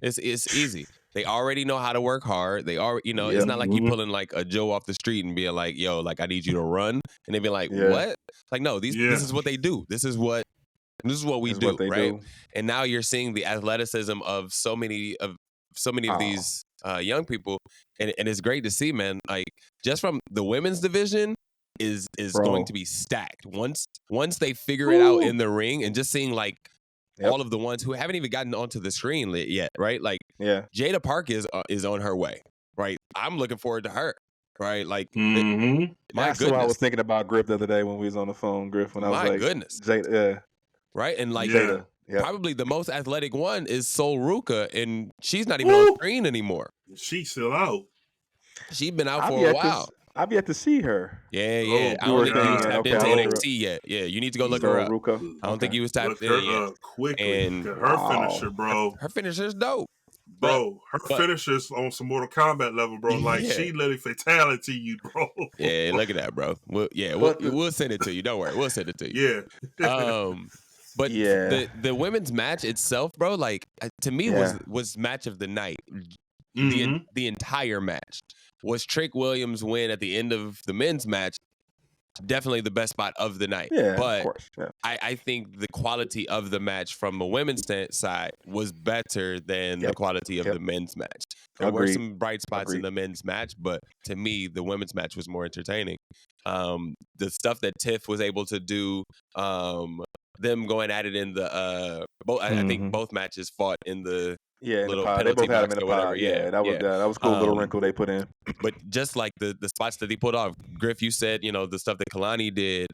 It's easy. They already know how to work hard. They are, it's not like you pulling like a Joe off the street and being like, "Yo, like I need you to run," and they be like, "What?" Like, no, this is what they do. This is what we do, right? And now you're seeing the athleticism of so many of these young people, and it's great to see, man. Like just from the women's division is going to be stacked once they figure it out in the ring, and just seeing like. All of the ones who haven't even gotten onto the screen yet, right? Like, Jada Park is on her way, right? I'm looking forward to her, right? Like, my That's goodness. what I was thinking about Griff the other day when we was on the phone, Griff. When I was like, goodness, Jada, right? And like, Jada, probably the most athletic one is Sol Ruka, and she's not even on screen anymore. She's still out. She's been out for a while. I've yet to see her. Yeah. I don't think you was tapped into NXT yet. Yeah, you need to go look her up. Ruka. I don't think you was tapped in yet. Quickly. And her finisher, bro. Her finisher's dope. Bro, her finisher's on some Mortal Kombat level, bro. Like, she literally fatality you, bro. Yeah, look at that, bro. We'll send it to you. Don't worry. We'll send it to you. Yeah. But the women's match itself, bro, like, to me was match of the night. The entire match. Was Trick Williams' win at the end of the men's match definitely the best spot of the night? Yeah, but of course. Yeah. I think the quality of the match from the women's side was better than the quality of the men's match. There were some bright spots in the men's match, but to me, the women's match was more entertaining. The stuff that Tiff was able to do, them going at it in the I think both matches fought in the little the penalty they both had box him in or the pod. whatever. Yeah, that was cool little wrinkle they put in. But just like the spots that he pulled off, Griff, you said, the stuff that Kalani did,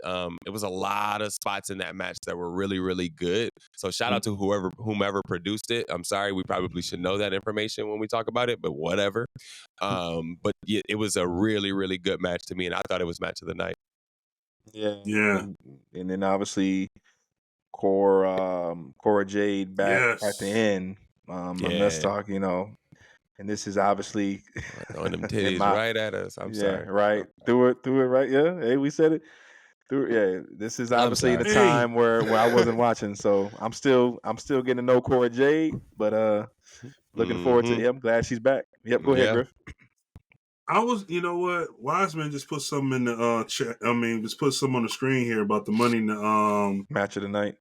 it was a lot of spots in that match that were really, really good. So shout out to whomever produced it. I'm sorry, we probably should know that information when we talk about it, but whatever. But it was a really, really good match to me, and I thought it was match of the night. Yeah. And then obviously Cora Jade back at the end. Let's talk, and this is obviously throwing them titties right at us. I'm sorry. Right. Threw it right. Yeah. Hey, we said it. This is obviously the time where I wasn't watching, so I'm still getting to know Cora Jade, but looking forward to it. I'm glad she's back. Yep, go ahead, Griff. I was, you know what? Wiseman just put something in the chat. I mean, just put something on the screen here about the money in the match of the night.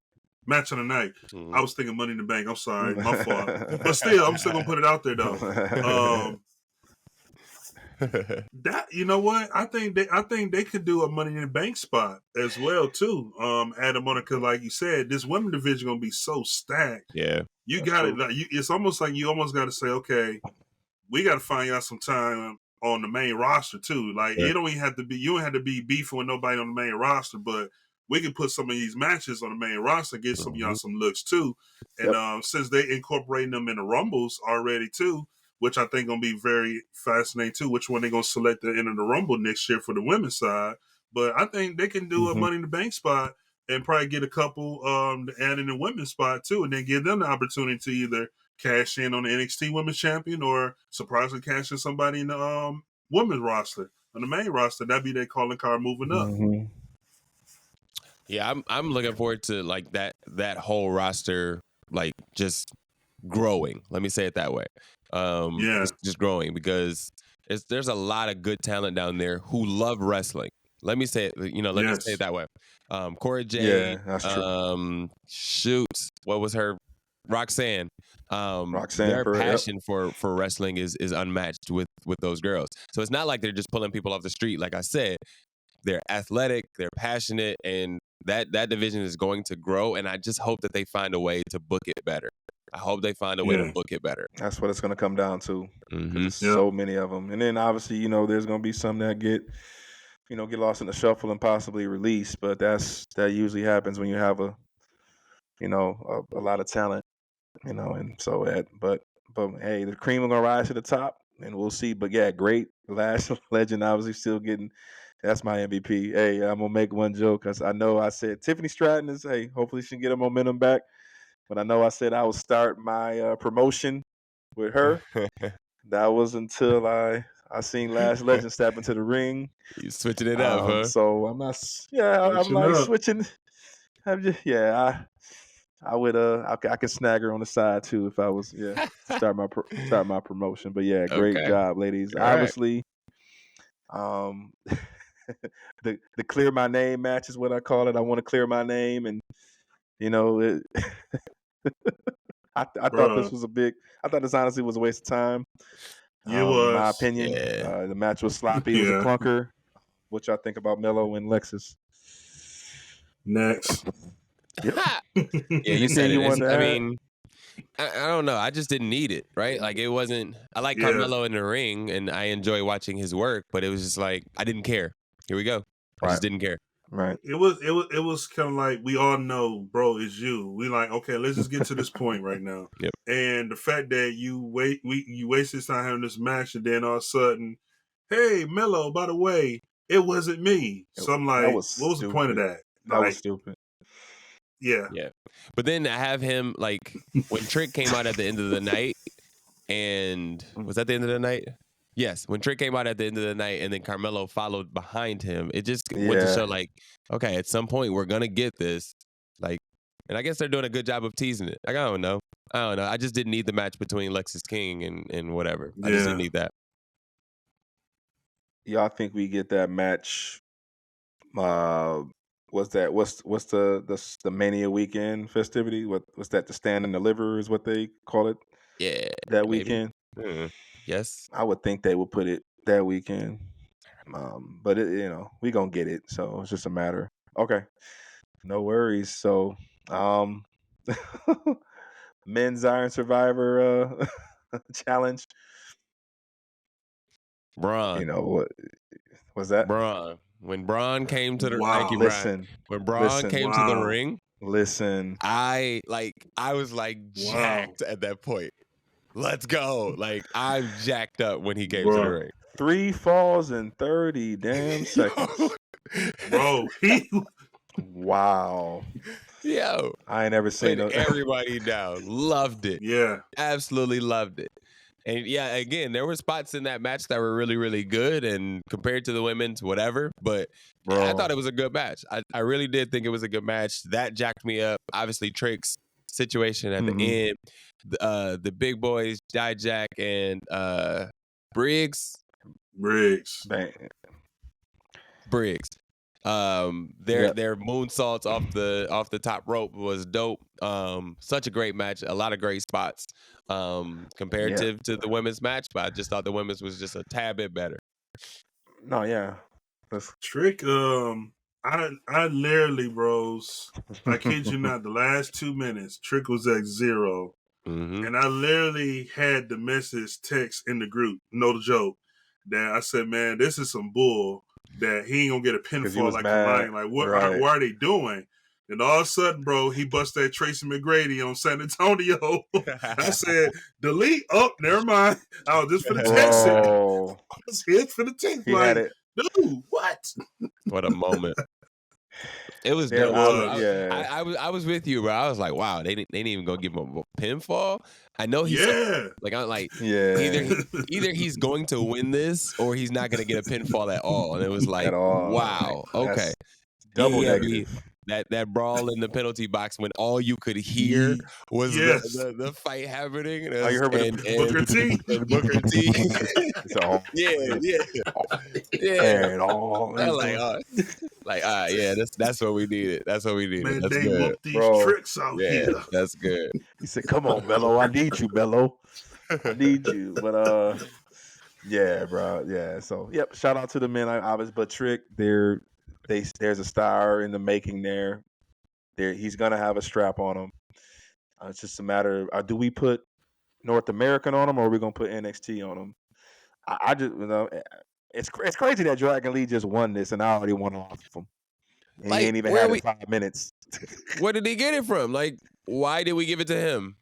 Match of the night. Mhm. I was thinking Money in the Bank. I'm sorry, my fault. But still, I'm still gonna put it out there though. That you know what? I think they could do a Money in the Bank spot as well too. Add them on it because, like you said, this women division gonna be so stacked. Yeah, You got it. Like, it's almost like you almost got to say, okay, we got to find out some time on the main roster too. Like it don't even have to be. You don't have to be beefing with nobody on the main roster, but we can put some of these matches on the main roster, get some of y'all some looks too. And since they incorporating them in the Rumbles already too, which I think gonna be very fascinating too. Which one they gonna select to enter the Rumble next year for the women's side? But I think they can do a Money in the Bank spot and probably get a couple to add in the women's spot too, and then give them the opportunity to either cash in on the NXT Women's Champion or surprisingly cash in somebody in the women's roster on the main roster. That'd be their calling card moving up. Yeah, I'm looking forward to like that whole roster like just growing. Let me say it that way. Just growing because there's a lot of good talent down there who love wrestling. Let me say it. Let me say it that way. Cora Jade. Yeah, that's true. Shoot, what was her? Roxanne. Roxanne, their passion for wrestling is unmatched with those girls. So it's not like they're just pulling people off the street. Like I said, they're athletic, they're passionate, and that division is going to grow. And I just hope that they find a way to book it better. I hope they find a way to book it better. That's what it's going to come down to. There's so many of them, and then obviously there's going to be some that get lost in the shuffle and possibly released. But that usually happens when you have a lot of talent. And so but hey, the cream are gonna rise to the top, and we'll see. But yeah, great last legend, obviously still getting. That's my MVP. Hey, I'm gonna make one joke because I know I said Tiffany Stratton is. Hey, hopefully she can get her momentum back. But I know I said I would start my promotion with her. That was until I seen Last Legend step into the ring. You switching it up, huh? So I'm not. Yeah, I'm like switching. I'm just I would I could snag her on the side too if I was start my promotion. But yeah, great job, ladies. All obviously, the clear my name match is what I call it. I want to clear my name, and it, I thought this was I thought this honestly was a waste of time. In my opinion, the match was sloppy. It was a clunker. What y'all think about Melo and Lexus? Next. Yeah, you said it. I mean, I don't know. I just didn't need it, right? Like it wasn't. I like Carmelo in the ring, and I enjoy watching his work, but it was just like I didn't care. Here we go. I just didn't care. Right. It was kind of like we all know, bro, it's you. We like, okay, let's just get to this point right now. Yep. And the fact that you waste this time having this match, and then all of a sudden, hey, Melo, by the way, it wasn't me. So I'm like, what was the point of that? That was stupid. Yeah. But then I have him like when Trick came out at the end of the night, and was that the end of the night? Yes, when Trick came out at the end of the night, and then Carmelo followed behind him, it just went to show like, okay, at some point we're gonna get this. Like, and I guess they're doing a good job of teasing it. Like I don't know. I just didn't need the match between Lexus King and whatever. I just didn't need that. Y'all think we get that match? What's the Mania weekend festivity? What's that? The Stand and Deliver is what they call it. Yeah, that weekend. Yes, I would think they would put it that weekend. But we gonna get it, so it's just a matter. Okay, no worries. So, men's Iron Survivor challenge. Braun. What was that? Braun. When Braun came to the when Braun came to the ring, I was like jacked at that point. Let's go. Like I'm jacked up when he came to the ring. 3 falls in 30 damn seconds. Bro, wow. Yo. I ain't ever seen everybody down. Loved it. Yeah. Absolutely loved it. And yeah, again, there were spots in that match that were really, really good, and compared to the women's, whatever. But I thought it was a good match. I really did think it was a good match. That jacked me up. Obviously, Trick's situation at the end. The big boys, Dijak and Briggs. Their moonsaults off the top rope was dope. Such a great match, a lot of great spots. Comparative to the women's match, but I just thought the women's was just a tad bit better. No, yeah. Trick, I literally, bros, I kid you not, the last 2 minutes, Trick was at 0. Mm-hmm. And I literally had the message text in the group, no joke, that I said, man, this is some bull that he ain't gonna get a pinfall like Kamani. Like, what are they doing? And all of a sudden, bro, he bust that Tracy McGrady on San Antonio. I said, delete. Oh, never mind. I was just for the text it. I was here for the text. He had it. Dude, what? What a moment. It was dope. I was with you, bro. I was like, wow, they didn't even go give him a pinfall. I know he's either he's going to win this or he's not going to get a pinfall at all. And it was like, wow, okay. Double negative. That brawl in the penalty box when all you could hear was the fight happening. All you heard was Booker T. And Booker T. That's what we needed. That's what we needed. Man, that's they good. whoop these tricks out here. That's good. He said, "Come on, Mello, I need you, Mello. I need you." But yeah, bro, yeah. So, yep. Shout out to the men. But Trick, there's a star in the making there. He's gonna have a strap on him. It's just a matter of do we put North American on him or are we gonna put NXT on him? I just it's crazy that Dragon Lee just won this and I already won off of him. And he ain't even had it 5 minutes. Where did he get it from? Like, why did we give it to him?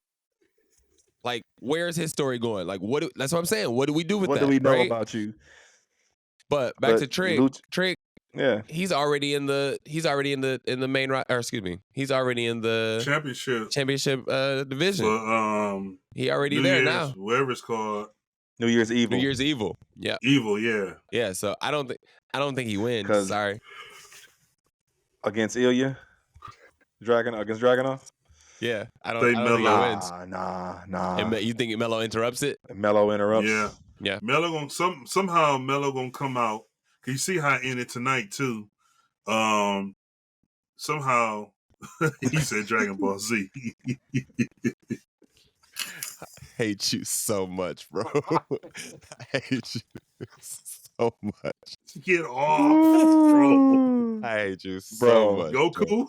Like, where's his story going? Like, that's what I'm saying. What do we do with that? What do we know about you? But back to Trick. Trick. Yeah, he's already in the main he's already in the championship division. So, he already New there Year's, now. Whatever it's called. New Year's Evil. New Year's Evil. Yeah. Evil. Yeah. Yeah. So I don't think he wins. Sorry. Against Ilya, against Dragunov. Yeah, I don't think he wins. Nah. And you think Mello interrupts it? Mello interrupts. Yeah. Mello gonna somehow Mello gonna come out. Can you see how it ended tonight too? Somehow he said Dragon Ball Z. I hate you so much, bro. I hate you so much. Get off, bro. I hate you so much. Goku.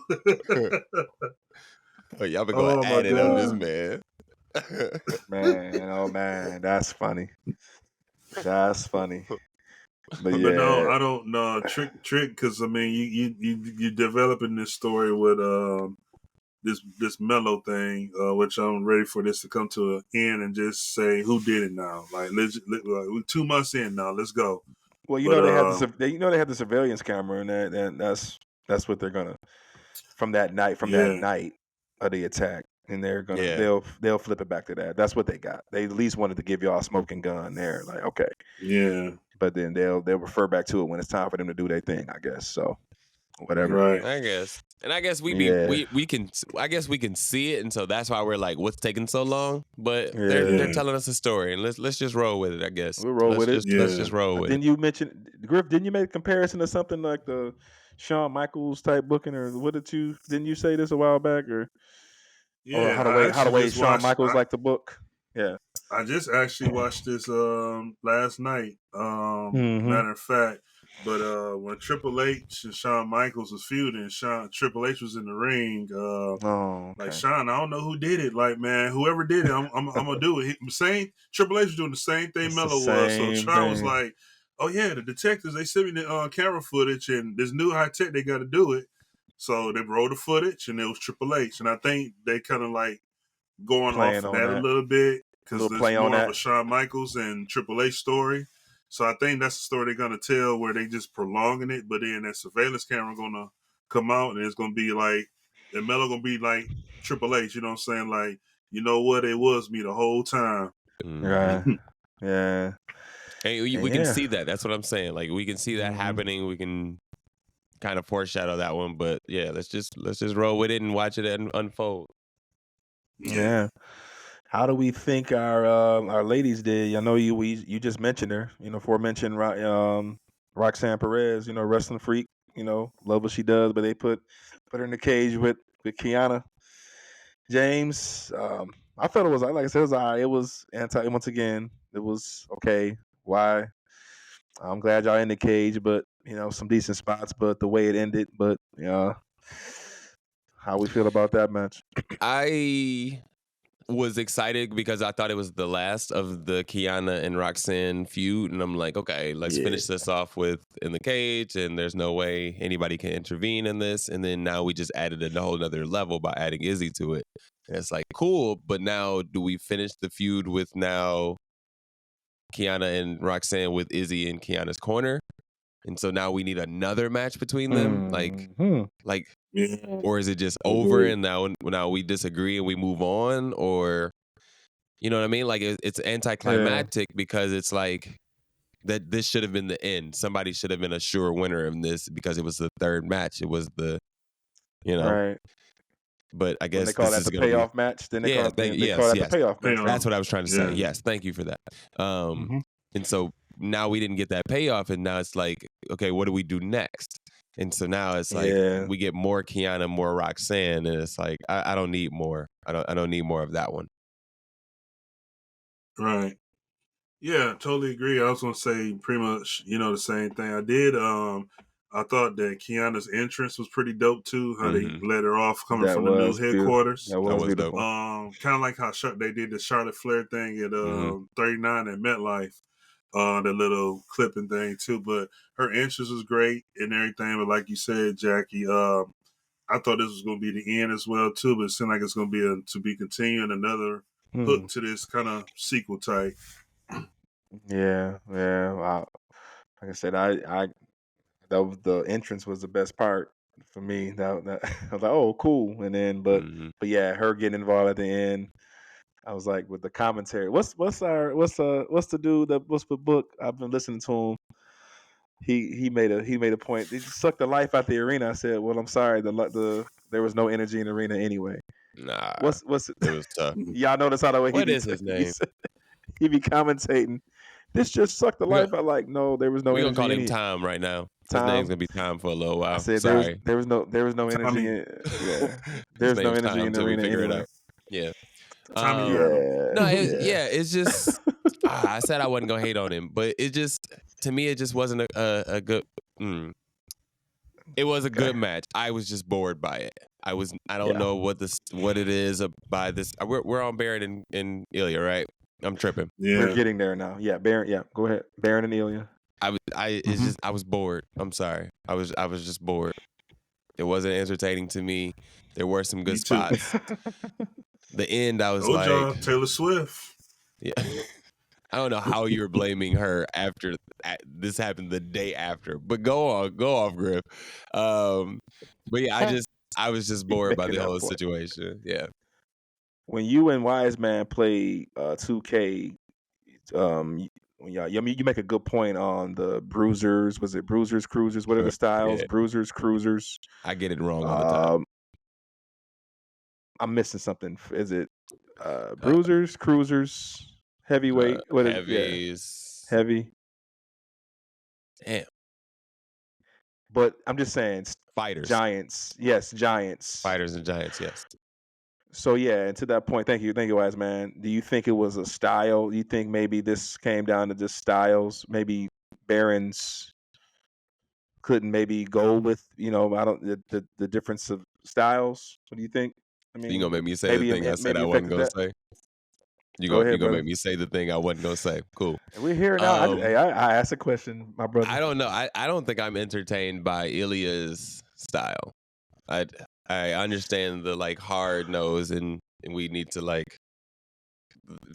Oh, y'all been going at it on this man. Man, that's funny. That's funny. But no, I don't know. Trick, because I mean, you developing this story with this Mellow thing, which I'm ready for this to come to an end and just say who did it now. Like, we're 2 months in now. Let's go. Well, they had the surveillance camera, and that's what they're gonna from that night of the attack, and they're gonna they'll flip it back to that. That's what they got. They at least wanted to give y'all a smoking gun there. Like, okay, yeah. But then they'll refer back to it when it's time for them to do their thing, I guess. So whatever. Right. I guess. And I guess we can see it, and so that's why we're like, what's taking so long? But they're telling us a story, and let's just roll with it, I guess. We'll roll with it. Let's just roll with it. Then you mentioned Griff, didn't you make a comparison to something like the Shawn Michaels type booking, or didn't you say this a while back, or how the way Shawn Michaels like to book? Yeah. I just actually watched this last night. Matter of fact, but when Triple H and Shawn Michaels was feuding, Triple H was in the ring. Like, Shawn, I don't know who did it. Like, man, whoever did it, I'm gonna do it. Triple H was doing the same thing Mello was. So Shawn was like, "Oh yeah, the detectives, they sent me the camera footage, and this new high tech, they got to do it." So they rolled the footage, and it was Triple H, and I think they kind of like going off of that a little bit because it's more of a Shawn Michaels and Triple H story. So I think that's the story they're gonna tell, where they just prolonging it, but then that surveillance camera gonna come out, and it's gonna be like, and Mello gonna be like Triple H. You know what I'm saying? Like, you know what? It was me the whole time. Right. Yeah. Hey, we can see that. That's what I'm saying. Like, we can see that happening. We can kind of foreshadow that one, but yeah, let's just roll with it and watch it unfold. Yeah. How do we think our ladies did? I know you just mentioned her. Aforementioned Roxanne Perez. Wrestling freak. love what she does, but they put her in the cage with Kiana James. I thought it was, like I said, it was all right. It was once again, it was okay. Why? I'm glad y'all in the cage, but some decent spots, but the way it ended, but how we feel about that match? I was excited because I thought it was the last of the Kiana and Roxanne feud, and I'm like, okay, let's finish this off with in the cage, and there's no way anybody can intervene in this. And then now we just added a whole other level by adding Izzy to it. And it's like, cool, but now do we finish the feud with now Kiana and Roxanne with Izzy in Kiana's corner? And so now we need another match between them, or is it just over and now we disagree and we move on, or you know what I mean? Like it's anticlimactic because it's like that this should have been the end. Somebody should have been a sure winner of this because it was the third match. It was the, right. But I guess when they call that the payoff match. Then they call that the payoff match. That's what I was trying to say. Yes, thank you for that. And so now we didn't get that payoff, and now it's like, okay, what do we do next? And so now it's like we get more Kiana, more Roxanne, and it's like I don't need more. I don't need more of that one. Right. Yeah, totally agree. I was gonna say pretty much, the same thing. I thought that Kiana's entrance was pretty dope too. How they let her off coming from the new headquarters. That was beautiful. Kind of like how they did the Charlotte Flair thing at 39 at MetLife. The little clipping thing too, but her entrance was great and everything. But like you said, Jackie, I thought this was going to be the end as well too. But it seemed like it's going to be to be continuing another hook to this kind of sequel type. Yeah. Like I said, I that was, the entrance was the best part for me. That I was like, oh, cool. And then, but yeah, her getting involved at the end. I was like, with the commentary, what's the dude that what's the book? I've been listening to him. He made a point. He sucked the life out the arena. I said, well, I'm sorry, there was no energy in the arena anyway. Nah, what's it was tough. Y'all notice how the way what is his name? He be commentating. This just sucked the life out. Like, no, there was no. We're gonna call him Tom right now. His name's gonna be Tom for a little while. I said, sorry, there was no energy. There's no energy in the arena anyway. Yeah. It's just I said I wasn't gonna hate on him, but it just, to me, it just wasn't a good. It was a good match. I was just bored by it. I don't know what it is by this. We're on Baron and Ilya, right? I'm tripping. Yeah, we're getting there now. Yeah, Baron. Yeah, go ahead, Baron and Ilya. I was bored. I'm sorry. I was just bored. It wasn't entertaining to me. There were some good spots. The end, I was like, Taylor Swift. Yeah. I don't know how you're blaming her after this happened the day after, but go off, Griff. But yeah, I was just bored by the whole situation. Yeah. When you and Wiseman play 2K, you make a good point on the bruisers. Was it bruisers, cruisers? What are the styles? Yeah. Bruisers, cruisers. I get it wrong all the time. I'm missing something. Is it bruisers, cruisers, heavyweight? Heavies. Heavy. Damn. But I'm just saying, fighters. Giants. Yes, giants. Fighters and giants, yes. So yeah, and to that point, thank you, Wise Man. Do you think it was a style? Do you think maybe this came down to just styles? Maybe Barons couldn't maybe go with the difference of styles. What do you think? I mean, you gonna make me say the thing I said I wasn't gonna say? You gonna make me say the thing I wasn't gonna say? Cool. We're here now. I asked a question, my brother. I don't know. I don't think I'm entertained by Ilya's style. I understand the hard nose and we need to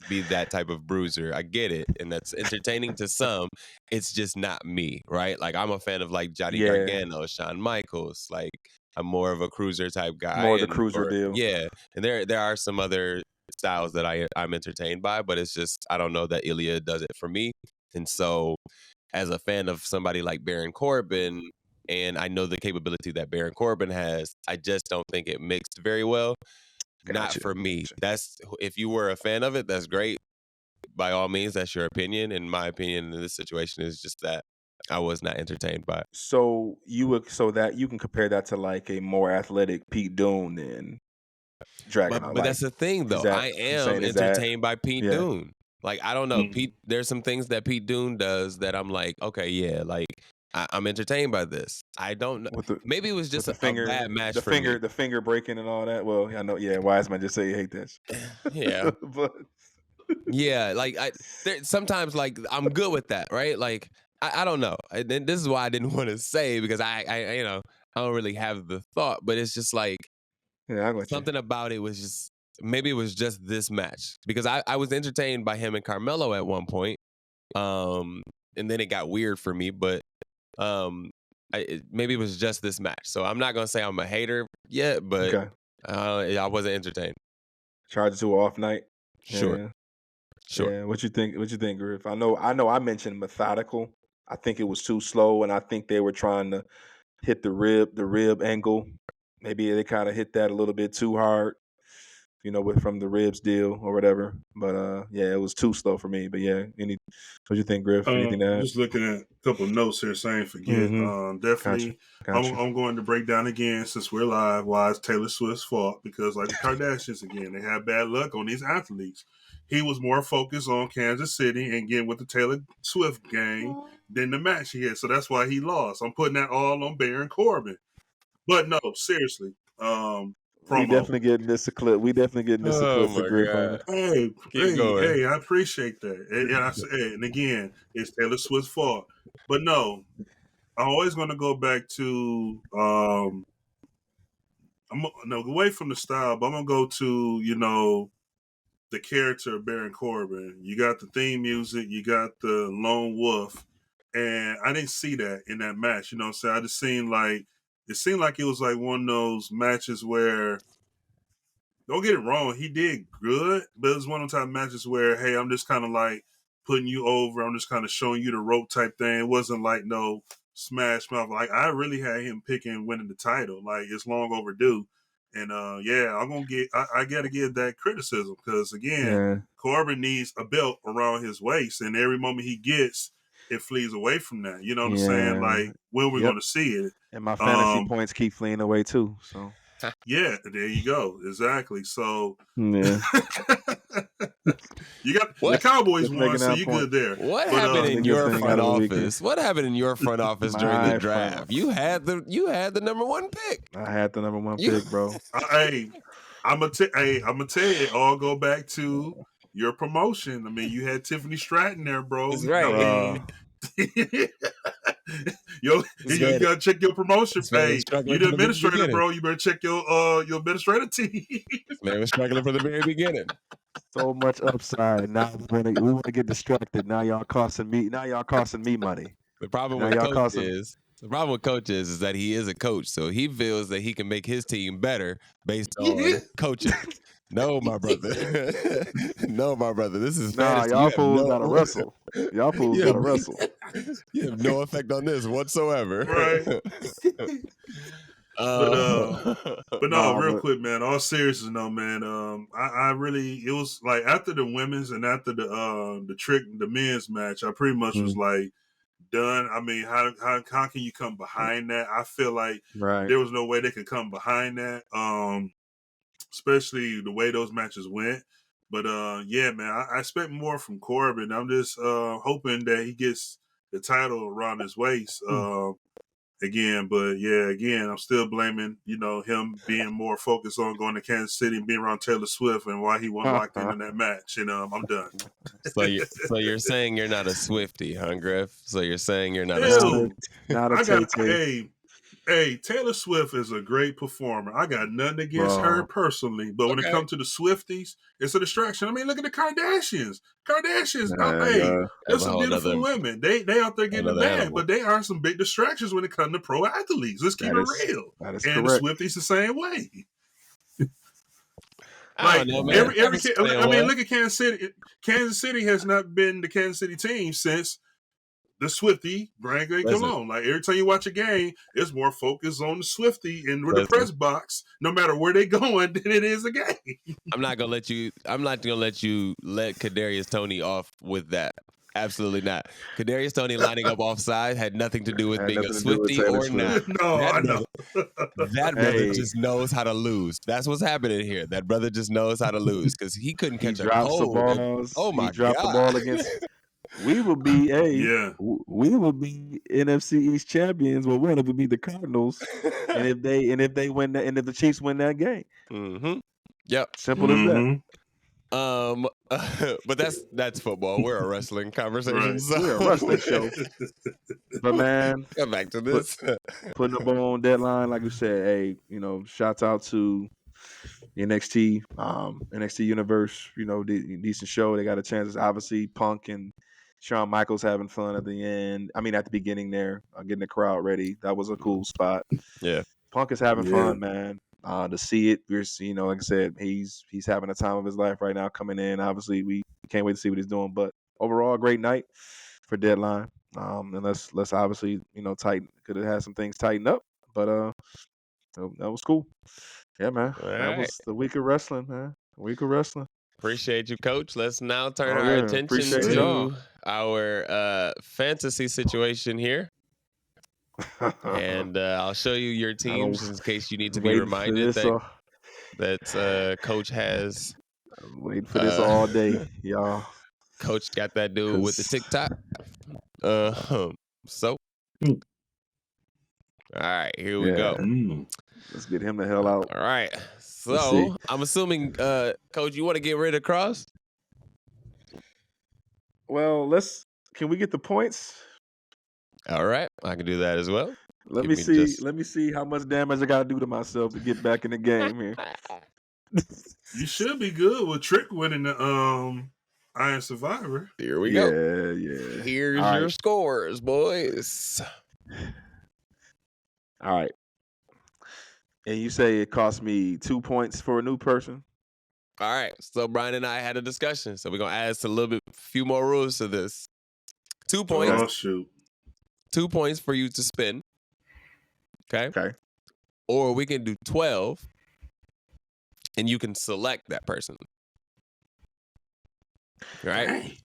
be that type of bruiser. I get it, and that's entertaining to some. It's just not me, right? I'm a fan of Johnny Gargano, Shawn Michaels. I'm more of a cruiser type guy. More the cruiser deal. Yeah, and there are some other styles that I'm entertained by, but it's just I don't know that Ilya does it for me. And so, as a fan of somebody like Baron Corbin, and I know the capability that Baron Corbin has, I just don't think it mixed very well. Gotcha. Not for me. That's if you were a fan of it, that's great. By all means, that's your opinion. And my opinion in this situation is just that I was not entertained by it. So that you can compare that to like a more athletic Pete Dunne than Dragunov. But that's the thing, though. I I'm am saying, is that entertained by Pete yeah? Dunne. Like, I don't know. Pete, there's some things that Pete Dunne does that I'm like, okay, yeah, like I'm entertained by this. I don't know. Maybe it was just a bad match for me. The finger breaking and all that. Well, I know. Yeah, Wiseman just say you hate that shit. Yeah. But yeah, like sometimes like I'm good with that, right? Like I don't know. And this is why I didn't want to say because I you know I don't really have the thought, but it's just like something about it was just maybe it was just this match because I was entertained by him and Carmelo at one point, and then it got weird for me, but maybe it was just this match. So I'm not gonna say I'm a hater yet, but I wasn't entertained. Charge it to an off night. Sure. Yeah. Sure. Yeah. What you think, Griff? I know I mentioned methodical. I think it was too slow, and I think they were trying to hit the rib angle. Maybe they kind of hit that a little bit too hard, from the ribs deal or whatever. But yeah, it was too slow for me. But yeah, what you think, Griff? Anything to add? Just looking at a couple of notes here, so I ain't forget. Definitely, Gotcha. I'm going to break down again since we're live. Why it's Taylor Swift's fault? Because like the Kardashians again, they have bad luck on these athletes. He was more focused on Kansas City and getting with the Taylor Swift gang than the match he had. So that's why he lost. I'm putting that all on Baron Corbin. But no, seriously. We definitely getting this a clip. For Griff. Hey, I appreciate that. And again, it's Taylor Swift's fault. But no, I'm always going to go back to away from the style, but I'm going to go to the character of Baron Corbin. You got the theme music, you got the lone wolf, and I didn't see that in that match. You know what I'm saying? I just seemed like it was like one of those matches where, don't get it wrong, he did good, but it was one of those type of matches where, hey, I'm just kind of like putting you over, I'm just kind of showing you the rope type thing. It wasn't like no smash mouth. Like I really had him picking winning the title. Like it's long overdue. And yeah, I gotta give that criticism because again, Corbin needs a belt around his waist, and every moment he gets, it flees away from that. You know what I'm saying? Like when we're gonna see it. And my fantasy points keep fleeing away too. So yeah, there you go. Exactly. So yeah. You got the Cowboys won, so you good there. What happened in your front office? What happened in your front office during the draft? You had the number one pick. I had the number one pick, bro. Hey, I'm gonna tell you, it all go back to your promotion. I mean, you had Tiffany Stratton there, bro. That's right. You gotta check your promotion. Hey, you the administrator, bro. You better check your administrative team. Man was struggling from the very beginning. So much upside. Now we want to get distracted. Now y'all costing me money. The problem with Coach is that he is a coach, so he feels that he can make his team better based on coaching. No, my brother. No, my brother. This is fantasy. Y'all fools gotta wrestle. Y'all fools gotta wrestle. You have no effect on this whatsoever. Right. But no, real quick, man. All seriousness, no, man. I really, it was like after the women's and after the men's match, I pretty much was like done. I mean, how can you come behind that? I feel like there was no way they could come behind that. Especially the way those matches went. But yeah, man, I expect more from Corbin. I'm just hoping that he gets the title around his waist again. But yeah, again, I'm still blaming, him being more focused on going to Kansas City and being around Taylor Swift and why he wasn't locked in that match. And I'm done. So you're saying you're not a Swiftie, huh, Griff? So you're saying you're not a Swiftie. Not a Hey, Taylor Swift is a great performer. I got nothing against her personally, but when it comes to the Swifties, it's a distraction. I mean, look at the Kardashians. There's some beautiful women. They out there getting the bag, but they are some big distractions when it comes to pro athletes. Let's keep it real. That is and correct. The Swifties the same way. I don't know, man. I mean, look at Kansas City. Kansas City has not been the Kansas City team since the Swiftie, Grand Great Cologne. Like every time you watch a game, it's more focused on the Swiftie and with the press box, no matter where they going, than it is a game. I'm not gonna let you let Kadarius Toney off with that. Absolutely not. Kadarius Toney lining up offside had nothing to do with Had being a nothing to do with Swiftie Taylor or not. Swift. No, I That know. brother Hey, just knows how to lose. That's what's happening here. That brother just knows how to lose because he couldn't he catch a drops the cold. balls. Oh He my dropped the God. ball against. We will be Yeah. we will be NFC East champions. Well, we're gonna be the Cardinals, and if they win that, and if the Chiefs win that game, Mm-hmm. Yep. simple as that. But that's football. We're a wrestling conversation, Right. so We're a wrestling show, but man, come back to this. putting the ball on deadline, like you said. Hey, shouts out to NXT Universe. Decent show. They got a chance. Obviously, Punk and Shawn Michaels having fun at the end. I mean, at the beginning there, getting the crowd ready. That was a cool spot. Yeah. Punk is having Yeah. fun, man. To see it, we're like I said, he's having a time of his life right now coming in. Obviously, we can't wait to see what he's doing. But overall, a great night for Deadline. And let's obviously tighten. Could have had some things tightened up, but that was cool. Yeah, man. All That right. was the week of wrestling, man. Week of wrestling. Appreciate you, Coach. Let's now turn Oh, our yeah. attention Appreciate to y'all. our fantasy situation here. And I'll show you your teams in case you need to be waiting for reminded this. that Coach has. I'm waiting for this all day, y'all. Coach got that dude with the TikTok. So, all right, here we go. Let's get him the hell out. All right. So, I'm assuming, Coach, you want to get rid of Cross? Well, can we get the points? All right, I can do that as well. Let me see how much damage I got to do to myself to get back in the game here. You should be good with Trick winning the Iron Survivor. Here we go. Yeah. Here's All your right. scores, boys. All right. And you say it cost me 2 points for a new person? All right. So Brian and I had a discussion. So we're gonna add a few more rules to this. 2 points. Oh shoot. 2 points for you to spin. Okay. Or we can do 12, and you can select that person. Right. Dang.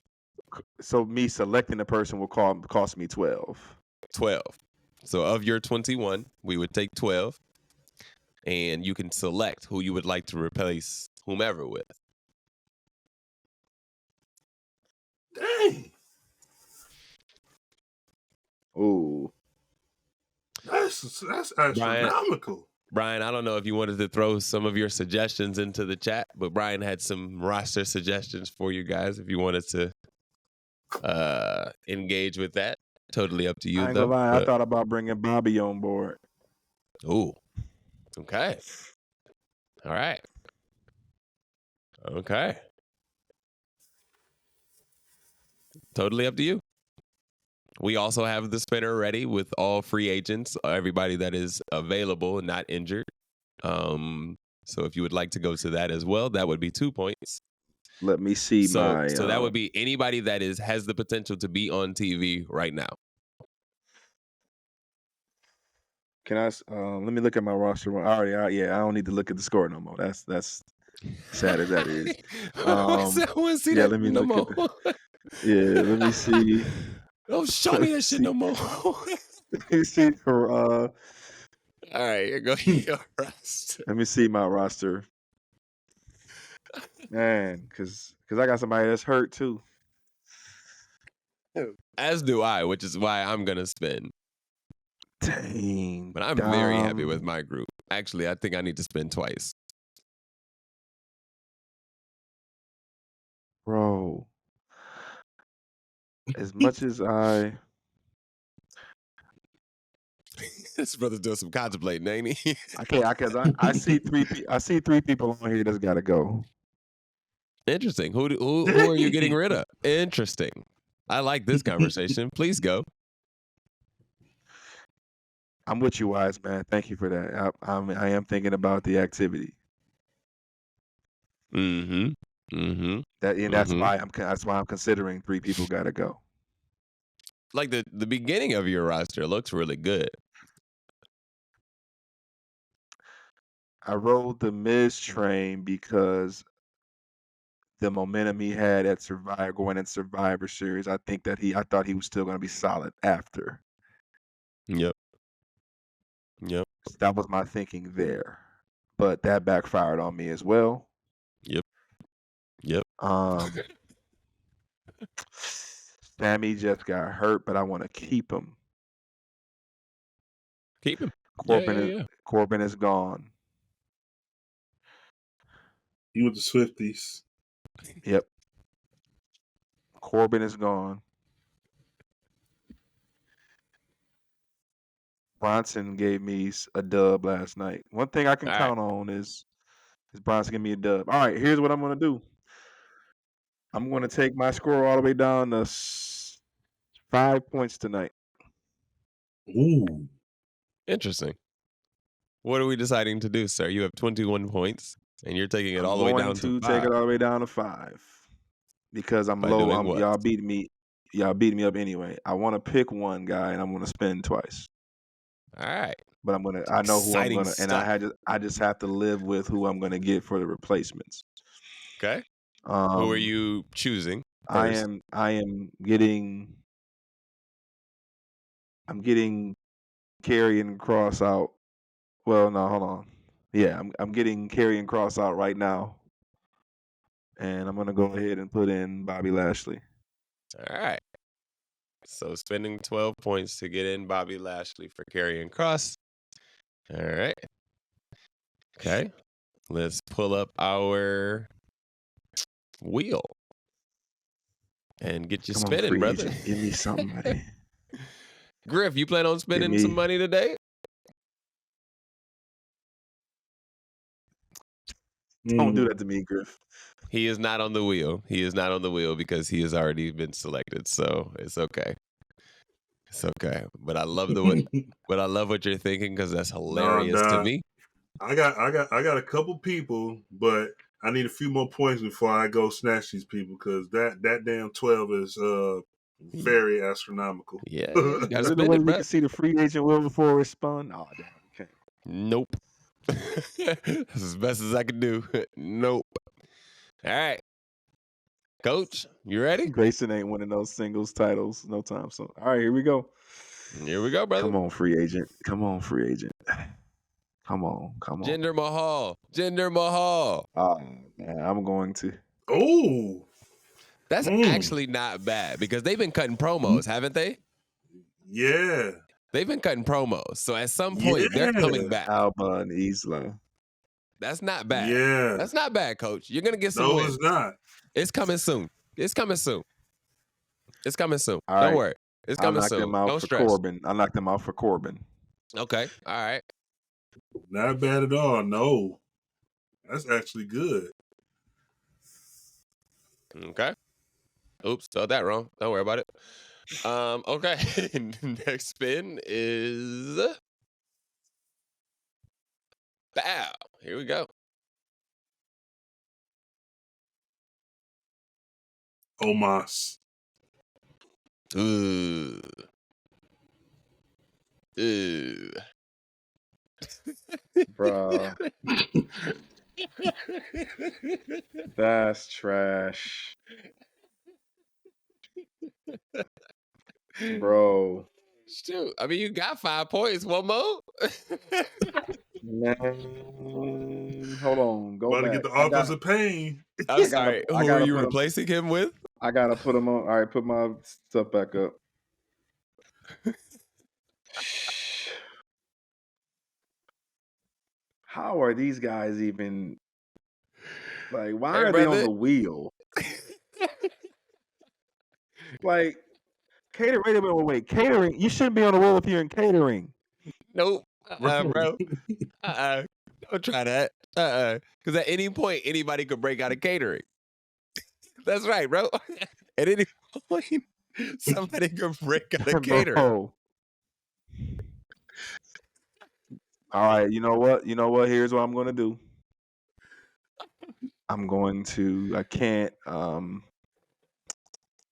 So me selecting the person will cost me 12. 12. So of your 21, we would take 12, and you can select who you would like to replace whomever with. Dang. Ooh. That's astronomical. Brian, I don't know if you wanted to throw some of your suggestions into the chat, but Brian had some roster suggestions for you guys if you wanted to engage with that. Totally up to you, I ain't though. gonna lie, I thought about bringing Bobby on board. Ooh. Okay. All right. Okay. Totally up to you. We also have the spinner ready with all free agents, everybody that is available and not injured. So if you would like to go to that as well, that would be 2 points. Let me see So my. So that would be anybody that has the potential to be on TV right now. Can I? Let me look at my roster. I don't need to look at the score no more. That's sad as that is. I want to see that let me no look more. Let me see. Don't show me that shit no more. Let me see for. All right, here go your roster. Let me see my roster. Man, because I got somebody that's hurt too. As do I, which is why I'm gonna spin. Dang. But I'm very happy with my group. Actually, I think I need to spin twice. Bro. As much as I. This brother's doing some contemplating, ain't he? I see three people on here that's got to go. Interesting. Who are you getting rid of? Interesting. I like this conversation. Please go. I'm with you, Wise man. Thank you for that. I am thinking about the activity. That's why I'm considering 3 people got to go. Like the beginning of your roster looks really good. I rode the Miz train because the momentum he had at Survivor, going in Survivor Series, I thought he was still going to be solid after. Yep. So that was my thinking there, but that backfired on me as well. Yep. Sammy just got hurt, but I want to keep him. Keep him. Corbin is gone. You with the Swifties. Yep. Corbin is gone. Bronson gave me a dub last night. One thing I can count on is Bronson give me a dub. All right, here's what I'm going to do. I'm going to take my score all the way down to 5 points tonight. Ooh. Interesting. What are we deciding to do, sir? You have 21 points, and you're taking it all the way down to 5. Take it all the way down to 5 because I'm low. Y'all beat me. Y'all beat me up anyway. I want to pick one guy, and I'm going to spin twice. All right. But I know who I'm gonna, and I just have to live with who I'm gonna get for the replacements. Okay. Who are you choosing first? I'm getting Karrion Kross out. Well, no, hold on. Yeah, I'm getting Karrion Kross out right now, and I'm gonna go ahead and put in Bobby Lashley. All right. So spending 12 points to get in Bobby Lashley for Karrion Kross. All right. Okay. Let's pull up our wheel and get you spinning, brother. Give me something, buddy. Griff, you plan on spending some money today? Don't do that to me, Griff. He is not on the wheel. He is not on the wheel because he has already been selected. So it's okay. It's okay. But I love but I love what you're thinking because that's hilarious to me. I got a couple people, but I need a few more points before I go snatch these people because that damn 12 is very astronomical. Yeah, is there a way we can see the free agent wheel before it's spun? Oh damn, okay. Nope. That's as best as I can do. Nope. All right. Coach, you ready? Grayson ain't winning those singles titles no time soon. All right, here we go. Here we go, brother. Come on, free agent. Come on. Jinder Mahal. Oh, man, I'm going to. Oh. That's actually not bad because they've been cutting promos, haven't they? Yeah. They've been cutting promos. So at some point, they're coming back. Alba and Isla. That's not bad. Yeah. That's not bad, Coach. You're going to get some wins. It's not. It's coming soon. All Don't worry. It's coming soon. Don't stress. I knocked them out for Corbin. Okay. All right. Not bad at all. No. That's actually good. Okay. Oops, spelled that wrong. Don't worry about it. Okay. Next spin is bow. Here we go. Omos. Ooh. Bro. That's trash. Bro. Shoot. I mean, you got 5 points. One more? Man, hold on. Go about back. To get the Office of Pain. I'm sorry. Who are you replacing him with? I got to put him on. All right, put my stuff back up. How are these guys even... Like, why are they on the wheel? Like, catering. You shouldn't be on the wheel if you're in catering. Nope. Bro. Don't try that. Because at any point, anybody could break out of catering. That's right, bro. At any point, somebody could break out of catering. Bro. All right, you know what? Here's what I'm going to do. I can't.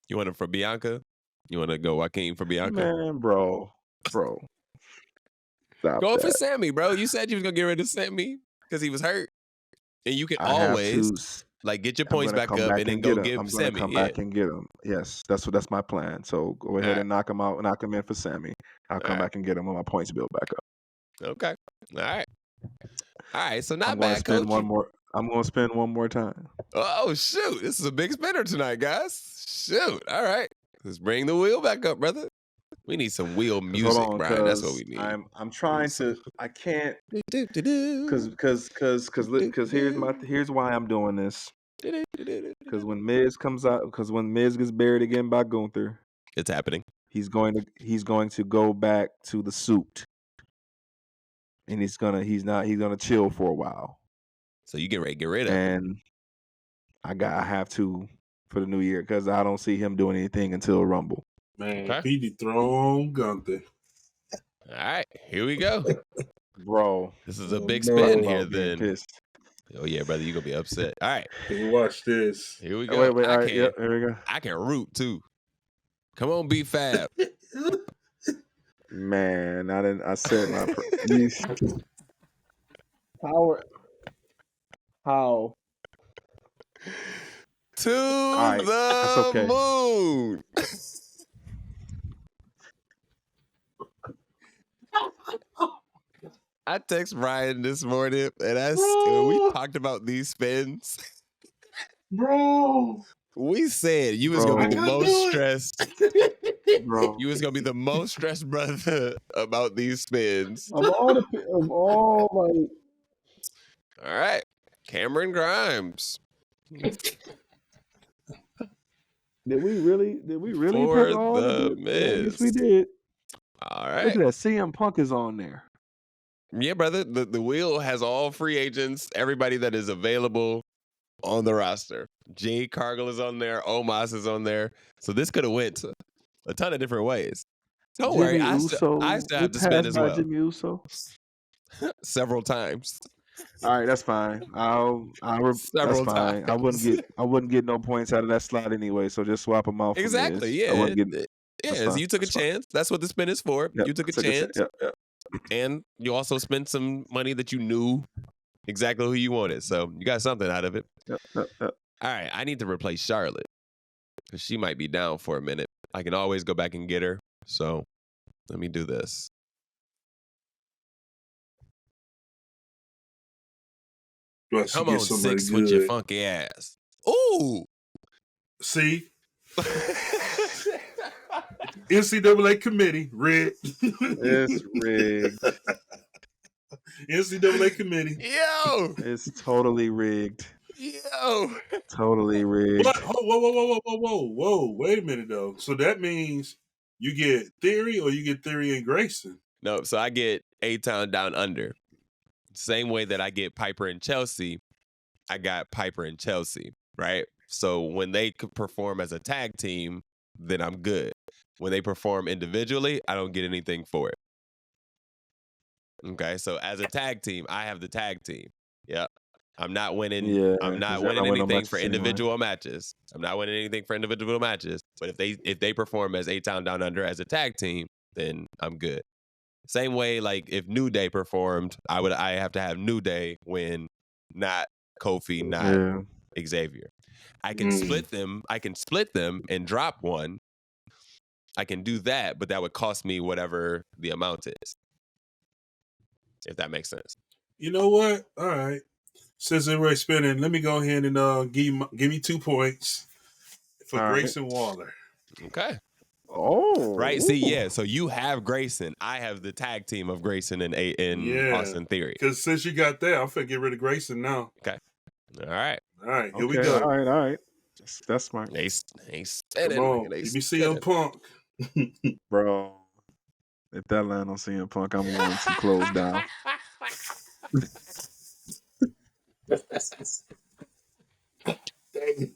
You want it for Bianca? You want to go Joaquin for Bianca? Man, bro. Stop go that. for Sammy, bro. You said you was going to get rid of Sammy because he was hurt. And you can always Like, get your I'm points gonna back come up back and then and go get him. give I'm gonna Sammy. come Yeah. back and get him. Yes, that's my plan. So go ahead Alright. and knock him in for Sammy. I'll come Alright. back and get him when my points build back up. Okay. All right. So not I'm going to bad spend coaching. I'm going to spend one more time. Oh, shoot. This is a big spinner tonight, guys. Shoot. All right. Let's bring the wheel back up, brother. We need some wheel music, Hold on, Brian. That's what we need. I'm trying to. I can't Because because here's why I'm doing this. Because when Miz gets buried again by Gunther, it's happening. he's going to go back to the suit, and he's gonna chill for a while. So you get ready to get rid of him. And I have to for the new year because I don't see him doing anything until Rumble. Man, Okay. he dethroned Gunther. All right, here we go. Bro, This is a big spin here then. Pissed. Oh, yeah, brother, you're going to be upset. All right. Watch this. Here we go. Wait. All right, yep, here we go. I can root, too. Come on, B-Fab. Man, I said my... How? To the moon. I text Ryan this morning, and we talked about these spins. Bro. We said you was gonna be the most stressed. Bro. You was gonna be the most stressed brother about these spins. Of all like. All right, Cameron Grimes. Did we really For pick all the of it? Miz. Yes, we did. All right. Look at that. CM Punk is on there. Yeah, brother. The wheel has all free agents, everybody that is available on the roster. Jade Cargill is on there. Omos is on there. So this could have went a ton of different ways. Don't worry. I still have to spin as well. Jimmy Uso. Several times. All right, that's fine. That's fine. I wouldn't get no points out of that slot anyway. So just swap them out. Exactly. Yeah. So you took a chance. That's what the spin is for. Yep, you took a chance. Yep. And you also spent some money that you knew exactly who you wanted. So you got something out of it. Yep. All right. I need to replace Charlotte because she might be down for a minute. I can always go back and get her. So let me do this. Come on, Six with your funky ass. Ooh. See? NCAA committee, rigged. It's rigged. NCAA committee. Yo. It's totally rigged. Yo. Totally rigged. What? Whoa. Wait a minute, though. So that means you get Theory or you get Theory and Grayson? No, so I get A-Town Down Under. Same way that I get Piper and Chelsea, I got Piper and Chelsea, right? So when they could perform as a tag team, then I'm good. When they perform individually, I don't get anything for it. Okay, so as a tag team, I have the tag team. Yep. I'm not winning. Yeah, I'm not winning anything for individual matches. I'm not winning anything for individual matches. But if they perform as A-Town Down Under as a tag team, then I'm good. Same way, like if New Day performed, I have to have New Day win, not Kofi, not Xavier. I can split them. I can split them and drop one. I can do that, but that would cost me whatever the amount is. If that makes sense. You know what? All right. Since everybody's spinning, let me go ahead and give me 2 points for Grayson Waller. Okay. Oh. Right. See, yeah. So you have Grayson. I have the tag team of Grayson and Austin Theory. Because since you got that, I'm finna get rid of Grayson now. Okay. All right. Here we go. All right. That's smart. They Come on. Let me see CM Punk. Bro. If that line on CM Punk, I'm going to close down. Dang.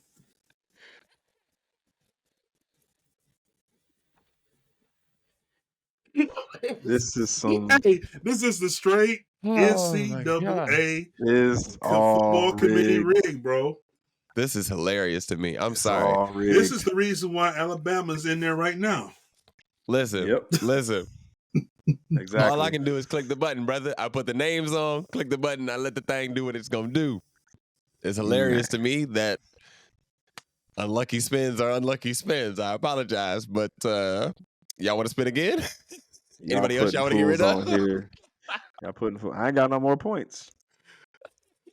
This is some. Hey, this is the straight NCAA football committee rig, bro. This is hilarious to me. I'm sorry. This is the reason why Alabama's in there right now. Listen. Exactly. All I can do is click the button, brother. I put the names on, click the button, I let the thing do what it's gonna do. It's hilarious to me that unlucky spins are unlucky spins. I apologize, but y'all want to spin again? Anybody else y'all want to get rid of? Here. Y'all putting I ain't got no more points.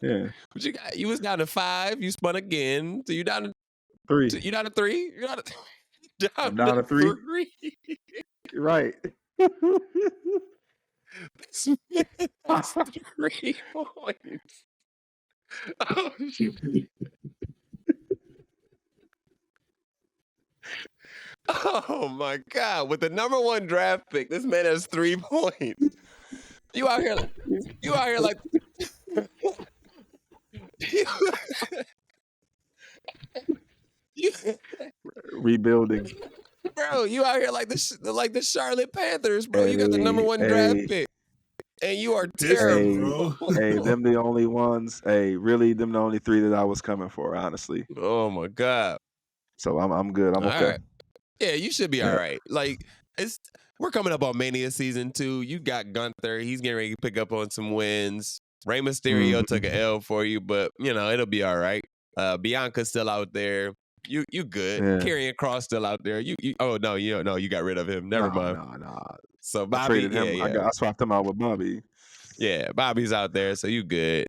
Yeah. But you was down to 5. You spun again. So you down to 3. You down to 3? You I'm down to 3. Right. This man has 3 points. Oh, shit. Oh my God! With the number 1 draft pick, this man has 3 points. You out here like Rebuilding, bro. You out here like the Charlotte Panthers, bro. You got the number 1 draft pick, and you are terrible. Hey, them the only ones. Hey, really, them the only 3 that I was coming for, honestly. Oh my God! So I'm good. I'm okay. Right. Yeah, you should be all right. Like we're coming up on Mania season 2. You got Gunther. He's getting ready to pick up on some wins. Rey Mysterio took an L for you, but it'll be all right. Bianca's still out there. You good. Yeah. Karrion Kross still out there. You got rid of him. Never mind. No. So Bobby, I swapped him out with Bobby. Yeah, Bobby's out there, so you good.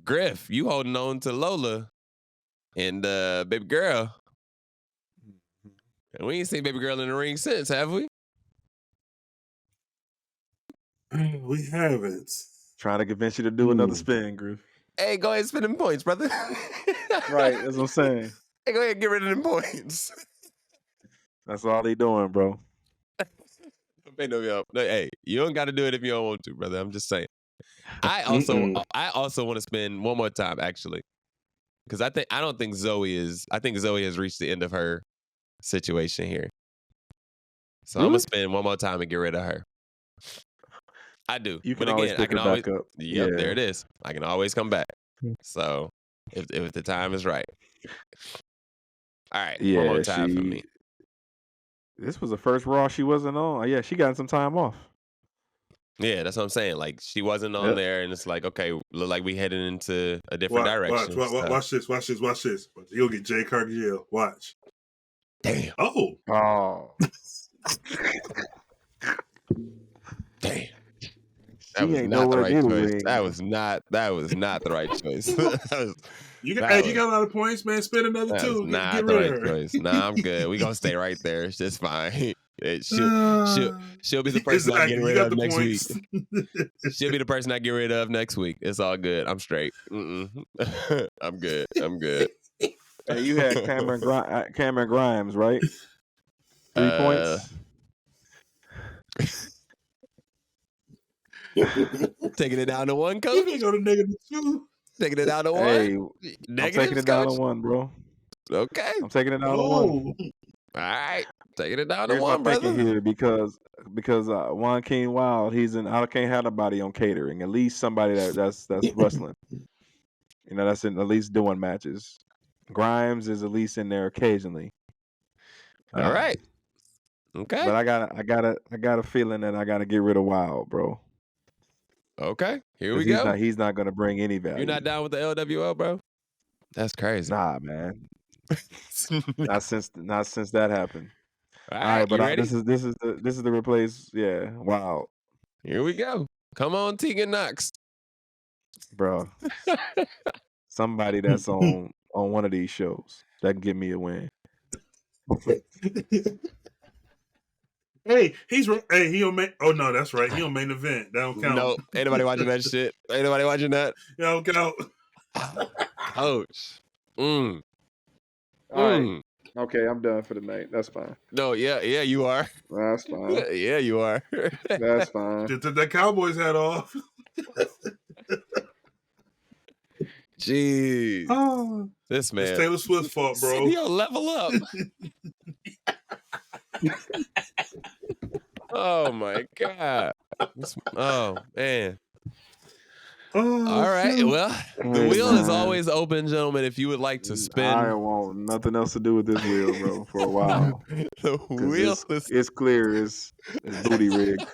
Griff, you holding on to Lola and baby girl. And we ain't seen baby girl in the ring since, have we? We haven't. Trying to convince you to do another spin, Griff. Hey, go ahead and spin them points, brother. Right, that's what I'm saying. Hey, go ahead and get rid of them points. That's all they doing, bro. Hey, you don't got to do it if you don't want to, brother. I'm just saying. I also want to spin one more time, actually, because I think Zoe has reached the end of her situation here. So I'm gonna spin one more time and get rid of her. I do. You can always pick her back up. Yep, there it is. I can always come back. So if the time is right. All right, one more time for me. This was the first Raw she wasn't on. Yeah, she got some time off. Yeah, that's what I'm saying. Like, she wasn't on there, and it's like, okay, look like we heading into a different direction. Watch this. You'll get Jay Cargill. Watch. Damn. Oh. Damn. That was not the right choice. That was not the right choice. You got a lot of points, man. Spend another 2. Not the right choice. Nah, I'm good. We gonna stay right there. It's just fine. She'll be the person I get rid of next week. She'll be the person I get rid of next week. It's all good. I'm straight. I'm good. Hey, you had Cameron Grimes, right? 3 points. Taking it down to 1, coach. You go to -2. Taking it down to 1. Hey, I'm taking it down to 1, bro. Okay, I'm taking it down to 1. All right, taking it down to Here's 1, my brother. Here because Juan King Wild, I can't have nobody on catering. At least somebody that's wrestling. That's at least doing matches. Grimes is at least in there occasionally. All right. Okay. But I got a feeling that I gotta get rid of Wild, bro. Okay. Here we go. He's not gonna bring any value. You're not down with the LWO, bro? That's crazy. Nah, man. not since that happened. All right, but this is the replace. Yeah, Wild. Here we go. Come on, Tegan Knox, bro. Somebody that's on one of these shows that can give me a win. Hey, he on main. Oh no, that's right. He on main event. That don't count. No, ain't nobody watching that shit. Ain't nobody watching that. Yeah, don't count. Coach. All right. Okay, I'm done for the night. That's fine. No, yeah, you are. That's fine. Yeah, you are. That's fine. Took that Cowboys hat off. Jeez. Oh, this man. It's Taylor Swift's fault, bro. Yo, level up. Oh my God. Oh man. Oh, all right. Well, the wheel is always open, gentlemen. If you would like to spin, I want nothing else to do with this wheel, bro, for a while. The wheel it's clear. It's booty rigged.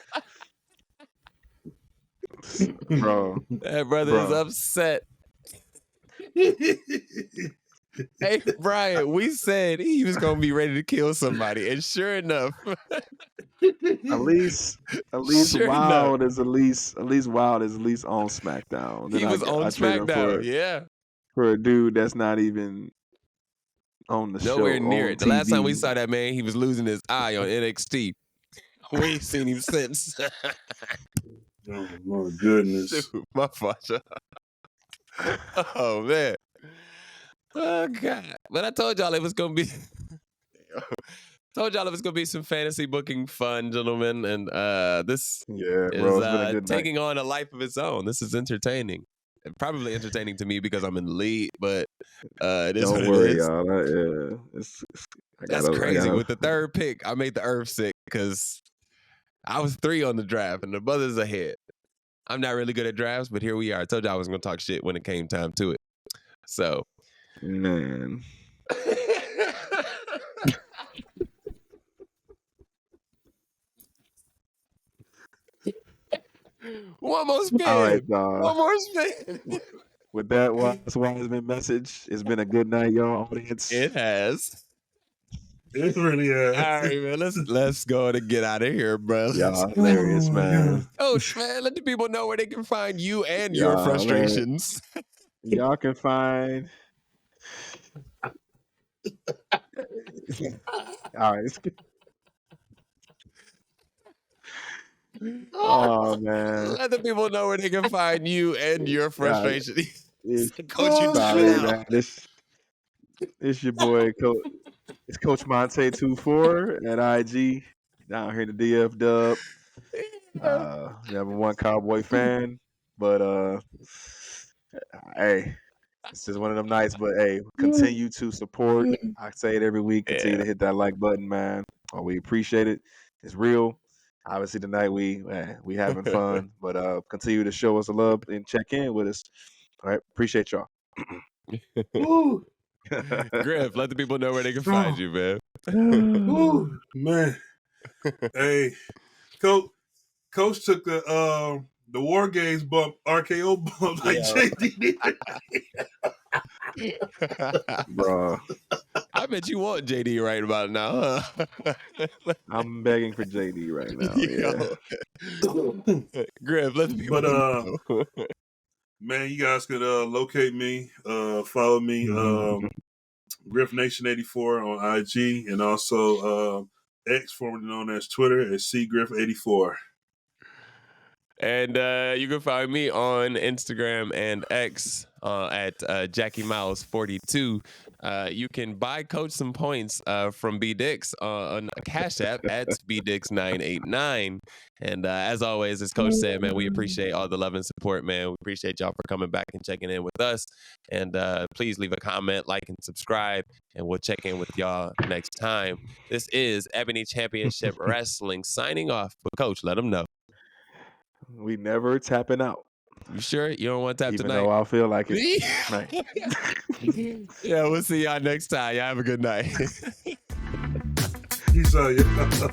Bro. That brother is upset. Hey, Brian, we said he was going to be ready to kill somebody. And sure enough. At least Sure Wild is at least Wild is at least on SmackDown. He was on trigger SmackDown, for a dude that's not even on the show. Nowhere near it. The last time we TV. saw that man, he was losing his eye on NXT. We ain't seen him since. Oh my goodness. Dude, my fault. Oh man. Oh God. But I told y'all it was gonna be some fantasy booking fun, gentlemen. And this is taking on a life of its own. This is entertaining. Probably entertaining to me because I'm in the lead, but it is Don't what worry, it is. y'all. That's crazy. With the third pick, I made the Earth sick because I was 3 on the draft and the brothers ahead. I'm not really good at drafts, but here we are. I told you I was going to talk shit when it came time to it. So, man. One more spin. All right, one more spin. With that Wiseman message, it's been a good night, y'all, audience. It has. It really has. All right, man. Let's go and get out of here, bro. Y'all hilarious, man. Coach, man, let the people know where they can find you and your frustrations. Man. Y'all can find. All right. Oh man. Let the people know where they can find you and your frustration. Coach, you man. This your boy, Coach. It's Coach Montay 24 at IG down here in the DF Dub. Number one Cowboy fan, but hey, it's just one of them nights. But hey, continue to support. I say it every week. Continue to hit that like button, man. We appreciate it. It's real. Obviously, tonight we having fun, but continue to show us the love and check in with us. All right, appreciate y'all. Griff, let the people know where they can find you, man. Man, hey, Coach took the War Games bump, RKO bump like JD. Bro, I bet you want JD right about now, huh? I'm begging for JD right now. Yeah. Griff, let the people know. Man, you guys could locate me, follow me, Griff Nation 84 on IG, and also X, formerly known as Twitter, at CGriff84. And you can find me on Instagram and X at Jackie Miles 42. You can buy Coach some points from BDixx on Cash App at BDixx989. And as always, as Coach said, man, we appreciate all the love and support, man. We appreciate y'all for coming back and checking in with us. And please leave a comment, like, and subscribe, and we'll check in with y'all next time. This is Ebony Championship Wrestling signing off. But Coach, let them know. We never tapping out. You sure? You don't want to tap Even tonight? Even though I feel like it. Yeah, we'll see y'all next time. Y'all have a good night. Peace out, y'all.